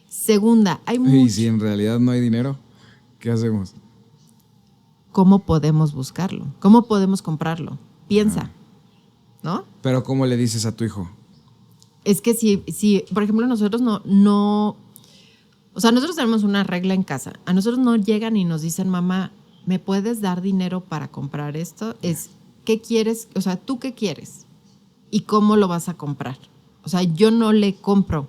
Segunda, Y si en realidad no hay dinero, ¿qué hacemos? ¿Cómo podemos buscarlo? ¿Cómo podemos comprarlo? Piensa, ¿no? Pero ¿cómo le dices a tu hijo? Es que si por ejemplo, nosotros no... O sea, nosotros tenemos una regla en casa. A nosotros no llegan y nos dicen, mamá, ¿me puedes dar dinero para comprar esto? Es, ¿qué quieres? O sea, ¿tú qué quieres? ¿Y cómo lo vas a comprar? O sea, yo no le compro,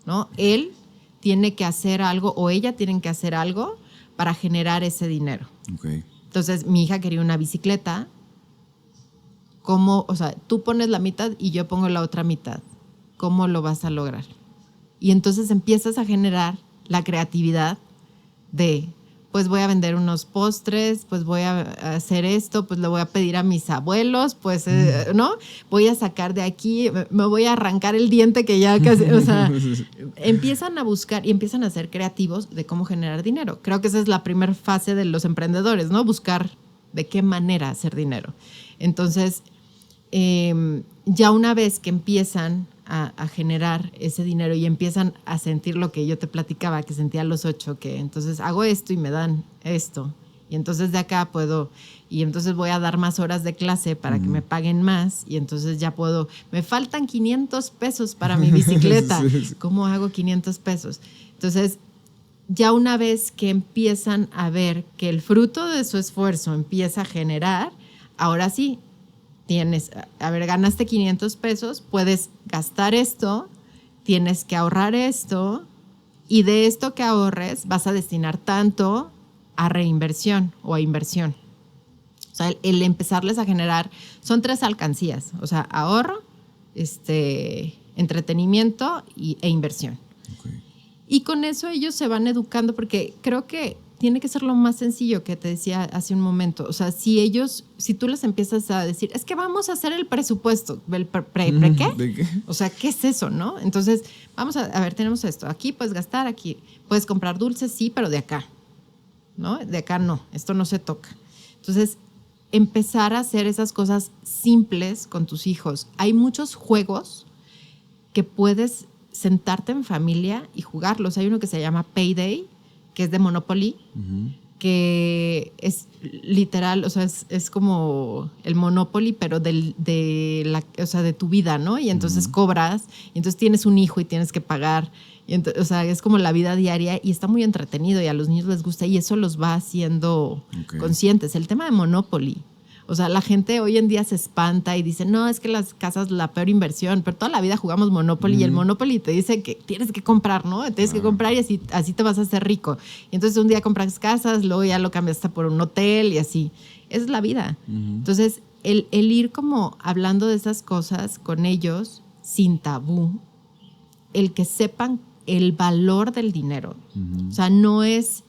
¿no? Él tiene que hacer algo o ella tienen que hacer algo para generar ese dinero. Okay. Entonces, mi hija quería una bicicleta. ¿Cómo? O sea, tú pones la mitad y yo pongo la otra mitad. ¿Cómo lo vas a lograr? Y entonces empiezas a generar la creatividad de, pues voy a vender unos postres, pues voy a hacer esto, pues le voy a pedir a mis abuelos, pues, ¿no? Voy a sacar de aquí, me voy a arrancar el diente que ya casi, o sea, empiezan a buscar y empiezan a ser creativos de cómo generar dinero. Creo que esa es la primera fase de los emprendedores, ¿no? Buscar de qué manera hacer dinero. Entonces, ya una vez que empiezan a generar ese dinero y empiezan a sentir lo que yo te platicaba, que sentía a los 8, que entonces hago esto y me dan esto, Y entonces de acá puedo, y entonces voy a dar más horas de clase para que me paguen más, y entonces ya puedo, me faltan 500 pesos para mi bicicleta. Sí. ¿Cómo hago 500 pesos? Entonces, ya una vez que empiezan a ver que el fruto de su esfuerzo empieza a generar, ahora sí, ganaste 500 pesos, puedes gastar esto, tienes que ahorrar esto, y de esto que ahorres vas a destinar tanto a reinversión o a inversión. O sea, el empezarles a generar, son 3 alcancías, o sea, ahorro, entretenimiento e inversión. Okay. Y con eso ellos se van educando, porque creo que tiene que ser lo más sencillo que te decía hace un momento. O sea, si tú les empiezas a decir, es que vamos a hacer el presupuesto, ¿el ¿qué? ¿De qué? O sea, ¿qué es eso, no? Entonces, vamos a ver, tenemos esto. Aquí puedes gastar, aquí puedes comprar dulces, sí, pero de acá, ¿no? De acá no, esto no se toca. Entonces, empezar a hacer esas cosas simples con tus hijos. Hay muchos juegos que puedes sentarte en familia y jugarlos. Hay uno que se llama Payday, que es de Monopoly, que es literal, o sea, es como el Monopoly, pero de tu vida, ¿no? Y entonces cobras, y entonces tienes un hijo y tienes que pagar. Y o sea, es como la vida diaria y está muy entretenido y a los niños les gusta y eso los va haciendo conscientes. El tema de Monopoly. O sea, la gente hoy en día se espanta y dice, no, es que las casas la peor inversión, pero toda la vida jugamos Monopoly y el Monopoly te dice que tienes que comprar, ¿no? Tienes que comprar y así te vas a hacer rico. Y entonces un día compras casas, luego ya lo cambias hasta por un hotel y así. Esa es la vida. Entonces, el ir como hablando de esas cosas con ellos sin tabú, el que sepan el valor del dinero. O sea, no es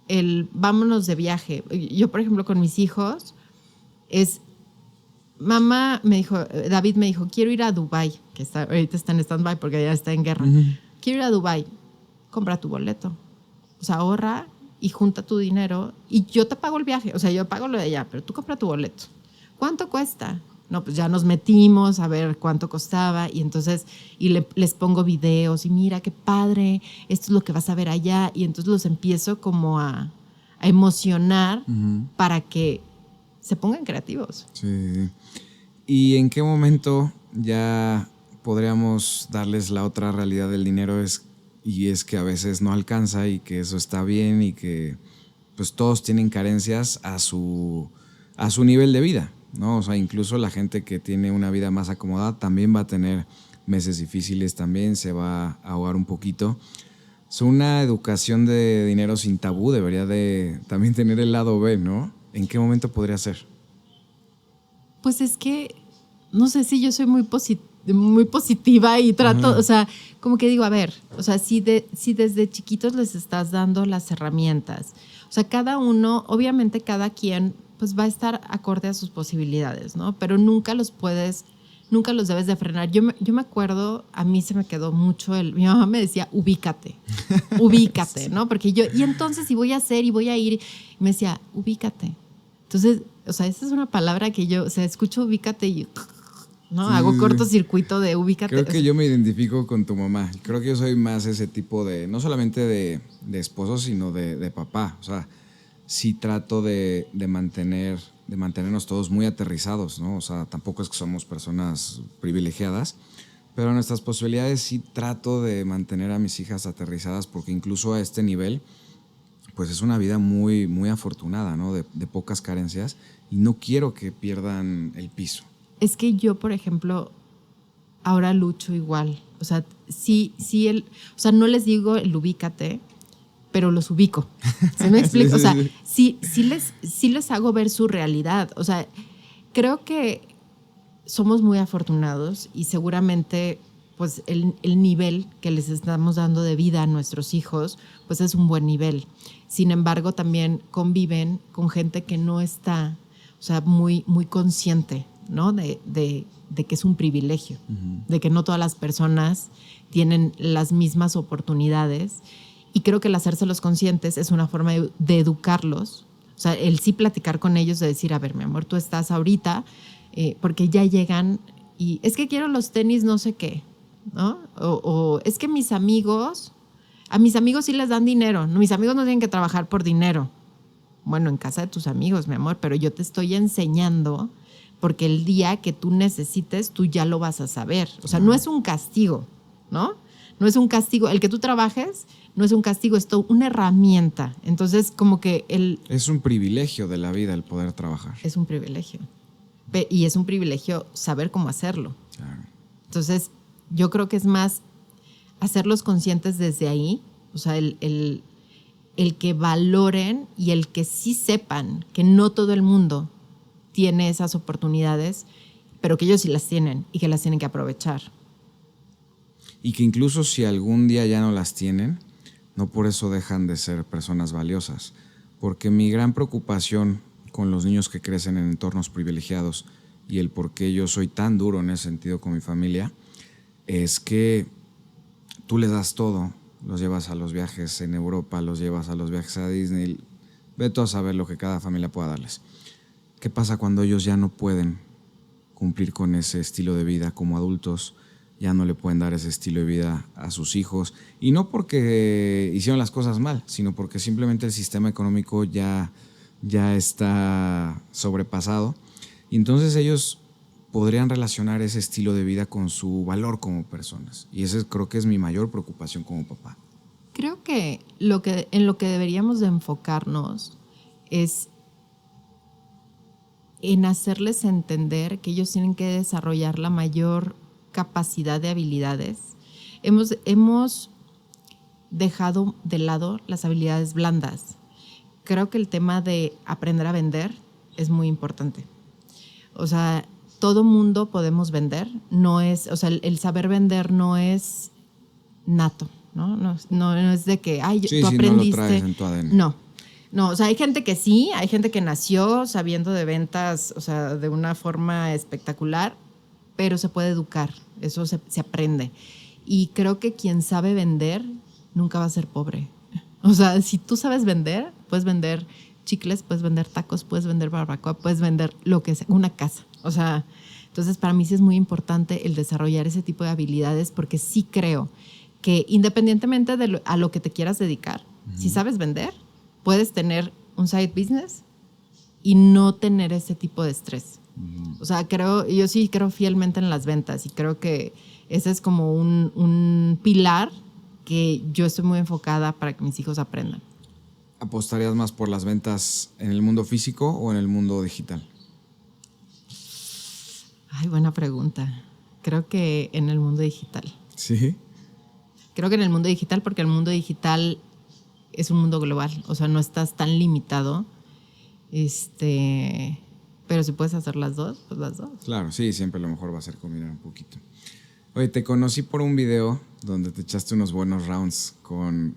el vámonos de viaje. Yo, por ejemplo, con mis hijos, David me dijo, quiero ir a Dubái, que ahorita está en stand-by porque ya está en guerra. Quiero ir a Dubái, compra tu boleto. O sea, ahorra y junta tu dinero y yo te pago el viaje. O sea, yo pago lo de allá, pero tú compra tu boleto. ¿Cuánto cuesta? No, pues ya nos metimos a ver cuánto costaba y entonces les pongo videos y mira qué padre, esto es lo que vas a ver allá y entonces los empiezo como a emocionar para que se pongan creativos. Sí. ¿Y en qué momento ya podríamos darles la otra realidad del dinero? Y es que a veces no alcanza y que eso está bien y que pues todos tienen carencias a su nivel de vida, ¿no? O sea, incluso la gente que tiene una vida más acomodada también va a tener meses difíciles, también se va a ahogar un poquito. Una educación de dinero sin tabú debería de también tener el lado B, ¿no? ¿En qué momento podría ser? Pues es que, no sé si yo soy muy positiva y trato, o sea, como que digo, a ver, o sea, si desde chiquitos les estás dando las herramientas, o sea, cada uno, obviamente cada quien, pues va a estar acorde a sus posibilidades, ¿no? Pero nunca los debes de frenar. Yo me acuerdo, a mí se me quedó mucho mi mamá me decía, ubícate, sí. ¿No? Porque y entonces si voy a hacer y voy a ir, y me decía, ubícate. Entonces, o sea, esa es una palabra que yo, o sea, escucho ubícate y ¿no? Sí. Hago cortocircuito de ubícate. Creo que yo me identifico con tu mamá. Creo que yo soy más ese tipo de, no solamente de esposo, sino de papá. O sea, sí trato de mantenernos todos muy aterrizados, ¿no? O sea, tampoco es que somos personas privilegiadas, pero nuestras posibilidades sí trato de mantener a mis hijas aterrizadas porque incluso a este nivel, pues es una vida muy, muy afortunada, ¿no? De pocas carencias y no quiero que pierdan el piso. Es que yo, por ejemplo, ahora lucho igual. O sea, o sea, no les digo el ubícate, pero los ubico. ¿Sí me explico? O sea, sí les hago ver su realidad. O sea, creo que somos muy afortunados y seguramente pues el nivel que les estamos dando de vida a nuestros hijos pues es un buen nivel. Sin embargo, también conviven con gente que no está, o sea, muy, muy consciente, ¿no? De que es un privilegio, de que no todas las personas tienen las mismas oportunidades. Y creo que el hacérselos conscientes es una forma de educarlos. O sea, el sí platicar con ellos, de decir, a ver, mi amor, tú estás ahorita, porque ya llegan y es que quiero los tenis no sé qué, ¿no? O es que a mis amigos sí les dan dinero. Mis amigos no tienen que trabajar por dinero. bueno, en casa de tus amigos, mi amor, pero yo te estoy enseñando porque el día que tú necesites, tú ya lo vas a saber. O sea, no es un castigo, ¿no? No es un castigo. El que tú trabajes no es un castigo, es una herramienta. Entonces, como que Es un privilegio de la vida el poder trabajar. es un privilegio. Y es un privilegio saber cómo hacerlo. Claro. Entonces, yo creo que es más hacerlos conscientes desde ahí, o sea, el que valoren y el que sí sepan que no todo el mundo tiene esas oportunidades, pero que ellos sí las tienen y que las tienen que aprovechar. Y que incluso si algún día ya no las tienen, no por eso dejan de ser personas valiosas. Porque mi gran preocupación con los niños que crecen en entornos privilegiados y el por qué yo soy tan duro en ese sentido con mi familia, es que tú les das todo, los llevas a los viajes en Europa, los llevas a los viajes a Disney, ve tú a saber lo que cada familia pueda darles. ¿Qué pasa cuando ellos ya no pueden cumplir con ese estilo de vida como adultos? Ya no le pueden dar ese estilo de vida a sus hijos. Y no porque hicieron las cosas mal, sino porque simplemente el sistema económico ya está sobrepasado. Y entonces ellos podrían relacionar ese estilo de vida con su valor como personas. Y esa creo que es mi mayor preocupación como papá. Creo que en lo que deberíamos de enfocarnos es en hacerles entender que ellos tienen que desarrollar la mayor capacidad de habilidades. Hemos dejado de lado las habilidades blandas. Creo que el tema de aprender a vender es muy importante. O sea, todo mundo podemos vender, no es, o sea, el saber vender no es nato, ¿no? No es de que, ay, Sí, tú sí, aprendiste. no lo traes en tu ADN. No, o sea, hay gente que sí, hay gente que nació sabiendo de ventas, o sea, de una forma espectacular, pero se puede educar, eso se aprende. Y creo que quien sabe vender nunca va a ser pobre. O sea, si tú sabes vender, puedes vender chicles, puedes vender tacos, puedes vender barbacoa, puedes vender lo que sea, una casa. O sea, entonces para mí sí es muy importante el desarrollar ese tipo de habilidades porque sí creo que independientemente de a lo que te quieras dedicar, si sabes vender, puedes tener un side business y no tener ese tipo de estrés. O sea, yo sí creo fielmente en las ventas y creo que ese es como un pilar que yo estoy muy enfocada para que mis hijos aprendan. ¿Apostarías más por las ventas en el mundo físico o en el mundo digital? Ay, buena pregunta. Creo que en el mundo digital. Sí. Creo que en el mundo digital porque el mundo digital es un mundo global. O sea, no estás tan limitado. Pero si puedes hacer las dos, pues las dos. Claro, sí, siempre lo mejor va a ser combinar un poquito. Oye, te conocí por un video donde te echaste unos buenos rounds con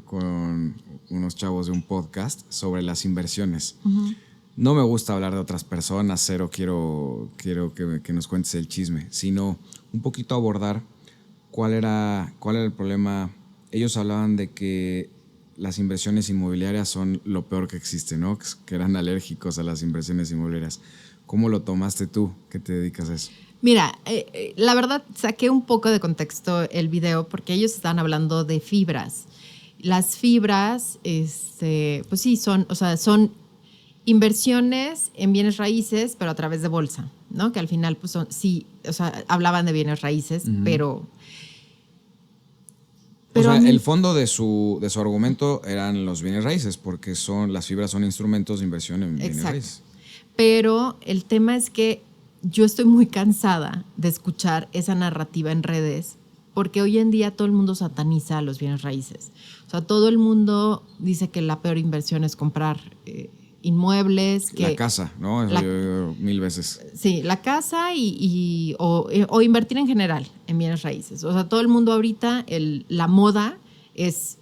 unos chavos de un podcast sobre las inversiones. Uh-huh. No me gusta hablar de otras personas, cero quiero que nos cuentes el chisme, sino un poquito abordar cuál era el problema. Ellos hablaban de que las inversiones inmobiliarias son lo peor que existe, ¿no? Que eran alérgicos a las inversiones inmobiliarias. ¿Cómo lo tomaste tú, que te dedicas a eso? Mira, la verdad saqué un poco de contexto el video porque ellos estaban hablando de fibras. Las fibras, pues sí, son inversiones en bienes raíces, pero a través de bolsa, ¿no? Que al final, pues sí, o sea, hablaban de bienes raíces, uh-huh. pero o sea, el fondo de su argumento eran los bienes raíces, porque las fibras son instrumentos de inversión en bienes raíces. Pero el tema es que yo estoy muy cansada de escuchar esa narrativa en redes, porque hoy en día todo el mundo sataniza a los bienes raíces. O sea, todo el mundo dice que la peor inversión es comprar inmuebles. Que la casa, ¿no? Eso yo 1000 veces. Sí, la casa o invertir en general en bienes raíces. O sea, todo el mundo ahorita, la moda es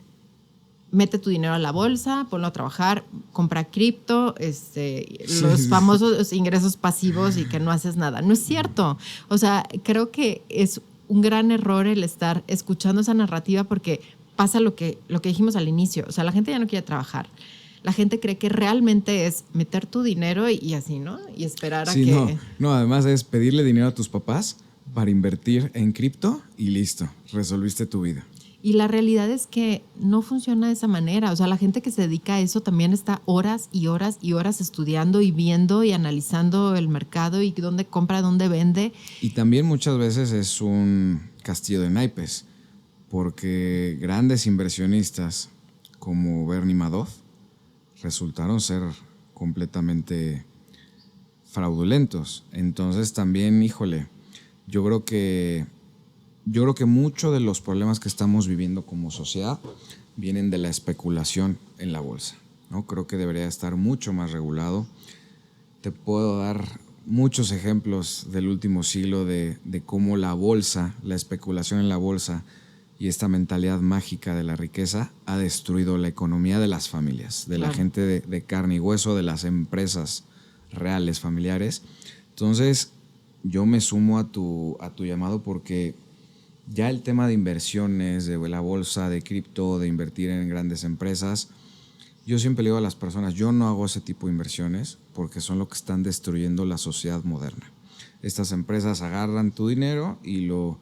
mete tu dinero a la bolsa, ponlo a trabajar, compra cripto, los famosos ingresos pasivos y que no haces nada. No es cierto. O sea, creo que es un gran error el estar escuchando esa narrativa porque pasa lo que dijimos al inicio. O sea, la gente ya no quiere trabajar. La gente cree que realmente es meter tu dinero y así, ¿no? Y esperar a que... No, además es pedirle dinero a tus papás para invertir en cripto y listo, resolviste tu vida. Y la realidad es que no funciona de esa manera. O sea, la gente que se dedica a eso también está horas y horas y horas estudiando y viendo y analizando el mercado y dónde compra, dónde vende. Y también muchas veces es un castillo de naipes, porque grandes inversionistas como Bernie Madoff resultaron ser completamente fraudulentos. Entonces también, híjole, yo creo que muchos de los problemas que estamos viviendo como sociedad vienen de la especulación en la bolsa, ¿no? Creo que debería estar mucho más regulado. Te puedo dar muchos ejemplos del último siglo de cómo la bolsa, la especulación en la bolsa y esta mentalidad mágica de la riqueza ha destruido la economía de las familias, de la gente de carne y hueso, de las empresas reales, familiares. Entonces, yo me sumo a tu llamado porque ya el tema de inversiones, de la bolsa, de cripto, de invertir en grandes empresas, yo siempre le digo a las personas, yo no hago ese tipo de inversiones porque son lo que están destruyendo la sociedad moderna. Estas empresas agarran tu dinero y lo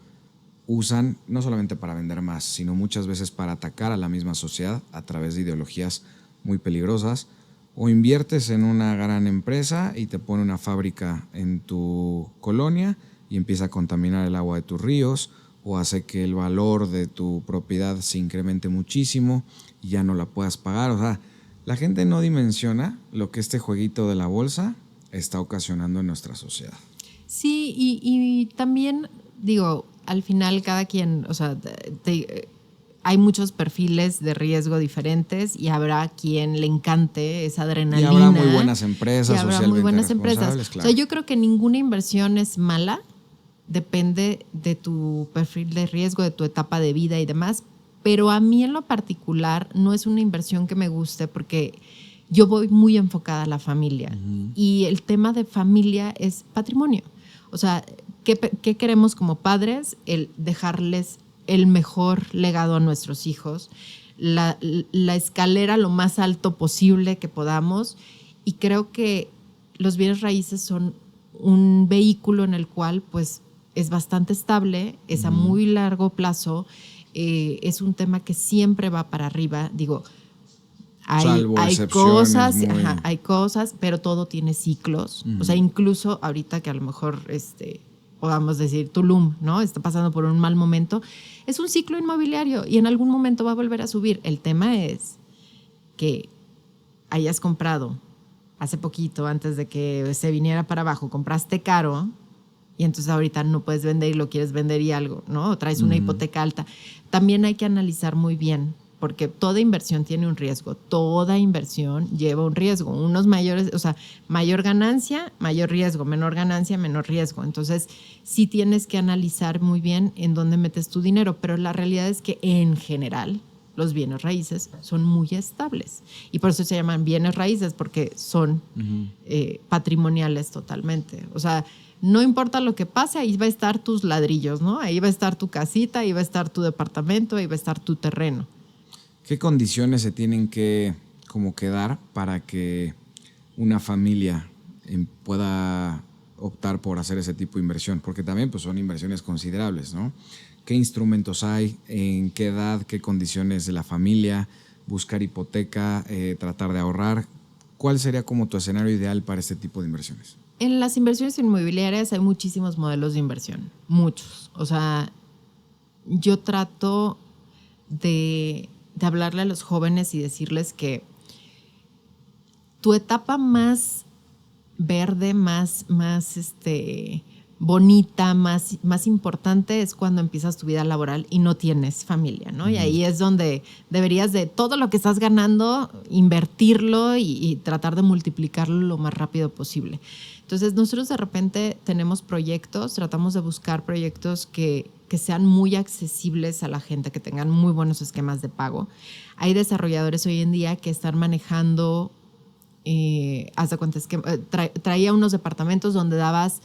usan no solamente para vender más, sino muchas veces para atacar a la misma sociedad a través de ideologías muy peligrosas. O inviertes en una gran empresa y te pone una fábrica en tu colonia y empieza a contaminar el agua de tus ríos, o hace que el valor de tu propiedad se incremente muchísimo y ya no la puedas pagar. O sea, la gente no dimensiona lo que este jueguito de la bolsa está ocasionando en nuestra sociedad. Sí, y también, digo, al final cada quien, o sea, hay muchos perfiles de riesgo diferentes y habrá quien le encante esa adrenalina. Y habrá muy buenas empresas, y habrá socialmente muy buenas responsables, empresas. claro. O sea, yo creo que ninguna inversión es mala, depende de tu perfil de riesgo, de tu etapa de vida y demás, pero a mí en lo particular no es una inversión que me guste porque yo voy muy enfocada a la familia y el tema de familia es patrimonio. O sea, ¿qué queremos como padres? El dejarles el mejor legado a nuestros hijos, la escalera lo más alto posible que podamos, y creo que los bienes raíces son un vehículo en el cual pues es bastante estable, es a muy largo plazo, es un tema que siempre va para arriba. Digo, hay cosas, hay cosas, pero todo tiene ciclos. O sea, incluso ahorita que a lo mejor podamos decir Tulum, ¿no? Está pasando por un mal momento. Es un ciclo inmobiliario y en algún momento va a volver a subir. El tema es que hayas comprado hace poquito, antes de que se viniera para abajo, compraste caro y entonces ahorita no puedes vender y lo quieres vender y algo, ¿no? O traes una hipoteca alta. También hay que analizar muy bien, porque toda inversión tiene un riesgo. Toda inversión lleva un riesgo. Unos mayores, o sea, mayor ganancia, mayor riesgo, menor ganancia, menor riesgo. Entonces, sí tienes que analizar muy bien en dónde metes tu dinero, pero la realidad es que en general los bienes raíces son muy estables. Y por eso se llaman bienes raíces, porque son patrimoniales totalmente. O sea, no importa lo que pase, ahí va a estar tus ladrillos, ¿no? Ahí va a estar tu casita, ahí va a estar tu departamento, ahí va a estar tu terreno. ¿Qué condiciones se tienen que como dar para que una familia pueda optar por hacer ese tipo de inversión? Porque también pues, son inversiones considerables, ¿no? ¿Qué instrumentos hay? ¿En qué edad? ¿Qué condiciones de la familia? ¿Buscar hipoteca? ¿Tratar de ahorrar? ¿Cuál sería como tu escenario ideal para este tipo de inversiones? En las inversiones inmobiliarias hay muchísimos modelos de inversión, muchos. O sea, yo trato de hablarle a los jóvenes y decirles que tu etapa más verde, más bonita, más importante es cuando empiezas tu vida laboral y no tienes familia, ¿no? Y ahí es donde deberías de todo lo que estás ganando, invertirlo y tratar de multiplicarlo lo más rápido posible. Entonces, nosotros de repente tenemos proyectos, tratamos de buscar proyectos que sean muy accesibles a la gente, que tengan muy buenos esquemas de pago. Hay desarrolladores hoy en día que están manejando, haz de cuenta, traía unos departamentos donde dabas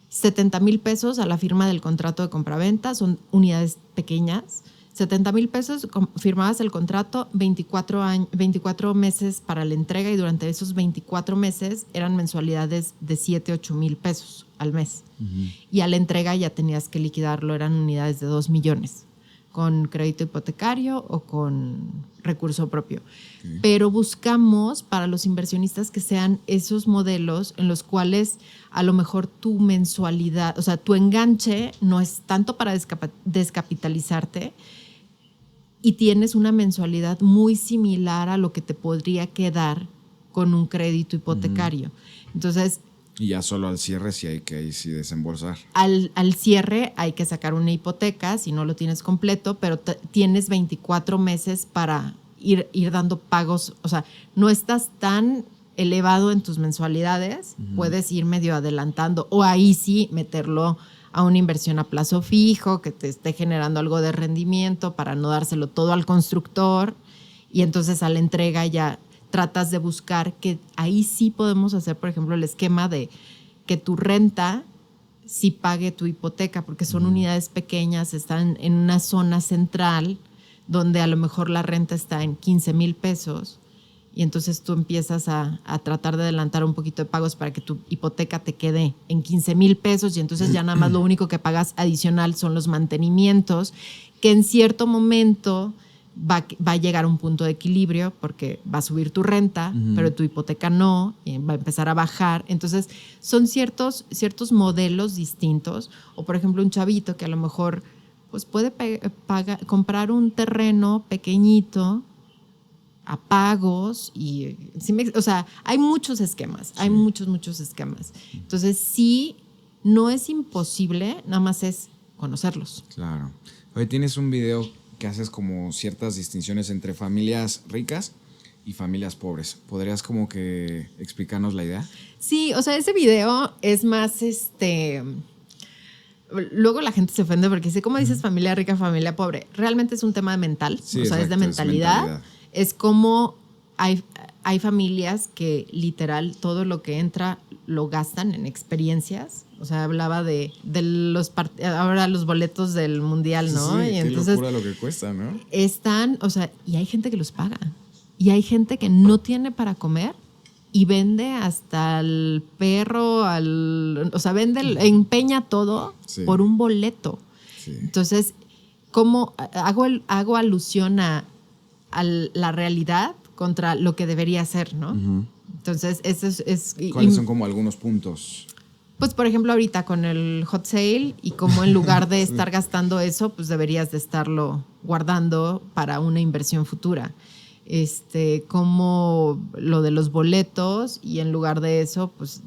70,000 pesos a la firma del contrato de compraventa, son unidades pequeñas, 70,000 pesos, firmabas el contrato, 24 meses para la entrega y durante esos 24 meses eran mensualidades de 7,000-8,000 pesos al mes. Y a la entrega ya tenías que liquidarlo, eran unidades de 2 millones. con crédito hipotecario o con recurso propio. Pero buscamos para los inversionistas que sean esos modelos en los cuales a lo mejor tu mensualidad, o sea, tu enganche no es tanto para descapitalizarte y tienes una mensualidad muy similar a lo que te podría quedar con un crédito hipotecario. Entonces, Y ya solo al cierre sí hay que ahí sí desembolsar. al cierre hay que sacar una hipoteca si no lo tienes completo, pero tienes 24 meses para ir dando pagos. O sea, no estás tan elevado en tus mensualidades, puedes ir medio adelantando o ahí sí meterlo a una inversión a plazo fijo que te esté generando algo de rendimiento para no dárselo todo al constructor y entonces a la entrega ya tratas de buscar que ahí sí podemos hacer, por ejemplo, el esquema de que tu renta sí pague tu hipoteca, porque son unidades pequeñas, están en una zona central donde a lo mejor la renta está en 15,000 pesos y entonces tú empiezas a tratar de adelantar un poquito de pagos para que tu hipoteca te quede en 15,000 pesos y entonces ya nada más lo único que pagas adicional son los mantenimientos, que en cierto momento va a llegar a un punto de equilibrio porque va a subir tu renta, pero tu hipoteca no, y va a empezar a bajar. Entonces, son ciertos modelos distintos. O, por ejemplo, un chavito que a lo mejor pues, puede comprar un terreno pequeñito a pagos y o sea, hay muchos esquemas, hay muchos esquemas. Entonces, sí, no es imposible, nada más es conocerlos. Claro. Oye, tienes un video que haces como ciertas distinciones entre familias ricas y familias pobres. ¿Podrías como que explicarnos la idea? Sí, o sea, ese video es más luego la gente se ofende porque dice, ¿cómo dices familia rica, familia pobre? Realmente es un tema mental, Sí, o sea, exacto, es de mentalidad. Es como hay familias que literal todo lo que entra lo gastan en experiencias. O sea, hablaba de ahora los boletos del mundial, ¿no? Sí, y qué entonces locura lo que cuesta, ¿no? están, o sea, y hay gente que los paga. Y hay gente que no tiene para comer y vende hasta el perro, o sea, empeña todo por un boleto. Sí. Entonces, ¿cómo hago alusión a la realidad contra lo que debería ser, ¿no? Entonces, eso es ¿Cuáles son como algunos puntos? Pues, por ejemplo, ahorita con el hot sale y como en lugar de estar gastando eso, pues deberías de estarlo guardando para una inversión futura. Como lo de los boletos y en lugar de eso, pues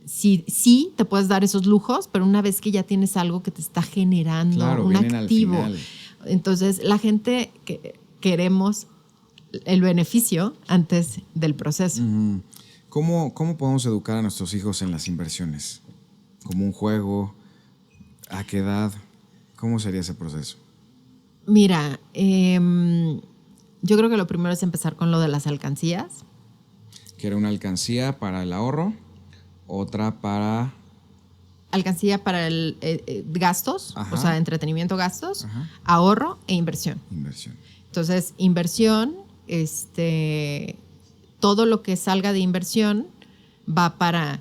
sí te puedes dar esos lujos, pero una vez que ya tienes algo que te está generando un activo. Entonces, la gente queremos el beneficio antes del proceso. ¿Cómo podemos educar a nuestros hijos en las inversiones? ¿Como un juego? ¿A qué edad? ¿Cómo sería ese proceso? Mira, yo creo que lo primero es empezar con lo de las alcancías. Que era una alcancía para el ahorro, otra para... Alcancía para el gastos, Ajá. o sea, entretenimiento, gastos, Ajá. ahorro e inversión. Inversión. Entonces, inversión, todo lo que salga de inversión va para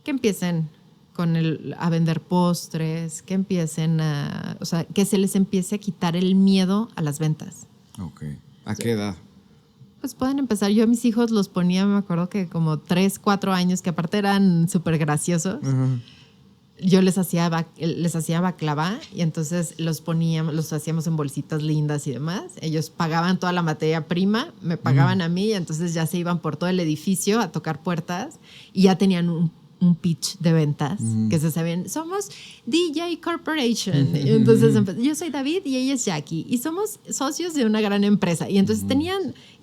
que empiecen a vender postres, que empiecen o sea, que se les empiece a quitar el miedo a las ventas. Ok. ¿A qué edad? Pues pueden empezar. Yo a mis hijos los ponía, me acuerdo que como 3, 4 años, que aparte eran súper graciosos. Uh-huh. Yo les hacía baklava y entonces los hacíamos en bolsitas lindas y demás. Ellos pagaban toda la materia prima, me pagaban a mí y entonces ya se iban por todo el edificio a tocar puertas y ya tenían un pitch de ventas que se sabían. Somos DJ Corporation. Y entonces yo soy David y ella es Jackie y somos socios de una gran empresa. Y entonces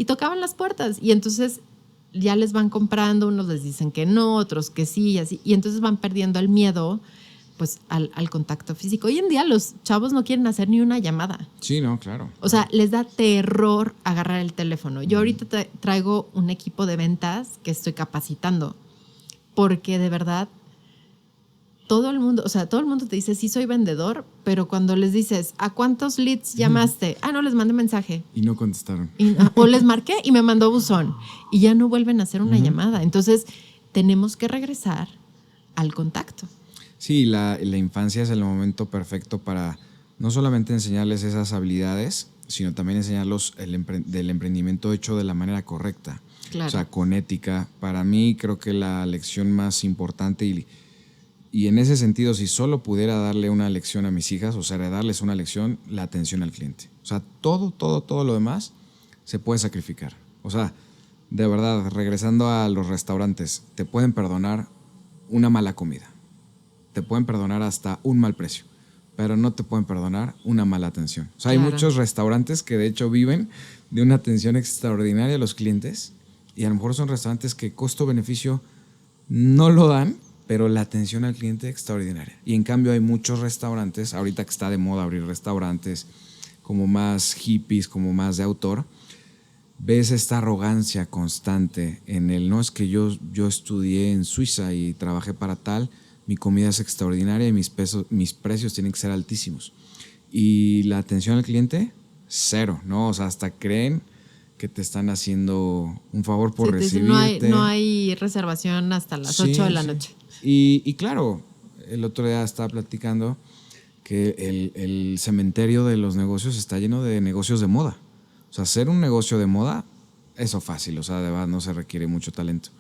tocaban las puertas y entonces ya les van comprando, unos les dicen que no, otros que sí, y así. Y entonces van perdiendo el miedo pues, al contacto físico. Hoy en día los chavos no quieren hacer ni una llamada. Sí, no, claro. O sea, les da terror agarrar el teléfono. Yo ahorita traigo un equipo de ventas que estoy capacitando porque de verdad todo el mundo te dice, sí soy vendedor, pero cuando les dices, ¿a cuántos leads llamaste? No, les mandé mensaje. Y no contestaron. O les marqué y me mandó buzón. Y ya no vuelven a hacer una llamada. Entonces, tenemos que regresar al contacto. Sí, la infancia es el momento perfecto para no solamente enseñarles esas habilidades, sino también enseñarlos del emprendimiento hecho de la manera correcta. Claro. O sea, con ética. Para mí creo que la lección más importante y en ese sentido, si solo pudiera darle una lección a mis hijas, o sea, darles una lección, la atención al cliente. O sea, todo lo demás se puede sacrificar. O sea, de verdad, regresando a los restaurantes, te pueden perdonar una mala comida. Te pueden perdonar hasta un mal precio, pero no te pueden perdonar una mala atención. O sea, Claro. hay muchos restaurantes que de hecho viven de una atención extraordinaria a los clientes y a lo mejor son restaurantes que costo-beneficio no lo dan, pero la atención al cliente es extraordinaria. Y en cambio hay muchos restaurantes, ahorita que está de moda abrir restaurantes como más hippies, como más de autor, ves esta arrogancia constante en el, no es que yo estudié en Suiza y trabajé para tal, mi comida es extraordinaria y mis precios tienen que ser altísimos. Y la atención al cliente, cero, ¿no? O sea, hasta creen que te están haciendo un favor por recibirte. No hay reservación hasta las 8 de la noche. Y claro, el otro día estaba platicando que el cementerio de los negocios está lleno de negocios de moda. O sea, hacer un negocio de moda, eso fácil, o sea, de verdad no se requiere mucho talento.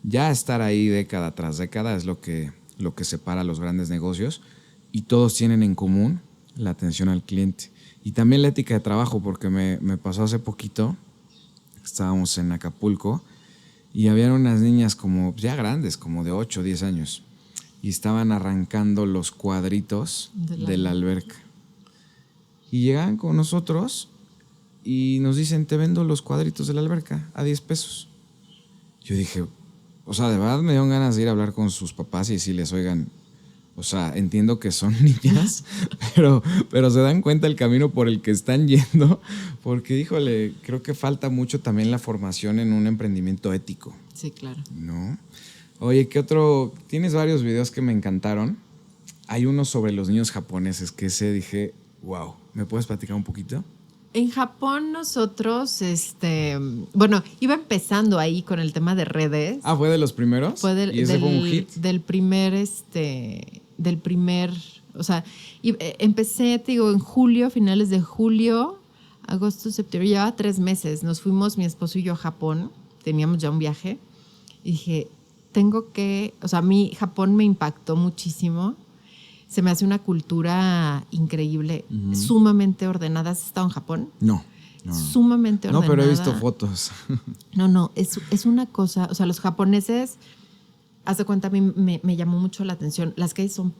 Ya estar ahí década tras década es lo que separa a los grandes negocios y todos tienen en común la atención al cliente. Y también la ética de trabajo, porque me pasó hace poquito, estábamos en Acapulco y había unas niñas como ya grandes, como de 8 o 10 años, y estaban arrancando los cuadritos de la alberca. Y llegaban con nosotros y nos dicen, te vendo los cuadritos de la alberca a 10 pesos. Yo dije, o sea, de verdad me dieron ganas de ir a hablar con sus papás y decirles, oigan, o sea, entiendo que son niñas, pero se dan cuenta el camino por el que están yendo, porque, híjole, creo que falta mucho también la formación en un emprendimiento ético. Sí, claro. ¿No? Oye, ¿qué otro? Tienes varios videos que me encantaron. Hay uno sobre los niños japoneses que ese dije, wow, ¿me puedes platicar un poquito? En Japón nosotros, bueno, iba empezando ahí con el tema de redes. Ah, ¿fue de los primeros? Fue ¿Y ese fue un hit? del primer, o sea, empecé, te digo, en julio, finales de julio, agosto, septiembre, llevaba 3 meses. Nos fuimos, mi esposo y yo, a Japón, teníamos ya un viaje, y dije, o sea, a mí Japón me impactó muchísimo. Se me hace una cultura increíble, sumamente ordenada. ¿Has estado en Japón? No. Sumamente ordenada. No, pero he visto fotos. No, es una cosa, o sea, los japoneses, haz de cuenta, a mí me llamó mucho la atención. Las calles son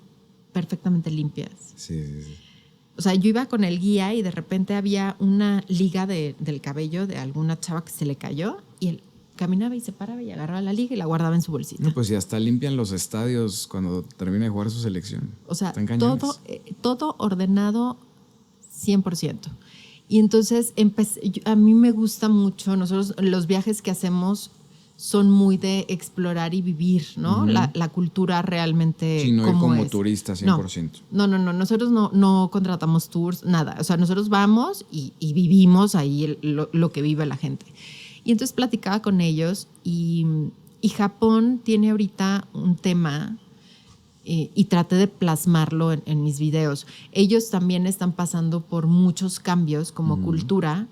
perfectamente limpias. Sí. O sea, yo iba con el guía y de repente había una liga del cabello de alguna chava que se le cayó y él caminaba y se paraba y agarraba la liga y la guardaba en su bolsita. No, pues y hasta limpian los estadios cuando termina de jugar su selección. O sea, todo ordenado 100%. Y entonces a mí me gusta mucho, nosotros los viajes que hacemos son muy de explorar y vivir, ¿no? La cultura realmente. Sí, no ir como es. turista 100%. No, nosotros no contratamos tours, nada. O sea, nosotros vamos y vivimos ahí lo que vive la gente. Y entonces platicaba con ellos y Japón tiene ahorita un tema y traté de plasmarlo en mis videos. Ellos también están pasando por muchos cambios como cultura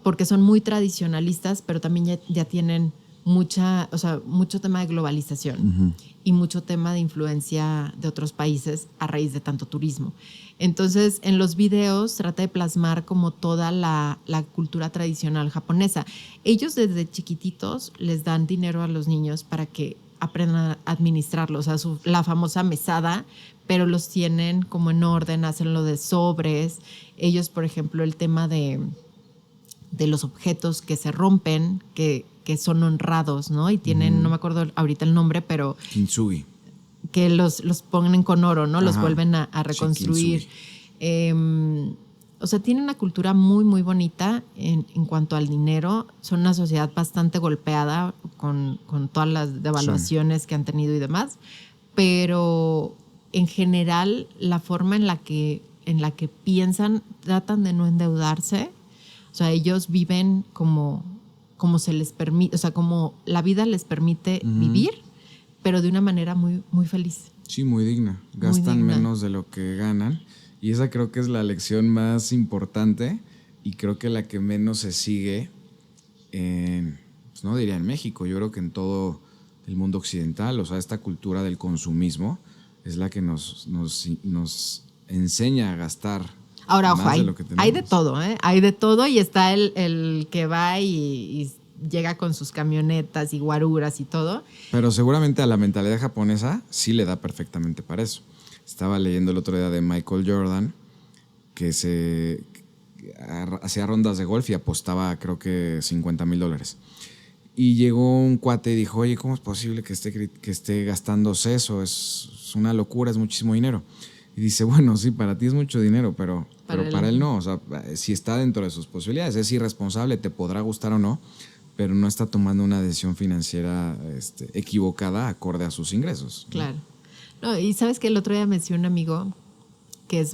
porque son muy tradicionalistas, pero también ya tienen mucho tema de globalización y mucho tema de influencia de otros países a raíz de tanto turismo. Entonces, en los videos traté de plasmar como toda la cultura tradicional japonesa. Ellos desde chiquititos les dan dinero a los niños para que aprendan a administrarlo, o sea, la famosa mesada, pero los tienen como en orden, hacen lo de sobres. Ellos, por ejemplo, el tema de los objetos que se rompen, que son honrados, ¿no? Y tienen, no me acuerdo ahorita el nombre, pero Kintsugi. Que los ponen con oro, ¿no? Los vuelven a reconstruir. O sea, tienen una cultura muy, muy bonita en cuanto al dinero. Son una sociedad bastante golpeada con todas las devaluaciones que han tenido y demás. Pero en general, la forma en la que piensan, tratan de no endeudarse. O sea, ellos viven como se les permite, o sea, como la vida les permite vivir, pero de una manera muy, muy feliz. Sí, muy digna. Gastan menos de lo que ganan. Y esa creo que es la lección más importante y creo que la que menos se sigue pues no diría en México, yo creo que en todo el mundo occidental. O sea, esta cultura del consumismo es la que nos enseña a gastar. Ahora, ojo, más de lo que tenemos. hay de todo, ¿eh? Hay de todo y está el que va y llega con sus camionetas y guaruras y todo. Pero seguramente a la mentalidad japonesa sí le da perfectamente para eso. Estaba leyendo el otro día de Michael Jordan, que hacía rondas de golf y apostaba creo que $50,000. Y llegó un cuate y dijo, oye, ¿cómo es posible que esté gastándose eso? Es una locura, es muchísimo dinero. Y dice, bueno, sí, para ti es mucho dinero, pero para él no. O sea, si está dentro de sus posibilidades, es irresponsable, te podrá gustar o no, pero no está tomando una decisión financiera equivocada acorde a sus ingresos. Claro. No, y sabes que el otro día me decía un amigo que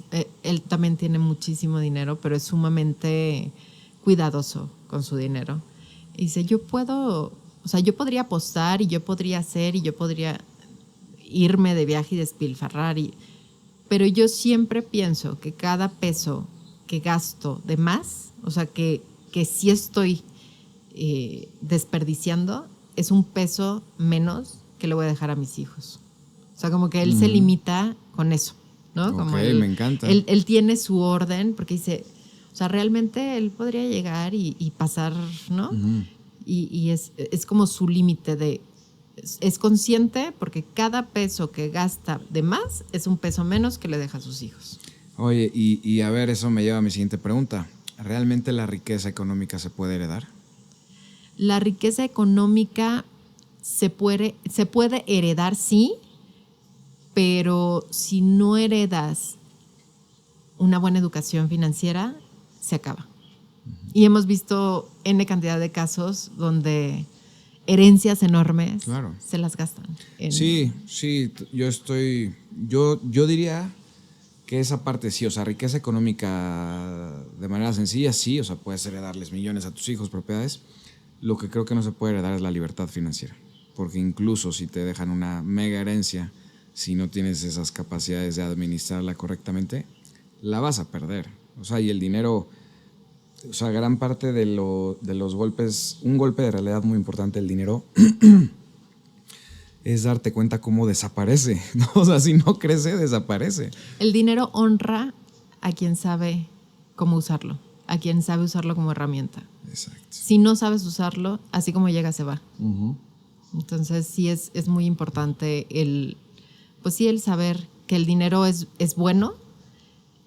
él también tiene muchísimo dinero, pero es sumamente cuidadoso con su dinero. Y dice, yo podría apostar y yo podría hacer y yo podría irme de viaje y despilfarrar, pero yo siempre pienso que cada peso que gasto de más, o sea, que sí estoy desperdiciando, es un peso menos que le voy a dejar a mis hijos. O sea, como que él se limita con eso, ¿no? Como me encanta. Él tiene su orden porque dice, o sea, realmente él podría llegar y pasar, ¿no? Uh-huh. Y es como su límite es consciente porque cada peso que gasta de más es un peso menos que le deja a sus hijos. Oye, y a ver, eso me lleva a mi siguiente pregunta. ¿Realmente la riqueza económica se puede heredar? La riqueza económica se puede heredar, sí, pero si no heredas una buena educación financiera, se acaba. Uh-huh. Y hemos visto N cantidad de casos donde herencias enormes se las gastan. Sí, yo diría que esa parte sí, o sea, riqueza económica de manera sencilla, sí, o sea, puedes heredarles millones a tus hijos, propiedades. Lo que creo que no se puede heredar es la libertad financiera, porque incluso si te dejan una mega herencia, si no tienes esas capacidades de administrarla correctamente, la vas a perder. O sea, y el dinero, o sea, gran parte de los golpes, un golpe de realidad muy importante del dinero es darte cuenta cómo desaparece, ¿no? O sea, si no crece, desaparece. El dinero honra a quien sabe cómo usarlo, a quien sabe usarlo como herramienta. Exacto. Si no sabes usarlo, así como llega, se va. Uh-huh. Entonces sí es muy importante el saber que el dinero es bueno,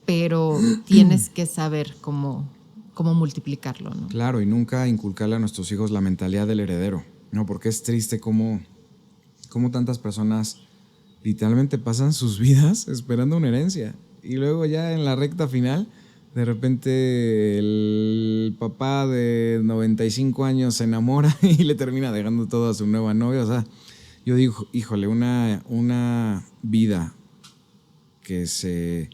pero tienes que saber cómo multiplicarlo, ¿no? Claro, y nunca inculcarle a nuestros hijos la mentalidad del heredero, ¿no? Porque es triste cómo tantas personas literalmente pasan sus vidas esperando una herencia y luego ya en la recta final de repente el papá de 95 años se enamora y le termina dejando todo a su nueva novia. O sea, yo digo, híjole, una vida que se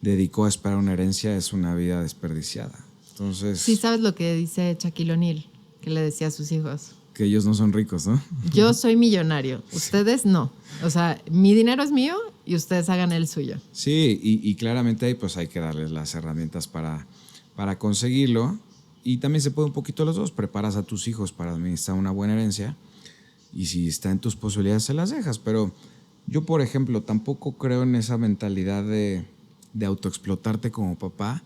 dedicó a esperar una herencia es una vida desperdiciada. Entonces, sí, ¿sabes lo que dice Shaquille O'Neal? Que le decía a sus hijos. Que ellos no son ricos, ¿no? Yo soy millonario, ustedes no. O sea, mi dinero es mío y ustedes hagan el suyo. Sí, y claramente ahí pues hay que darles las herramientas para conseguirlo. Y también se puede un poquito los dos. Preparas a tus hijos para administrar una buena herencia y si está en tus posibilidades se las dejas. Pero yo, por ejemplo, tampoco creo en esa mentalidad de autoexplotarte como papá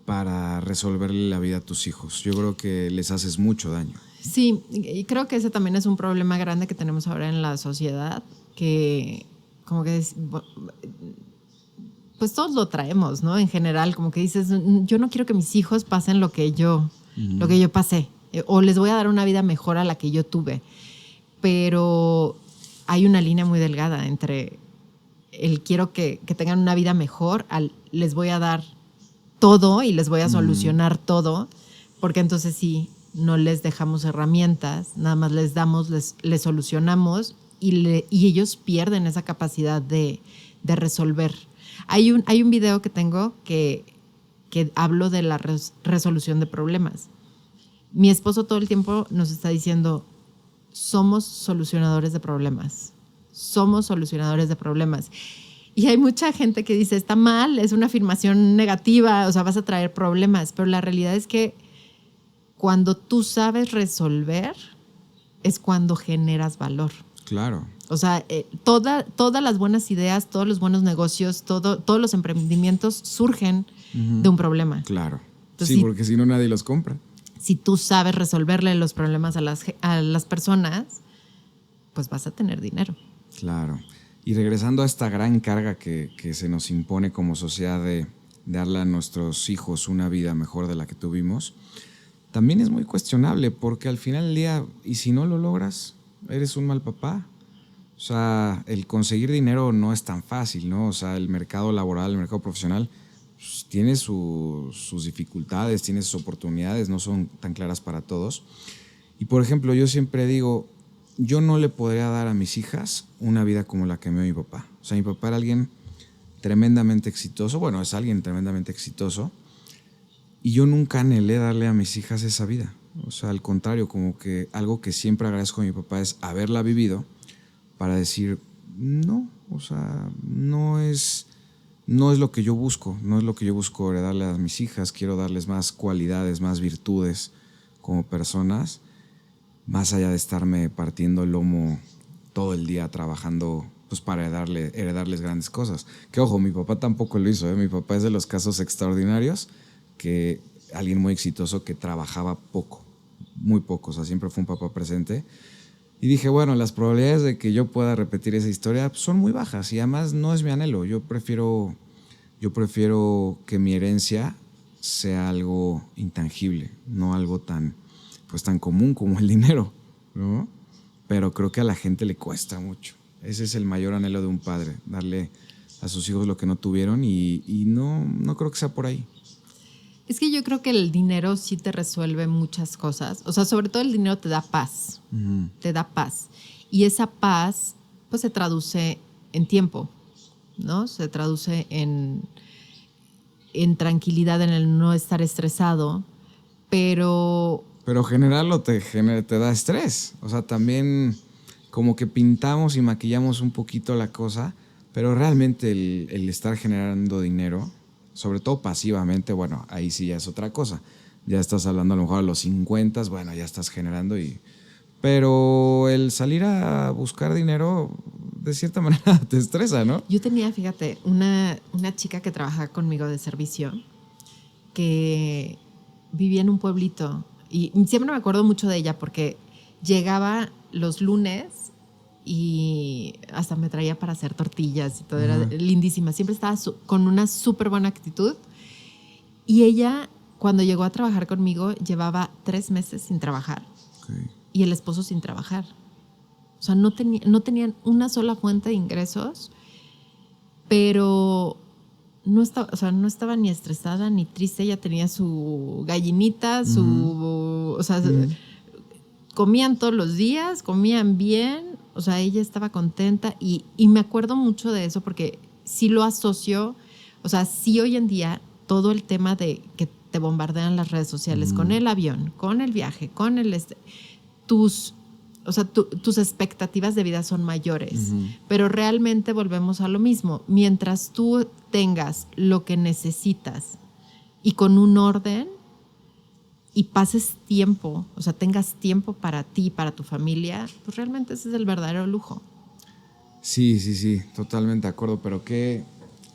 para resolverle la vida a tus hijos. Yo creo que les haces mucho daño. Sí, y creo que ese también es un problema grande que tenemos ahora en la sociedad, que como que pues todos lo traemos, ¿no? En general, como que dices, yo no quiero que mis hijos pasen lo que yo pasé, o les voy a dar una vida mejor a la que yo tuve. Pero hay una línea muy delgada entre el quiero que tengan una vida mejor al les voy a dar todo y les voy a solucionar todo, porque entonces sí, no les dejamos herramientas, nada más les damos, les solucionamos y ellos pierden esa capacidad de resolver. Hay un video que tengo que hablo de la resolución de problemas. Mi esposo todo el tiempo nos está diciendo, somos solucionadores de problemas. Somos solucionadores de problemas. Y hay mucha gente que dice, está mal, es una afirmación negativa, o sea, vas a traer problemas. Pero la realidad es que cuando tú sabes resolver, es cuando generas valor. Claro. O sea, todas las buenas ideas, todos los buenos negocios, todos los emprendimientos surgen de un problema. Claro. Entonces, sí, porque si no nadie los compra. Si tú sabes resolverle los problemas a las personas, pues vas a tener dinero. Claro. Y regresando a esta gran carga que se nos impone como sociedad de darle a nuestros hijos una vida mejor de la que tuvimos, también es muy cuestionable porque al final del día, y si no lo logras, eres un mal papá. O sea, el conseguir dinero no es tan fácil, ¿no? O sea, el mercado laboral, el mercado profesional, pues, tiene sus dificultades, tiene sus oportunidades, no son tan claras para todos. Y por ejemplo, yo siempre digo, yo no le podría dar a mis hijas una vida como la que me dio mi papá. O sea, mi papá era alguien tremendamente exitoso, bueno, es alguien tremendamente exitoso, y yo nunca anhelé darle a mis hijas esa vida. O sea, al contrario, como que algo que siempre agradezco a mi papá es haberla vivido para decir, no, o sea, no es lo que yo busco, no es lo que yo busco heredarle a mis hijas, quiero darles más cualidades, más virtudes como personas, más allá de estarme partiendo el lomo todo el día trabajando pues para heredarles grandes cosas. Que ojo, mi papá tampoco lo hizo, ¿eh? Mi papá es de los casos extraordinarios, que alguien muy exitoso que trabajaba poco, muy poco, o sea, siempre fue un papá presente. Y dije, bueno, las probabilidades de que yo pueda repetir esa historia son muy bajas y además no es mi anhelo. Yo prefiero que mi herencia sea algo intangible, no algo tan común como el dinero, ¿no? Pero creo que a la gente le cuesta mucho. Ese es el mayor anhelo de un padre, darle a sus hijos lo que no tuvieron y no creo que sea por ahí. Es que yo creo que el dinero sí te resuelve muchas cosas. O sea, sobre todo el dinero te da paz. Te da paz. Y esa paz, pues se traduce en tiempo, ¿no? Se traduce en tranquilidad, en el no estar estresado. Pero generarlo te da estrés. O sea, también como que pintamos y maquillamos un poquito la cosa, pero realmente el estar generando dinero, sobre todo pasivamente, bueno, ahí sí ya es otra cosa. Ya estás hablando a lo mejor a los 50, bueno, ya estás generando pero el salir a buscar dinero, de cierta manera, te estresa, ¿no? Yo tenía, fíjate, una chica que trabajaba conmigo de servicio que vivía en un pueblito y siempre me acuerdo mucho de ella porque llegaba los lunes y hasta me traía para hacer tortillas y todo, era lindísima. Siempre estaba con una súper buena actitud. Y ella, cuando llegó a trabajar conmigo, llevaba 3 meses sin trabajar. Okay. Y el esposo sin trabajar. O sea, no tenían una sola fuente de ingresos, pero no estaba ni estresada ni triste. Ella tenía su gallinita, o sea, comían todos los días, comían bien. O sea, ella estaba contenta y me acuerdo mucho de eso porque sí lo asocio. O sea, sí hoy en día todo el tema de que te bombardean las redes sociales con el avión, con el viaje, con tus expectativas de vida son mayores. Pero realmente volvemos a lo mismo. Mientras tú tengas lo que necesitas y con un orden y pases tiempo, o sea, tengas tiempo para ti, para tu familia, pues realmente ese es el verdadero lujo. Sí, totalmente de acuerdo, pero qué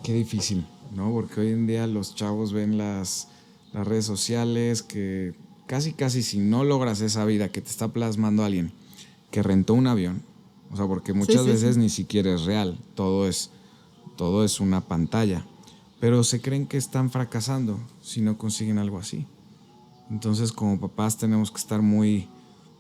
difícil, ¿no? Porque hoy en día los chavos ven las redes sociales que casi si no logras esa vida que te está plasmando alguien que rentó un avión, o sea, porque muchas veces ni siquiera es real, todo es una pantalla, pero se creen que están fracasando si no consiguen algo así. Entonces, como papás tenemos que estar muy,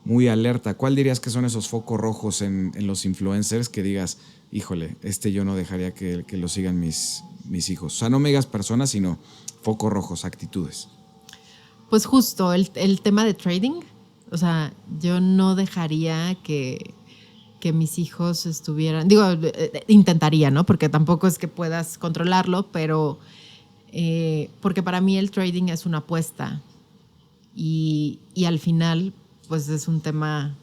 muy alerta. ¿Cuál dirías que son esos focos rojos en los influencers que digas, híjole, yo no dejaría que lo sigan mis hijos? O sea, no me digas personas, sino focos rojos, actitudes. Pues justo el tema de trading. O sea, yo no dejaría que mis hijos estuvieran... Digo, intentaría, ¿no? Porque tampoco es que puedas controlarlo, pero... porque para mí el trading es una apuesta. Y al final, pues es un tema,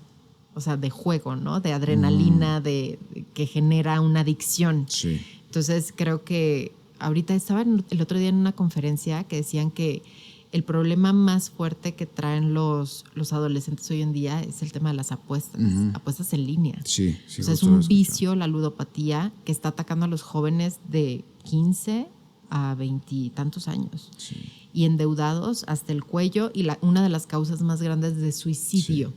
o sea, de juego, ¿no? De adrenalina, que genera una adicción. Sí. Entonces creo que ahorita estaba el otro día en una conferencia que decían que el problema más fuerte que traen los adolescentes hoy en día es el tema de las apuestas, apuestas en línea. Sí, O sea, es un vicio, la ludopatía, que está atacando a los jóvenes de 15 a 20 y tantos años. Sí. Y endeudados hasta el cuello, y una de las causas más grandes de suicidio. Sí.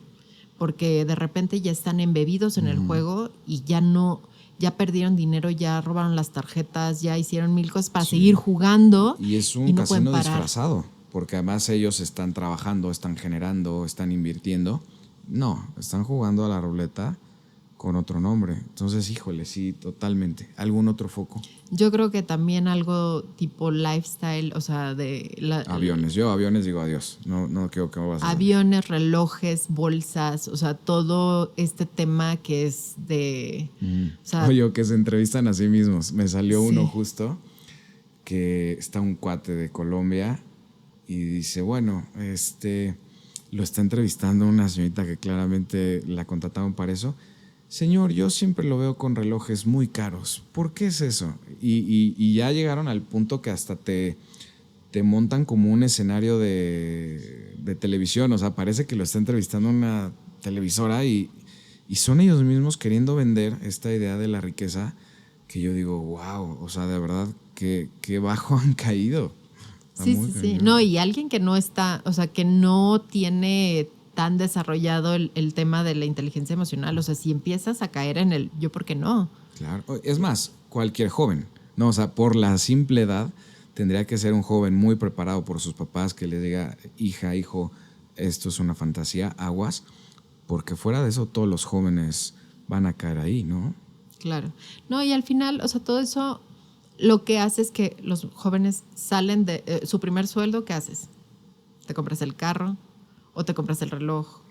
Porque de repente ya están embebidos en el juego y ya perdieron dinero, ya robaron las tarjetas, ya hicieron mil cosas para seguir jugando. Y es un casino disfrazado, porque además ellos están trabajando, están generando, están invirtiendo. No, están jugando a la ruleta con otro nombre. Entonces, híjole, sí, totalmente. ¿Algún otro foco? Yo creo que también algo tipo lifestyle, o sea, aviones. Yo aviones digo adiós. No creo que me vas a hacer. Aviones, relojes, bolsas, o sea, todo este tema que es de... O sea, oye, que se entrevistan a sí mismos. Me salió uno justo que está un cuate de Colombia y dice, bueno, lo está entrevistando una señorita que claramente la contrataron para eso. Señor, yo siempre lo veo con relojes muy caros. ¿Por qué es eso? Y ya llegaron al punto que hasta te montan como un escenario de televisión. O sea, parece que lo está entrevistando una televisora y son ellos mismos queriendo vender esta idea de la riqueza que yo digo, wow, o sea, de verdad, qué bajo han caído. Sí. No, y alguien que no está, o sea, que no tiene tan desarrollado el tema de la inteligencia emocional. O sea, si empiezas a caer en el yo, ¿por qué no? Claro. Es más, cualquier joven, ¿no? O sea, por la simple edad, tendría que ser un joven muy preparado por sus papás que le diga, hija, hijo, esto es una fantasía, aguas, porque fuera de eso todos los jóvenes van a caer ahí, ¿no? Claro. No, y al final, o sea, todo eso lo que hace es que los jóvenes salen de su primer sueldo, ¿qué haces? Te compras el carro, o te compras el reloj,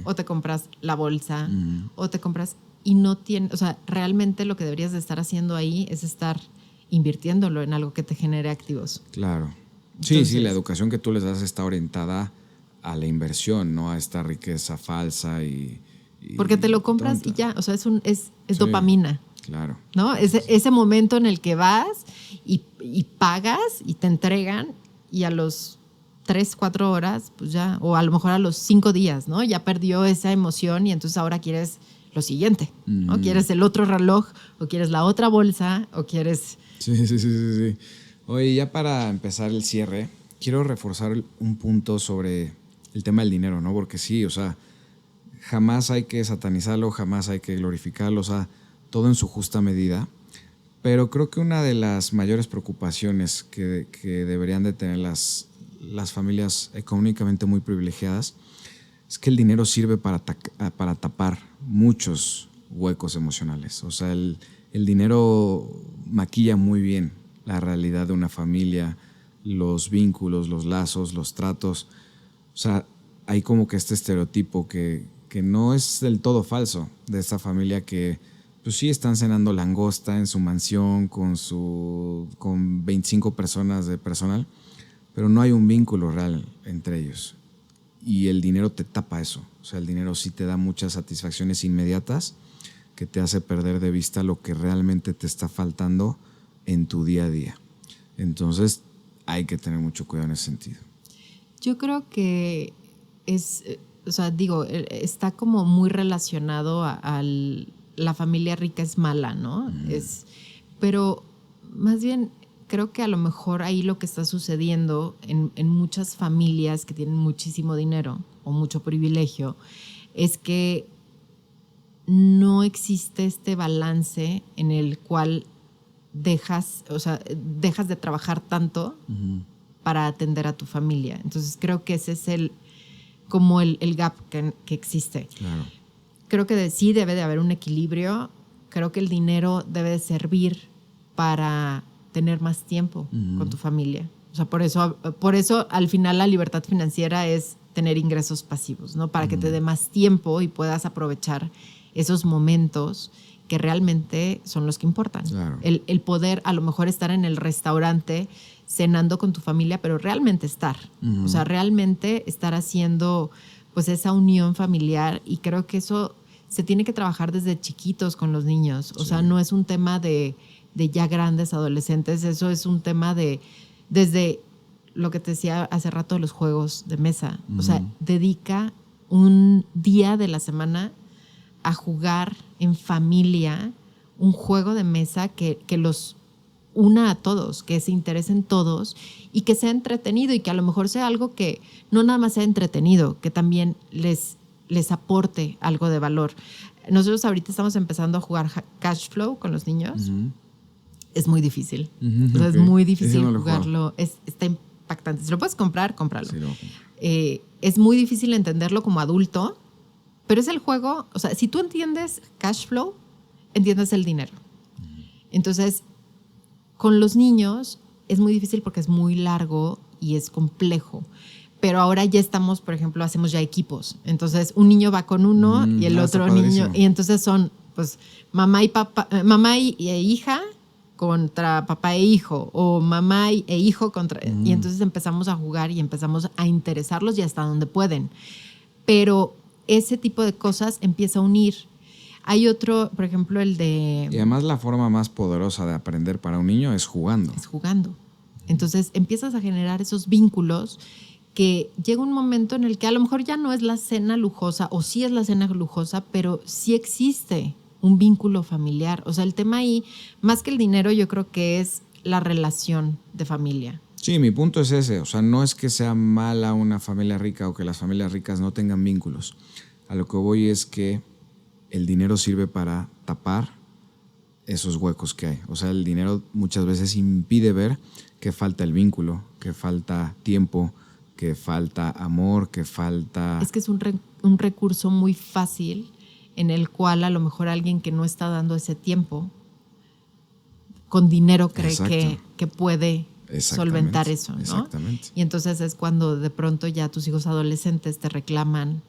o te compras la bolsa, o te compras y no tienes, o sea, realmente lo que deberías de estar haciendo ahí es estar invirtiéndolo en algo que te genere activos. Claro. Sí, la educación que tú les das está orientada a la inversión, no a esta riqueza falsa y porque te lo compras tonta. Y ya, o sea, es dopamina. Claro. ¿No? Ese momento en el que vas y pagas y te entregan y a los 3, 4 horas, pues ya, o a lo mejor a los 5 días, ¿no? Ya perdió esa emoción y entonces ahora quieres lo siguiente, ¿no? Quieres el otro reloj, o quieres la otra bolsa, o quieres... Sí. Oye, ya para empezar el cierre, quiero reforzar un punto sobre el tema del dinero, ¿no? Porque sí, o sea, jamás hay que satanizarlo, jamás hay que glorificarlo, o sea, todo en su justa medida. Pero creo que una de las mayores preocupaciones que deberían de tener las familias económicamente muy privilegiadas es que el dinero sirve para tapar muchos huecos emocionales. O sea, el dinero maquilla muy bien la realidad de una familia, los vínculos, los lazos, los tratos. O sea, hay como que este estereotipo que no es del todo falso de esta familia que pues sí están cenando langosta en su mansión con 25 personas de personal, pero no hay un vínculo real entre ellos. Y el dinero te tapa eso. O sea, el dinero sí te da muchas satisfacciones inmediatas que te hace perder de vista lo que realmente te está faltando en tu día a día. Entonces, hay que tener mucho cuidado en ese sentido. Yo creo que está como muy relacionado a la familia rica es mala, ¿no? Pero más bien creo que a lo mejor ahí lo que está sucediendo en muchas familias que tienen muchísimo dinero o mucho privilegio es que no existe este balance en el cual dejas de trabajar tanto para atender a tu familia. Entonces creo que ese es el gap que existe. Claro. Creo que sí debe de haber un equilibrio. Creo que el dinero debe de servir para tener más tiempo con tu familia. O sea, por eso al final la libertad financiera es tener ingresos pasivos, ¿no? Para que te dé más tiempo y puedas aprovechar esos momentos que realmente son los que importan. Claro. El poder a lo mejor estar en el restaurante cenando con tu familia, pero realmente estar. O sea, realmente estar haciendo pues esa unión familiar, y creo que eso se tiene que trabajar desde chiquitos con los niños. O sea, no es un tema de ya grandes, adolescentes. Eso es un tema desde lo que te decía hace rato de los juegos de mesa. O sea, dedica un día de la semana a jugar en familia un juego de mesa que los una a todos, que se interesen todos y que sea entretenido y que a lo mejor sea algo que no nada más sea entretenido, que también les aporte algo de valor. Nosotros ahorita estamos empezando a jugar Cash Flow con los niños. Es muy difícil. O sea, es muy difícil jugarlo. Está impactante. Si lo puedes comprar, cómpralo. Sí, es muy difícil entenderlo como adulto, pero es el juego. O sea, si tú entiendes Cash Flow, entiendes el dinero. Entonces, con los niños es muy difícil porque es muy largo y es complejo. Pero ahora ya estamos, por ejemplo, hacemos ya equipos. Entonces, un niño va con uno y el otro niño. Y entonces son, pues, mamá y papá, mamá e hija contra papá e hijo, o mamá e hijo contra. Y entonces empezamos a jugar y empezamos a interesarlos y hasta donde pueden. Pero ese tipo de cosas empieza a unir. Hay otro, por ejemplo, el de... Y además la forma más poderosa de aprender para un niño es jugando. Es jugando. Entonces empiezas a generar esos vínculos que llega un momento en el que a lo mejor ya no es la cena lujosa, o sí es la cena lujosa, pero sí existe un vínculo familiar. O sea, el tema ahí, más que el dinero, yo creo que es la relación de familia. Sí, mi punto es ese. O sea, no es que sea mala una familia rica o que las familias ricas no tengan vínculos. A lo que voy es que el dinero sirve para tapar esos huecos que hay. O sea, el dinero muchas veces impide ver que falta el vínculo, que falta tiempo, que falta amor, que falta... Es que es un recurso muy fácil en el cual a lo mejor alguien que no está dando ese tiempo, con dinero cree que puede solventar eso, ¿no? Exactamente. Y entonces es cuando de pronto ya tus hijos adolescentes te reclaman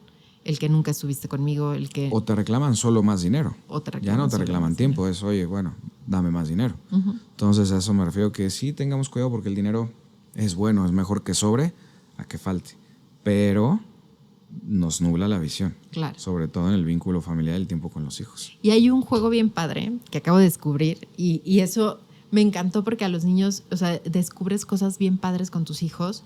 el que nunca estuviste conmigo, el que... O te reclaman solo más dinero. Ya no te reclaman tiempo, es, oye, bueno, dame más dinero. Entonces a eso me refiero, que sí tengamos cuidado porque el dinero es bueno, es mejor que sobre a que falte. Pero nos nubla la visión. Claro. Sobre todo en el vínculo familiar, el tiempo con los hijos. Y hay un juego bien padre que acabo de descubrir y eso me encantó porque a los niños, o sea, descubres cosas bien padres con tus hijos,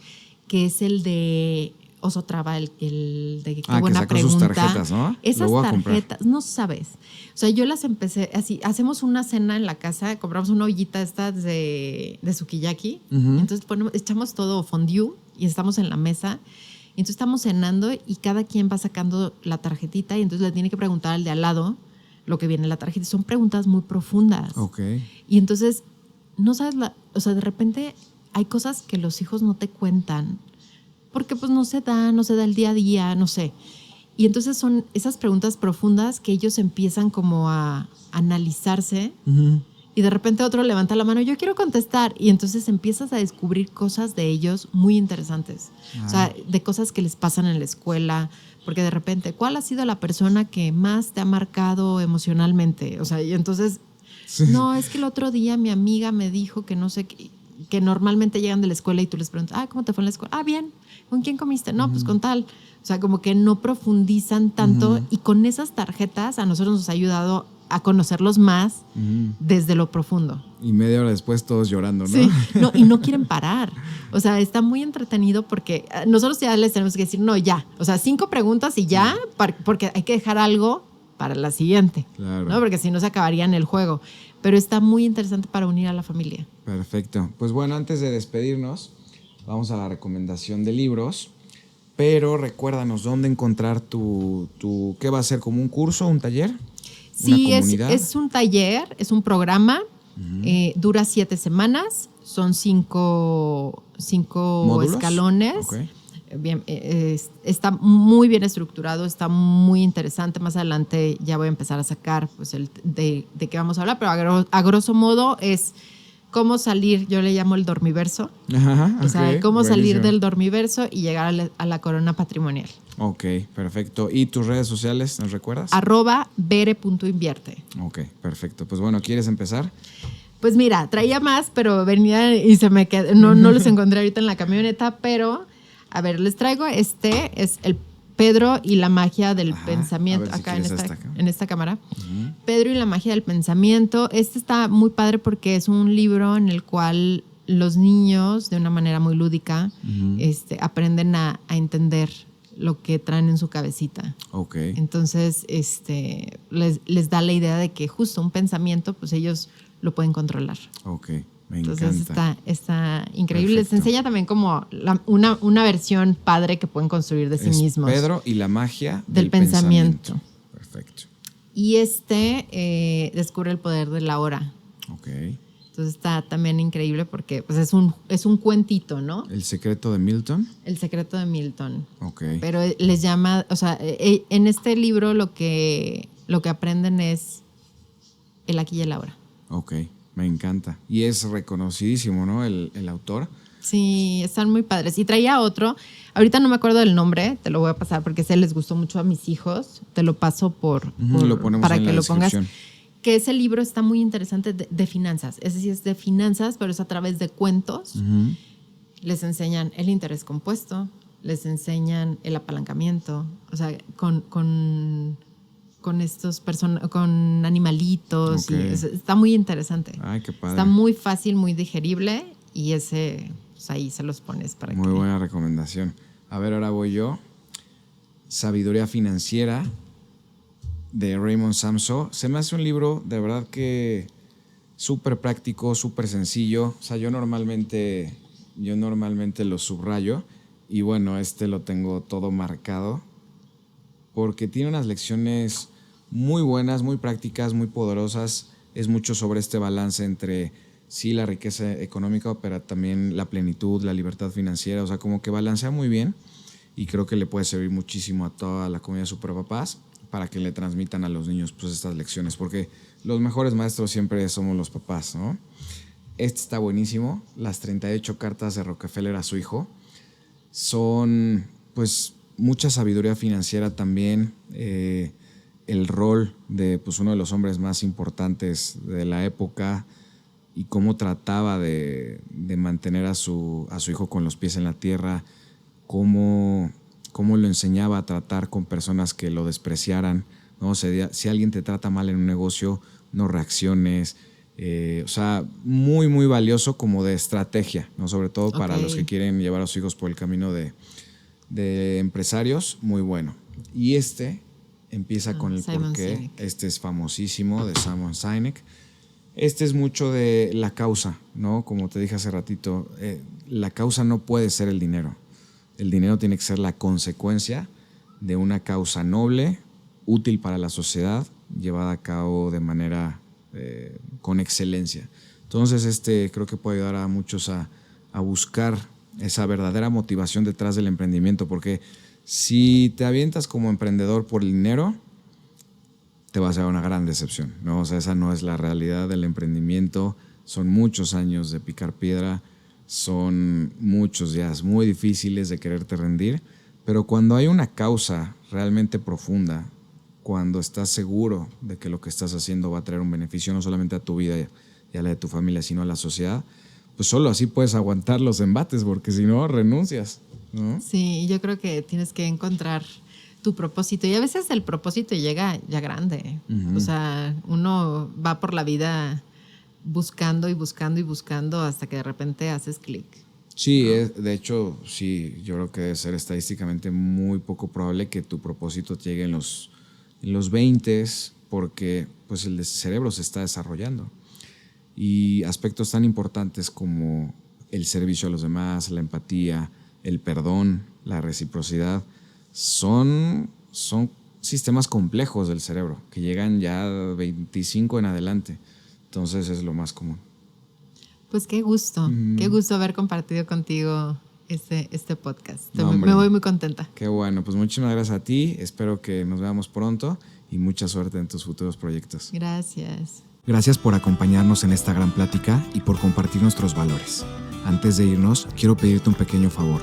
que es el de... Oso Traba, el de qué buena pregunta. Sus tarjetas, ¿no? Esas tarjetas, no sabes. O sea, yo las empecé así. Hacemos una cena en la casa, compramos una ollita esta de sukiyaki. Entonces echamos todo fondue y estamos en la mesa. Y entonces estamos cenando y cada quien va sacando la tarjetita y entonces le tiene que preguntar al de al lado lo que viene en la tarjeta. Son preguntas muy profundas. Okay. Y entonces, no sabes, o sea, de repente hay cosas que los hijos no te cuentan porque pues no se da el día a día, no sé. Y entonces son esas preguntas profundas que ellos empiezan como a analizarse y de repente otro levanta la mano, yo quiero contestar. Y entonces empiezas a descubrir cosas de ellos muy interesantes. O sea, de cosas que les pasan en la escuela, porque de repente, ¿cuál ha sido la persona que más te ha marcado emocionalmente? O sea, y entonces, no, es que el otro día mi amiga me dijo que no sé qué, que normalmente llegan de la escuela y tú les preguntas, ¿cómo te fue en la escuela? Bien. ¿Con quién comiste? No, pues con tal. O sea, como que no profundizan tanto y con esas tarjetas a nosotros nos ha ayudado a conocerlos más desde lo profundo. Y media hora después todos llorando, ¿no? Sí, no, y no quieren parar. O sea, está muy entretenido porque nosotros ya les tenemos que decir, no, ya. O sea, 5 preguntas y ya, porque hay que dejar algo para la siguiente. Claro. ¿No? Porque si no se acabaría en el juego. Pero está muy interesante para unir a la familia. Perfecto. Pues bueno, antes de despedirnos, vamos a la recomendación de libros, pero recuérdanos dónde encontrar tu ¿qué va a ser? ¿Como un curso, un taller? Sí, es un taller, es un programa, dura 7 semanas, son 5 escalones. Okay. Bien, está muy bien estructurado, está muy interesante. Más adelante ya voy a empezar a sacar pues, de qué vamos a hablar, pero a grosso modo es cómo salir, yo le llamo el dormiverso. O sea, cómo salir del dormiverso y llegar a la corona patrimonial. Ok, perfecto. ¿Y tus redes sociales, nos recuerdas? @bere.invierte. Ok, perfecto. Pues bueno, ¿quieres empezar? Pues mira, traía más, pero venía y se me quedó. No los encontré ahorita en la camioneta, pero a ver, les traigo es Pedro y la magia del Ajá, pensamiento. a ver si Acá quieres acá. en esta cámara. Pedro y la magia del pensamiento. Este está muy padre porque es un libro en el cual los niños, de una manera muy lúdica, aprenden a entender lo que traen en su cabecita. Ok. Entonces, les da la idea de que justo un pensamiento, pues ellos lo pueden controlar. Ok, me Entonces encanta. está increíble. Les Perfecto. enseña también como una versión padre que pueden construir de sí Es mismos. Pedro y la magia Del pensamiento. Perfecto. Y descubre el poder de la hora. Ok. Entonces está también increíble porque pues es un cuentito, ¿no? El secreto de Milton. El secreto de Milton. Ok. Pero les llama, o sea, en este libro lo que aprenden es el aquí y el ahora. Ok, me encanta. Y es reconocidísimo, ¿no? El autor. Sí, están muy padres. Y traía otro, ahorita no me acuerdo del nombre, te lo voy a pasar porque ese les gustó mucho a mis hijos. Te lo paso Lo ponemos para en que la lo pongas. descripción. Que ese libro está muy interesante de finanzas. Es decir, es de finanzas, pero es a través de cuentos. Les enseñan el interés compuesto, les enseñan el apalancamiento, o sea, con con animalitos. Ok. Y está muy interesante. Ay, qué padre. Está muy fácil, muy digerible y ese, pues ahí se los pones para Muy que... buena recomendación. A ver, ahora voy yo. Sabiduría financiera de Raymond Samso. Se me hace un libro de verdad que súper práctico, súper sencillo. O sea, yo normalmente lo subrayo y bueno, lo tengo todo marcado porque tiene unas lecciones muy buenas, muy prácticas, muy poderosas. Es mucho sobre este balance entre sí la riqueza económica, pero también la plenitud, la libertad financiera. O sea, como que balancea muy bien y creo que le puede servir muchísimo a toda la comunidad de superpapás para que le transmitan a los niños pues estas lecciones, porque los mejores maestros siempre somos los papás, ¿no? Este está buenísimo, las 38 cartas de Rockefeller a su hijo. Son pues mucha sabiduría financiera también, el rol de pues, uno de los hombres más importantes de la época y cómo trataba de mantener a su hijo con los pies en la tierra, cómo lo enseñaba a tratar con personas que lo despreciaran, ¿no? O sea, si alguien te trata mal en un negocio, no reacciones. O sea, muy, muy valioso como de estrategia, ¿no? Sobre todo para los que quieren llevar a sus hijos por el camino de empresarios, muy bueno. Y empieza con el Simon porqué. Sinek. Este es famosísimo, de Simon Sinek. Es mucho de la causa, ¿no? Como te dije hace ratito, la causa no puede ser el dinero. El dinero tiene que ser la consecuencia de una causa noble, útil para la sociedad, llevada a cabo de manera con excelencia. Entonces, creo que puede ayudar a muchos a buscar esa verdadera motivación detrás del emprendimiento, porque si te avientas como emprendedor por el dinero, te va a ser una gran decepción, ¿no? O sea, esa no es la realidad del emprendimiento. Son muchos años de picar piedra, son muchos días muy difíciles de quererte rendir, pero cuando hay una causa realmente profunda, cuando estás seguro de que lo que estás haciendo va a traer un beneficio no solamente a tu vida y a la de tu familia, sino a la sociedad, pues solo así puedes aguantar los embates, porque si no, renuncias, ¿no? Sí, yo creo que tienes que encontrar tu propósito y a veces el propósito llega ya grande. O sea, uno va por la vida buscando y buscando y buscando hasta que de repente haces clic. Sí, de hecho, sí, yo creo que debe ser estadísticamente muy poco probable que tu propósito llegue en los 20s, porque pues el cerebro se está desarrollando. Y aspectos tan importantes como el servicio a los demás, la empatía, el perdón, la reciprocidad, son sistemas complejos del cerebro que llegan ya 25 en adelante. Entonces es lo más común. Pues qué gusto haber compartido contigo este podcast. No, me voy muy contenta. Qué bueno, pues muchísimas gracias a ti. Espero que nos veamos pronto y mucha suerte en tus futuros proyectos. Gracias. Gracias por acompañarnos en esta gran plática y por compartir nuestros valores. Antes de irnos, quiero pedirte un pequeño favor.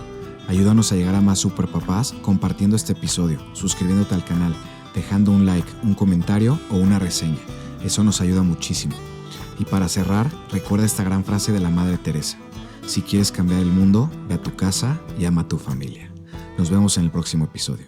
Ayúdanos a llegar a más superpapás compartiendo este episodio, suscribiéndote al canal, dejando un like, un comentario o una reseña. Eso nos ayuda muchísimo. Y para cerrar, recuerda esta gran frase de la Madre Teresa. Si quieres cambiar el mundo, ve a tu casa y ama a tu familia. Nos vemos en el próximo episodio.